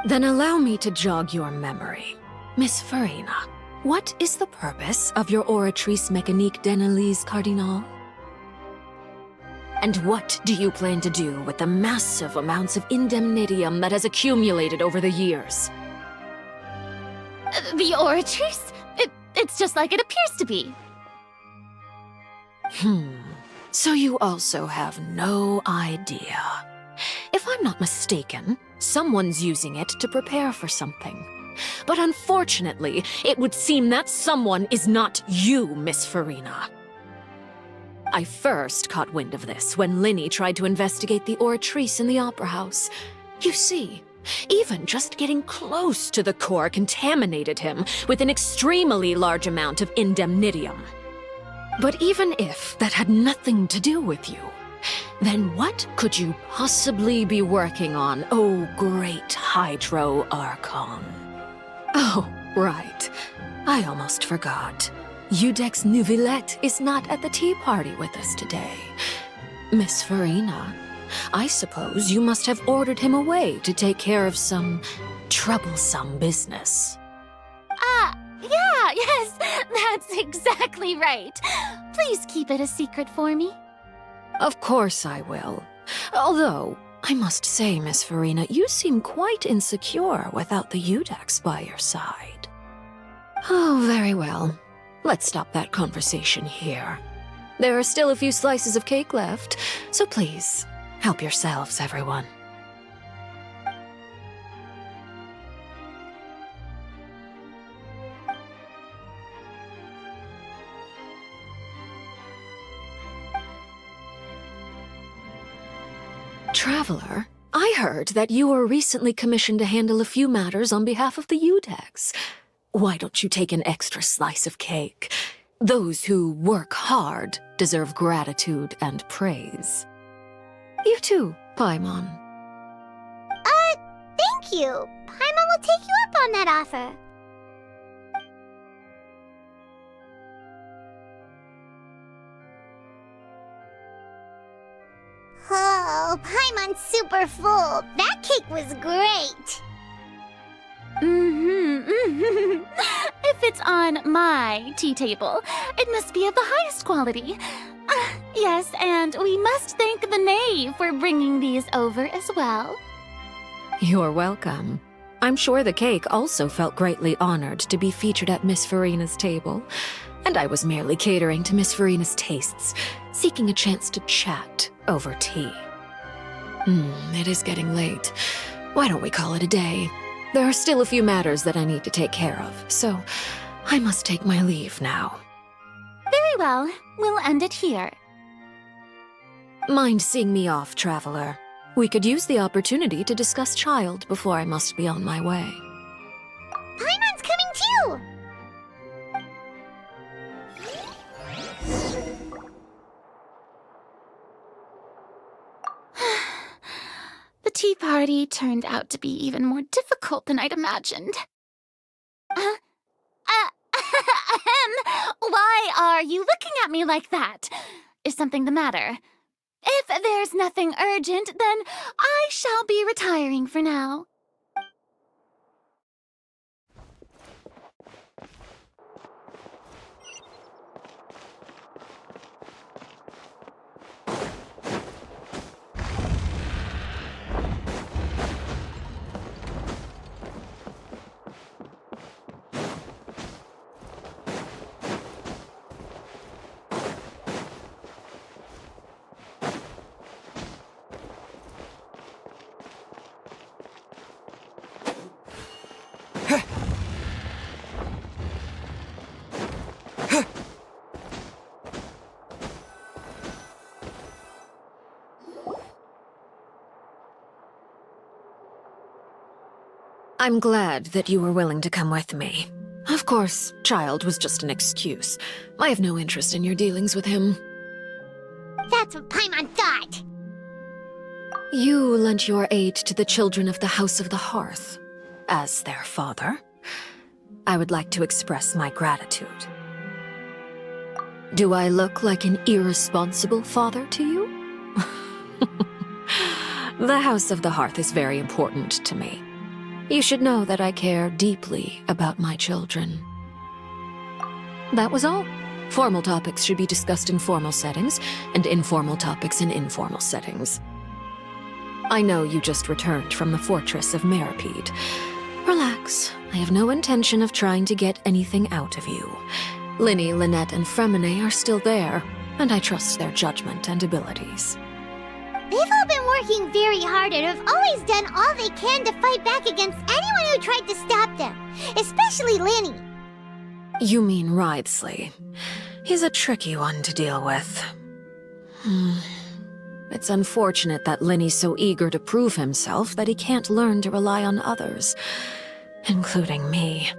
Then allow me to jog your memory. Miss Farina, what is the purpose of your Oratrice Mécanique d'Analyse Cardinal? And what do you plan to do with the massive amounts of indemnitium that has accumulated over the years? The Oratrice? It's just like it appears to be. So you also have no idea. If I'm not mistaken, someone's using it to prepare for something. But unfortunately, it would seem that someone is not you, Miss Farina. I first caught wind of this when Linny tried to investigate the Oratrice in the Opera House. You see, even just getting close to the core contaminated him with an extremely large amount of indemnitium. But even if that had nothing to do with you, then what could you possibly be working on, oh great Hydro Archon? Oh, right. I almost forgot. Udex Nuvilette is not at the tea party with us today. Miss Farina, I suppose you must have ordered him away to take care of some troublesome business. Yes, that's exactly right. Please keep it a secret for me. Of course I will. Although, I must say, Miss Farina, you seem quite insecure without the Udex by your side. Oh, very well. Let's stop that conversation here. There are still a few slices of cake left, so please, help yourselves, everyone. Traveler, I heard that you were recently commissioned to handle a few matters on behalf of the Udex. Why don't you take an extra slice of cake? Those who work hard deserve gratitude and praise. You too, Paimon. Thank you. Paimon will take you up on that offer. Oh, Paimon's super full. That cake was great. If it's on my tea table, it must be of the highest quality. Yes, and we must thank the knave for bringing these over as well. You're welcome. I'm sure the cake also felt greatly honored to be featured at Miss Farina's table, and I was merely catering to Miss Farina's tastes, seeking a chance to chat over tea. It is getting late. Why don't we call it a day? There are still a few matters that I need to take care of, so I must take my leave now. Very well. We'll end it here. Mind seeing me off, Traveler? We could use the opportunity to discuss Child before I must be on my way. Paimon's coming too! tea party turned out to be even more difficult than I'd imagined. Why are you looking at me like that? Is something the matter? If there's nothing urgent, then I shall be retiring for now. I'm glad that you were willing to come with me. Of course, child was just an excuse. I have no interest in your dealings with him. That's what Paimon thought. You lent your aid to the children of the House of the Hearth. As their father, I would like to express my gratitude. Do I look like an irresponsible father to you? The House of the Hearth is very important to me. You should know that I care deeply about my children. That was all. Formal topics should be discussed in formal settings, and informal topics in informal settings. I know you just returned from the fortress of Meripede. Relax. I have no intention of trying to get anything out of you. Linny, Lynette, and Fremine are still there, and I trust their judgment and abilities. They've all been working very hard and have always done all they can to fight back against anyone who tried to stop them, especially Linny. You mean Wriothesley. He's a tricky one to deal with. It's unfortunate that Linny's so eager to prove himself that he can't learn to rely on others, including me.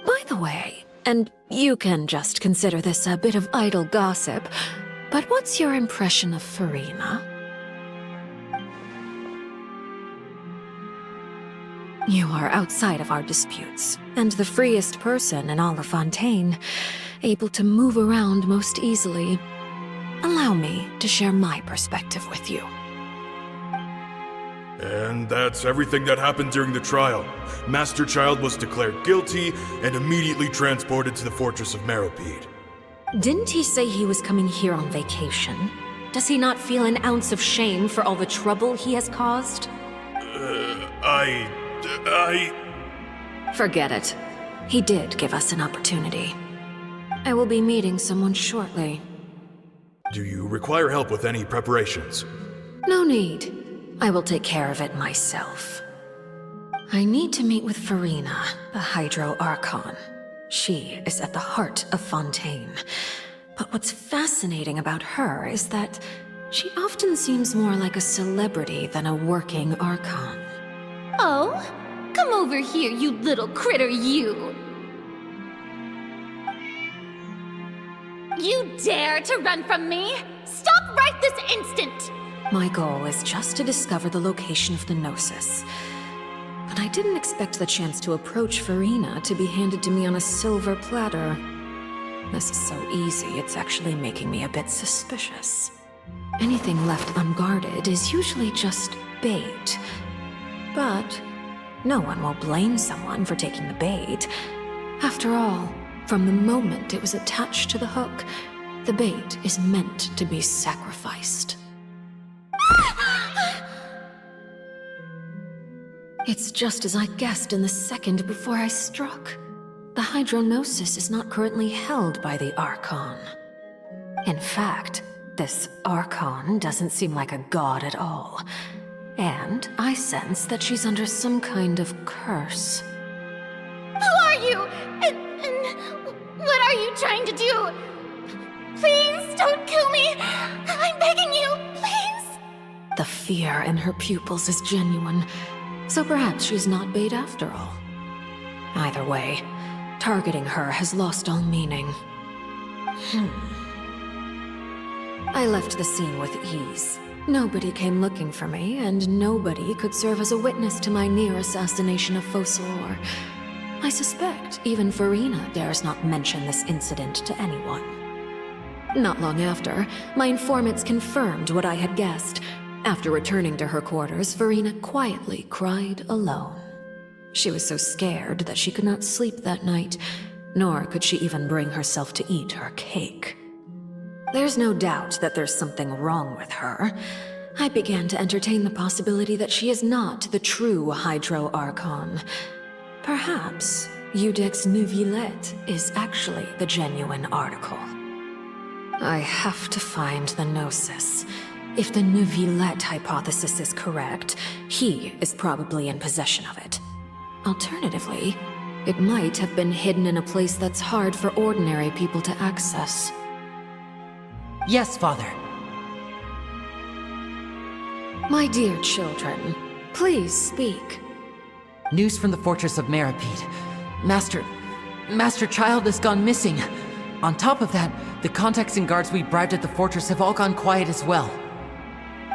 By the way, and you can just consider this a bit of idle gossip, but what's your impression of Furina? You are outside of our disputes, and the freest person in all of Fontaine, able to move around most easily. Allow me to share my perspective with you. And that's everything that happened during the trial. Master Child was declared guilty and immediately transported to the Fortress of Meripede. Didn't he say he was coming here on vacation? Does he not feel an ounce of shame for all the trouble he has caused? Forget it. He did give us an opportunity. I will be meeting someone shortly. Do you require help with any preparations? No need. I will take care of it myself. I need to meet with Furina, the Hydro Archon. She is at the heart of Fontaine. But what's fascinating about her is that she often seems more like a celebrity than a working Archon. Oh? Come over here, you little critter, you! You dare to run from me? Stop right this instant! My goal is just to discover the location of the Gnosis. But I didn't expect the chance to approach Furina to be handed to me on a silver platter. This is so easy, it's actually making me a bit suspicious. Anything left unguarded is usually just bait. But no one will blame someone for taking the bait. After all, from the moment it was attached to the hook, the bait is meant to be sacrificed. It's just as I guessed in the second before I struck. The Hydronosis is not currently held by the Archon. In fact, this Archon doesn't seem like a god at all. And I sense that she's under some kind of curse. Who are you? And what are you trying to do? Please don't kill me! I'm begging you, please! The fear in her pupils is genuine, so perhaps she's not bait after all. Either way, targeting her has lost all meaning. I left the scene with ease. Nobody came looking for me, and nobody could serve as a witness to my near assassination of Focalor. I suspect even Farina dares not mention this incident to anyone. Not long after, my informants confirmed what I had guessed. After returning to her quarters, Farina quietly cried alone. She was so scared that she could not sleep that night, nor could she even bring herself to eat her cake. There's no doubt that there's something wrong with her. I began to entertain the possibility that she is not the true Hydro Archon. Perhaps Iudex Neuvillette is actually the genuine article. I have to find the Gnosis. If the Neuvillette hypothesis is correct, he is probably in possession of it. Alternatively, it might have been hidden in a place that's hard for ordinary people to access. Yes, Father. My dear children, please speak. News from the fortress of Meripede. Master Child has gone missing. On top of that, the contacts and guards we bribed at the fortress have all gone quiet as well.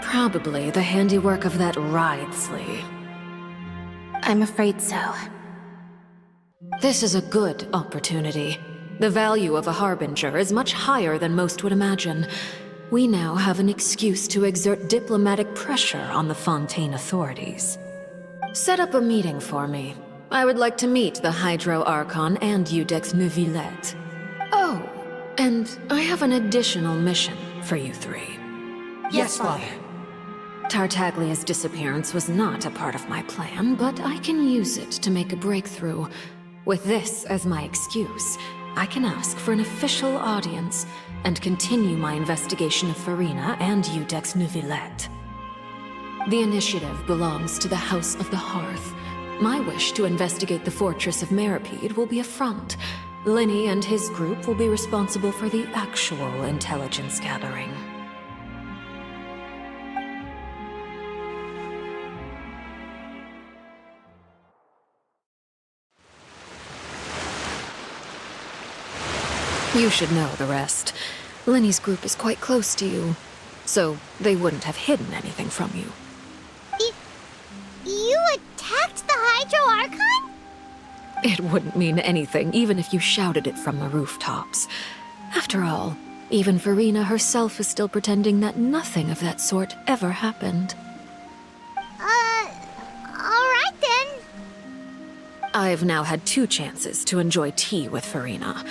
Probably the handiwork of that Ridesley. I'm afraid so. This is a good opportunity. The value of a Harbinger is much higher than most would imagine. We now have an excuse to exert diplomatic pressure on the Fontaine authorities. Set up a meeting for me. I would like to meet the Hydro Archon and Iudex Neuvillette. Oh, and I have an additional mission for you three. Yes, Father. Tartaglia's disappearance was not a part of my plan, but I can use it to make a breakthrough. With this as my excuse, I can ask for an official audience and continue my investigation of Farina and Iudex Neuvillette. The initiative belongs to the House of the Hearth. My wish to investigate the fortress of Meripede will be a front. Linny and his group will be responsible for the actual intelligence gathering. You should know the rest. Linny's group is quite close to you, so they wouldn't have hidden anything from you. You attacked the Hydro Archon? It wouldn't mean anything, even if you shouted it from the rooftops. After all, even Farina herself is still pretending that nothing of that sort ever happened. Alright then. I've now had 2 chances to enjoy tea with Farina.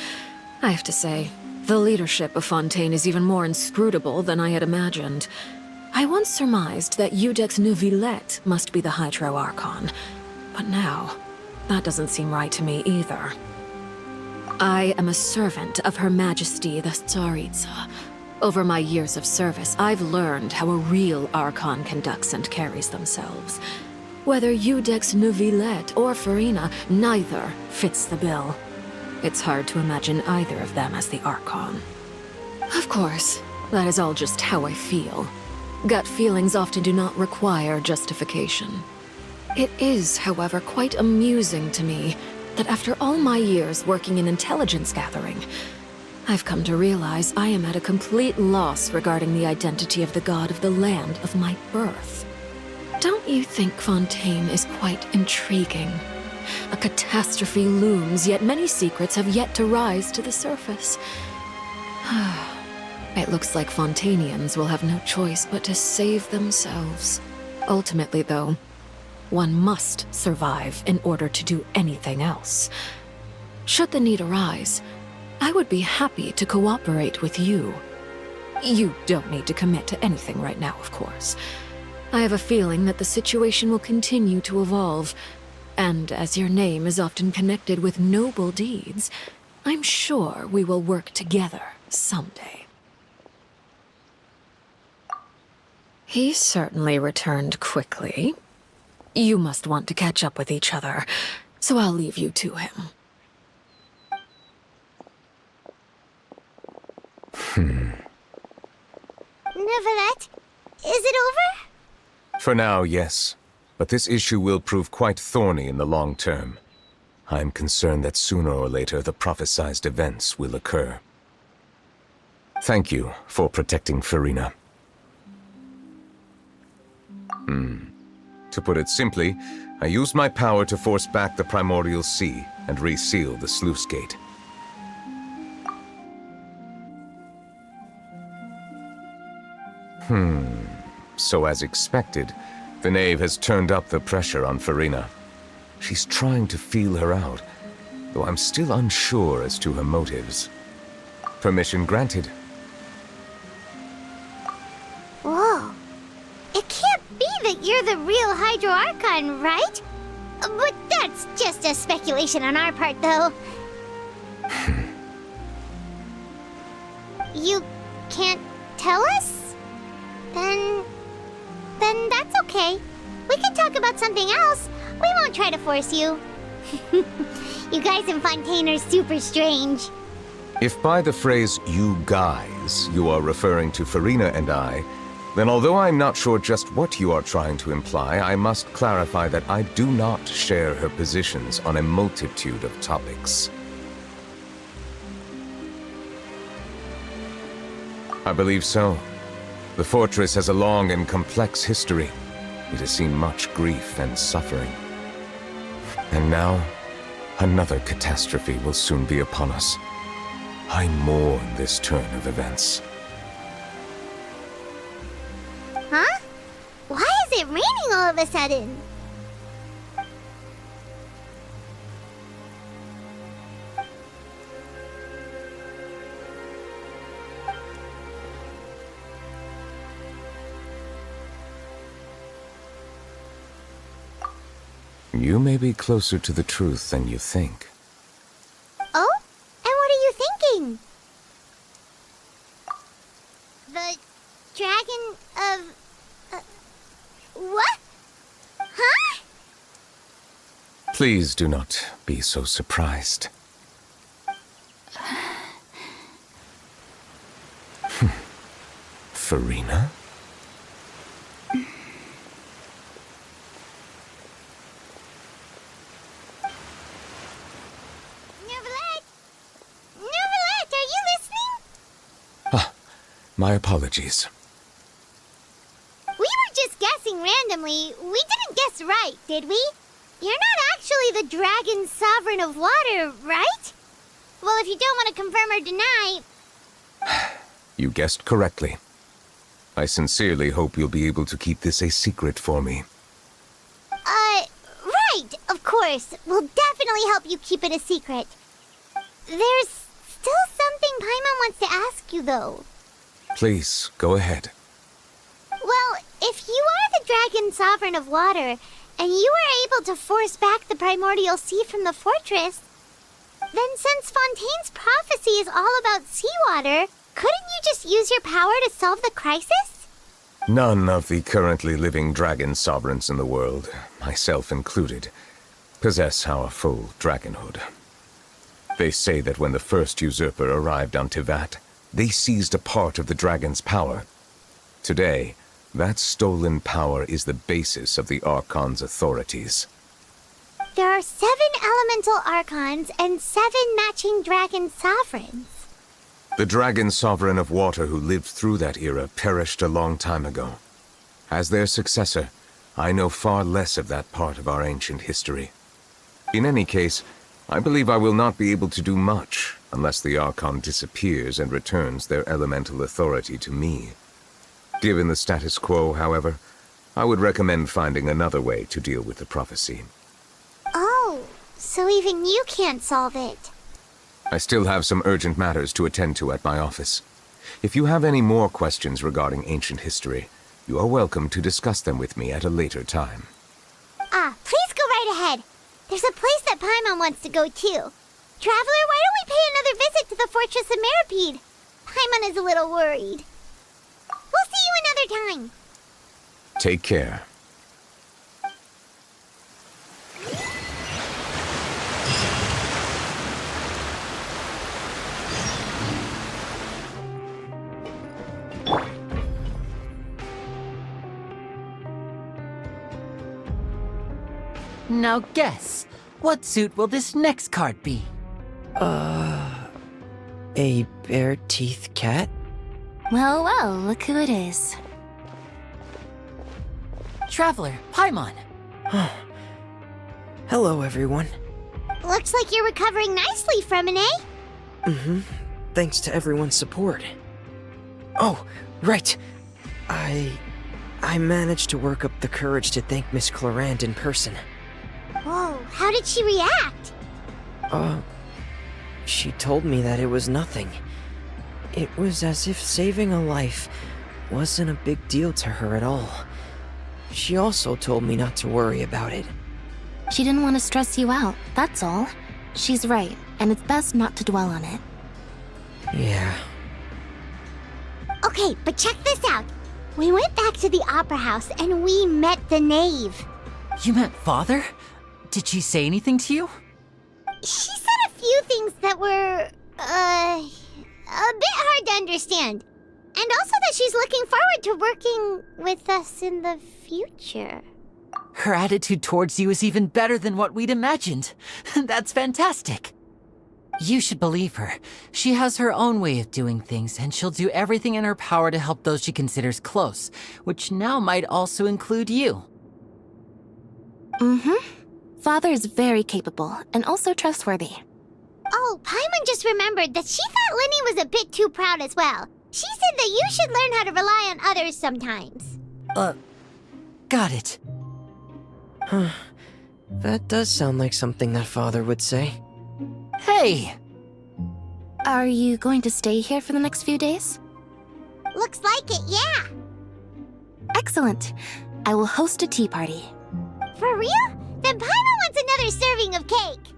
I have to say, the leadership of Fontaine is even more inscrutable than I had imagined. I once surmised that Iudex Neuvillette must be the Hydro Archon, but now, that doesn't seem right to me either. I am a servant of Her Majesty the Tsaritsa. Over my years of service, I've learned how a real Archon conducts and carries themselves. Whether Iudex Neuvillette or Farina, neither fits the bill. It's hard to imagine either of them as the Archon. Of course, that is all just how I feel. Gut feelings often do not require justification. It is, however, quite amusing to me that after all my years working in intelligence gathering, I've come to realize I am at a complete loss regarding the identity of the god of the land of my birth. Don't you think Fontaine is quite intriguing? A catastrophe looms, yet many secrets have yet to rise to the surface. It looks like Fontainians will have no choice but to save themselves. Ultimately, though, one must survive in order to do anything else. Should the need arise, I would be happy to cooperate with you. You don't need to commit to anything right now, of course. I have a feeling that the situation will continue to evolve, and as your name is often connected with noble deeds, I'm sure we will work together someday. He certainly returned quickly. You must want to catch up with each other, so I'll leave you to him. Neuvillette, is it over? For now, yes. But this issue will prove quite thorny in the long term. I'm concerned that sooner or later the prophesized events will occur. Thank you for protecting Farina. To put it simply, I used my power to force back the primordial sea and reseal the sluice gate. So as expected, the knave has turned up the pressure on Farina. She's trying to feel her out, though I'm still unsure as to her motives. Permission granted. Whoa. It can't be that you're the real Hydro Archon, right? But that's just a speculation on our part, though. You can't tell us? Then that's okay. We can talk about something else. We won't try to force you. You guys in Fontaine are super strange. If by the phrase, you guys, you are referring to Farina and I, then although I'm not sure just what you are trying to imply, I must clarify that I do not share her positions on a multitude of topics. I believe so. The fortress has a long and complex history. It has seen much grief and suffering. And now, another catastrophe will soon be upon us. I mourn this turn of events. Huh? Why is it raining all of a sudden? You may be closer to the truth than you think. Oh? And what are you thinking? The dragon of... what? Huh? Please do not be so surprised. Farina? My apologies. We were just guessing randomly. We didn't guess right, did we? You're not actually the dragon sovereign of water, right? Well, if you don't want to confirm or deny... You guessed correctly. I sincerely hope you'll be able to keep this a secret for me. Right, of course. We'll definitely help you keep it a secret. There's still something Paimon wants to ask you, though. Please, go ahead. Well, if you are the dragon sovereign of water, and you were able to force back the primordial sea from the fortress, then since Fontaine's prophecy is all about seawater, couldn't you just use your power to solve the crisis? None of the currently living dragon sovereigns in the world, myself included, possess our full dragonhood. They say that when the first usurper arrived on Tivat, they seized a part of the dragon's power. Today, that stolen power is the basis of the Archon's authorities. There are 7 elemental Archons and 7 matching dragon sovereigns. The dragon sovereign of water who lived through that era perished a long time ago. As their successor, I know far less of that part of our ancient history. In any case, I believe I will not be able to do much unless the Archon disappears and returns their elemental authority to me. Given the status quo, however, I would recommend finding another way to deal with the prophecy. Oh, so even you can't solve it. I still have some urgent matters to attend to at my office. If you have any more questions regarding ancient history, you are welcome to discuss them with me at a later time. Please go right ahead. There's a place that Paimon wants to go too. Traveler, why don't we pay another visit to the Fortress of Meripede? Paimon is a little worried. We'll see you another time. Take care. Now guess, what suit will this next card be? A bare-teeth cat? Well, well, look who it is. Traveler, Paimon. Hello, everyone. Looks like you're recovering nicely from it, eh? Mm-hmm. Thanks to everyone's support. Oh, right. I managed to work up the courage to thank Miss Clarant in person. Whoa, how did she react? She told me that it was nothing. It was as if saving a life wasn't a big deal to her at all. She also told me not to worry about it. She didn't want to stress you out, that's all. She's right, and it's best not to dwell on it. Yeah. Okay, but check this out. We went back to the opera house and we met the knave. You met Father? Did she say anything to you? She said a few things that were, a bit hard to understand. And also that she's looking forward to working with us in the future. Her attitude towards you is even better than what we'd imagined. That's fantastic. You should believe her. She has her own way of doing things, and she'll do everything in her power to help those she considers close, which now might also include you. Mm-hmm. Father is very capable, and also trustworthy. Oh, Paimon just remembered that she thought Linny was a bit too proud as well. She said that you should learn how to rely on others sometimes. Got it. Huh. That does sound like something that Father would say. Hey! Are you going to stay here for the next few days? Looks like it, yeah. Excellent. I will host a tea party. For real? Then Paimon wants another serving of cake.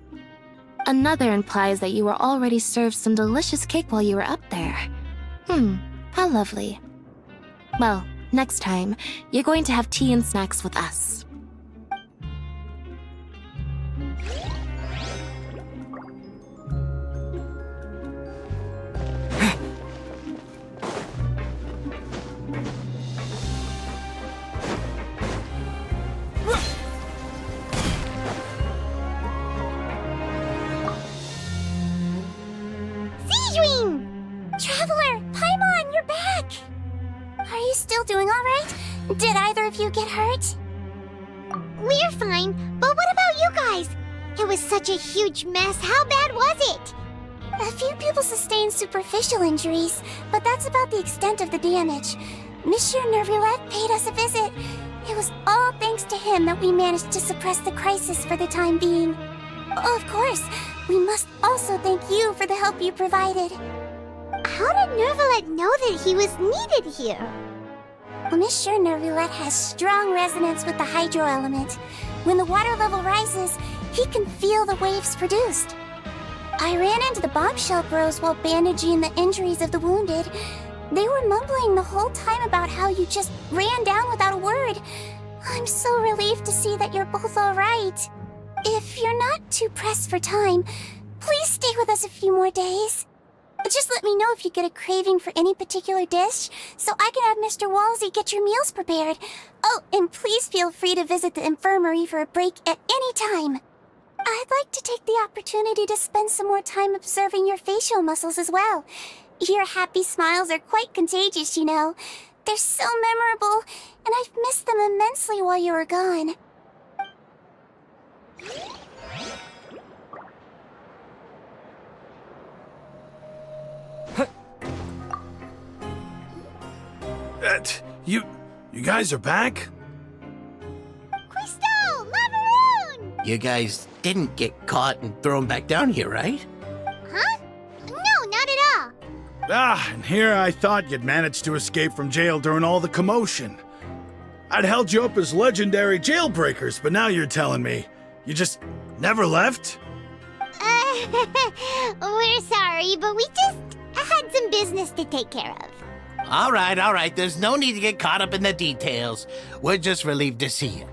Another implies that you were already served some delicious cake while you were up there. How lovely. Well, next time, you're going to have tea and snacks with us. Traveler, Paimon, you're back! Are you still doing alright? Did either of you get hurt? We're fine, but what about you guys? It was such a huge mess. How bad was it? A few people sustained superficial injuries, but that's about the extent of the damage. Monsieur Nervulette paid us a visit. It was all thanks to him that we managed to suppress the crisis for the time being. Of course, we must also thank you for the help you provided. How did Nervulette know that he was needed here? Well, Monsieur Nervulette has strong resonance with the hydro element. When the water level rises, he can feel the waves produced. I ran into the bombshell bros while bandaging the injuries of the wounded. They were mumbling the whole time about how you just ran down without a word. I'm so relieved to see that you're both alright. If you're not too pressed for time, please stay with us a few more days. Just let me know if you get a craving for any particular dish, so I can have Mr. Walsey get your meals prepared. Oh, and please feel free to visit the infirmary for a break at any time. I'd like to take the opportunity to spend some more time observing your facial muscles as well. Your happy smiles are quite contagious, you know. They're so memorable, and I've missed them immensely while you were gone. You guys are back? Crystal! Lavaroon! You guys didn't get caught and thrown back down here, right? Huh? No, not at all. And here I thought you'd managed to escape from jail during all the commotion. I'd held you up as legendary jailbreakers, but now you're telling me you just never left? We're sorry, but we just had some business to take care of. All right. There's no need to get caught up in the details. We're just relieved to see you.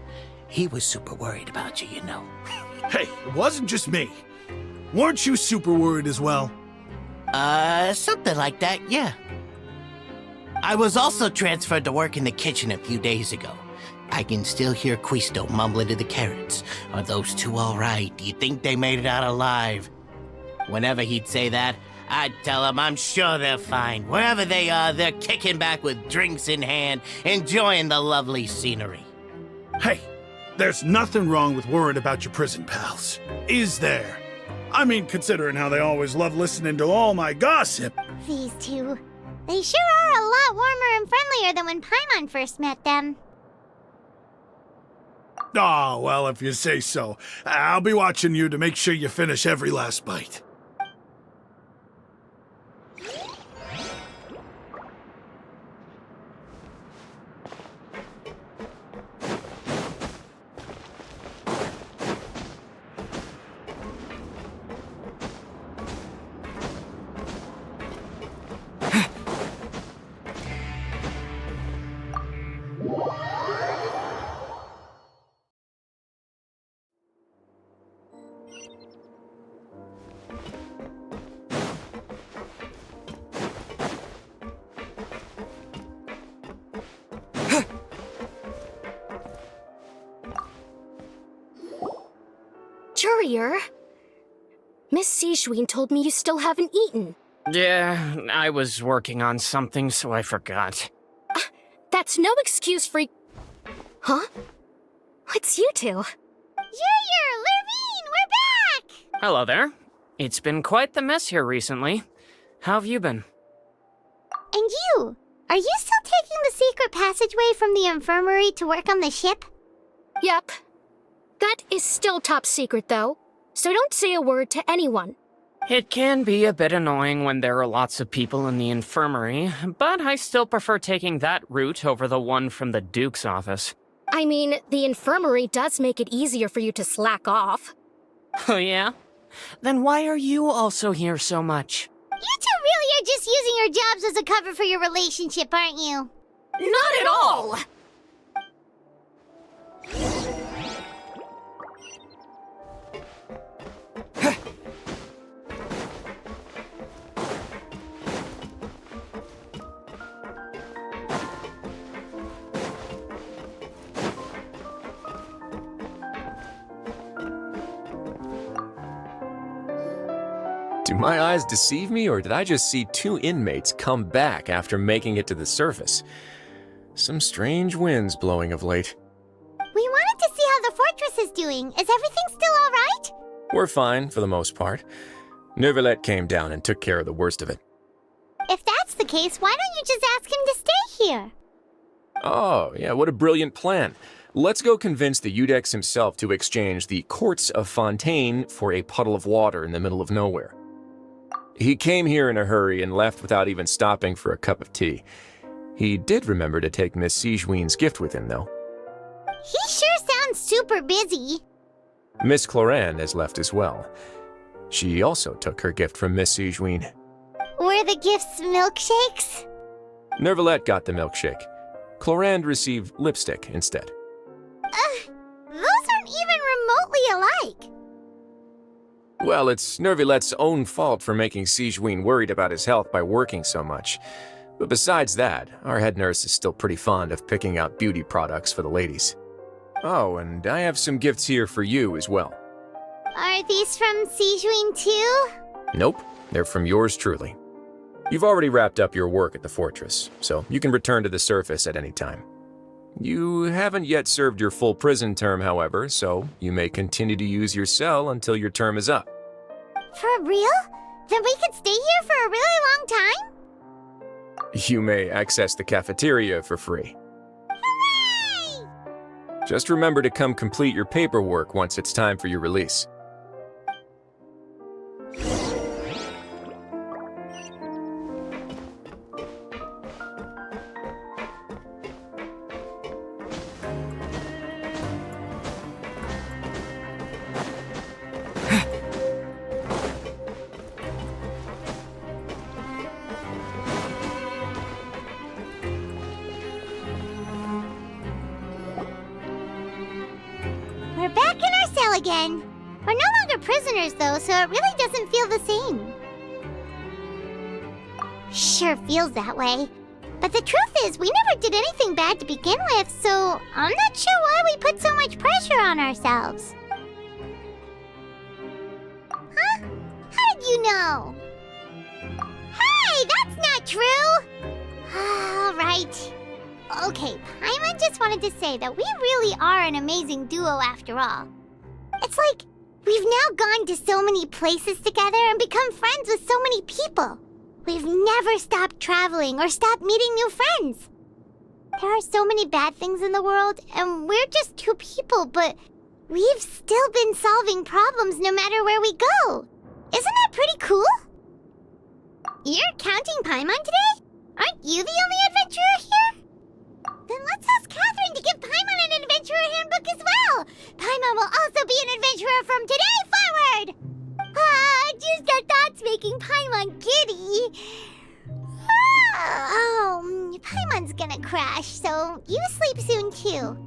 He was super worried about you, you know. Hey, it wasn't just me. Weren't you super worried as well? Something like that, yeah. I was also transferred to work in the kitchen a few days ago. I can still hear Quisto mumbling to the carrots. Are those two all right? Do you think they made it out alive? Whenever he'd say that, I'd tell him I'm sure they're fine. Wherever they are, they're kicking back with drinks in hand, enjoying the lovely scenery. Hey, there's nothing wrong with worrying about your prison pals, is there? I mean, considering how they always love listening to all my gossip. These two. They sure are a lot warmer and friendlier than when Paimon first met them. Oh, well, if you say so. I'll be watching you to make sure you finish every last bite. Courier? Miss Sijween told me you still haven't eaten. Yeah, I was working on something, so I forgot. That's no excuse for... Huh? It's you two. Courier! Lurvine! We're back! Hello there. It's been quite the mess here recently. How have you been? And you? Are you still taking the secret passageway from the infirmary to work on the ship? Yep. That is still top secret, though, so don't say a word to anyone. It can be a bit annoying when there are lots of people in the infirmary, but I still prefer taking that route over the one from the Duke's office. I mean, the infirmary does make it easier for you to slack off. Oh yeah? Then why are you also here so much? You two really are just using your jobs as a cover for your relationship, aren't you? Not at all! Do my eyes deceive me, or did I just see two inmates come back after making it to the surface? Some strange winds blowing of late. We wanted to see how the fortress is doing. Is everything still all right? We're fine, for the most part. Neuvillette came down and took care of the worst of it. If that's the case, why don't you just ask him to stay here? Oh, yeah, what a brilliant plan. Let's go convince the Eudex himself to exchange the Courts of Fontaine for a puddle of water in the middle of nowhere. He came here in a hurry and left without even stopping for a cup of tea. He did remember to take Miss Sijween's gift with him, though. He sure sounds super busy. Miss Cloran has left as well. She also took her gift from Miss Sijween. Were the gifts milkshakes? Neuvillette got the milkshake. Cloran received lipstick instead. Those aren't even remotely alike. Well, it's Neuvillette's own fault for making Sijween worried about his health by working so much. But besides that, our head nurse is still pretty fond of picking out beauty products for the ladies. Oh, and I have some gifts here for you as well. Are these from Sijween too? Nope, they're from yours truly. You've already wrapped up your work at the fortress, so you can return to the surface at any time. You haven't yet served your full prison term, however, so you may continue to use your cell until your term is up. For real? Then we could stay here for a really long time? You may access the cafeteria for free. Hooray! Just remember to come complete your paperwork once it's time for your release. We're back in our cell again. We're no longer prisoners, though, so it really doesn't feel the same. Sure feels that way. But the truth is, we never did anything bad to begin with, so I'm not sure why we put so much pressure on ourselves. Huh? How did you know? Hey, that's not true! All right. Okay, Paimon just wanted to say that we really are an amazing duo after all. It's like, we've now gone to so many places together and become friends with so many people. We've never stopped traveling or stopped meeting new friends. There are so many bad things in the world, and we're just two people, but we've still been solving problems no matter where we go. Isn't that pretty cool? You're counting Paimon today? Aren't you the only adventurer here? Then let's ask Catherine to give Paimon an adventurer handbook as well. Paimon will also be an adventurer from today forward. Just our thoughts making Paimon giddy. Paimon's gonna crash, so you sleep soon too.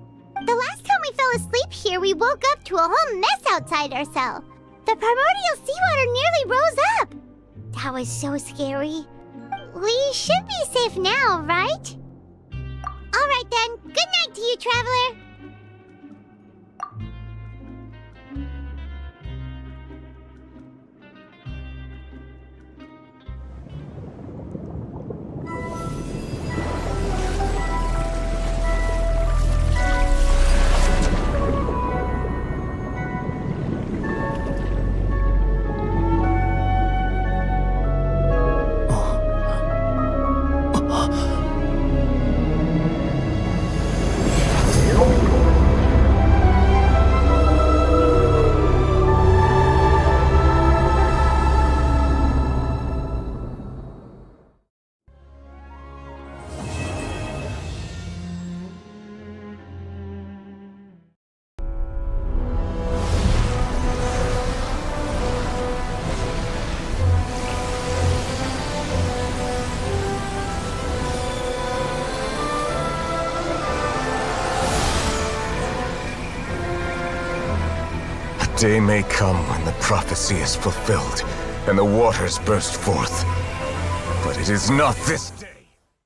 The last time we fell asleep here, we woke up to a whole mess outside our cell. The primordial seawater nearly rose up. That was so scary. We should be safe now, right? Alright then, good night to you, Traveler! Day may come when the prophecy is fulfilled, and the waters burst forth. But it is not this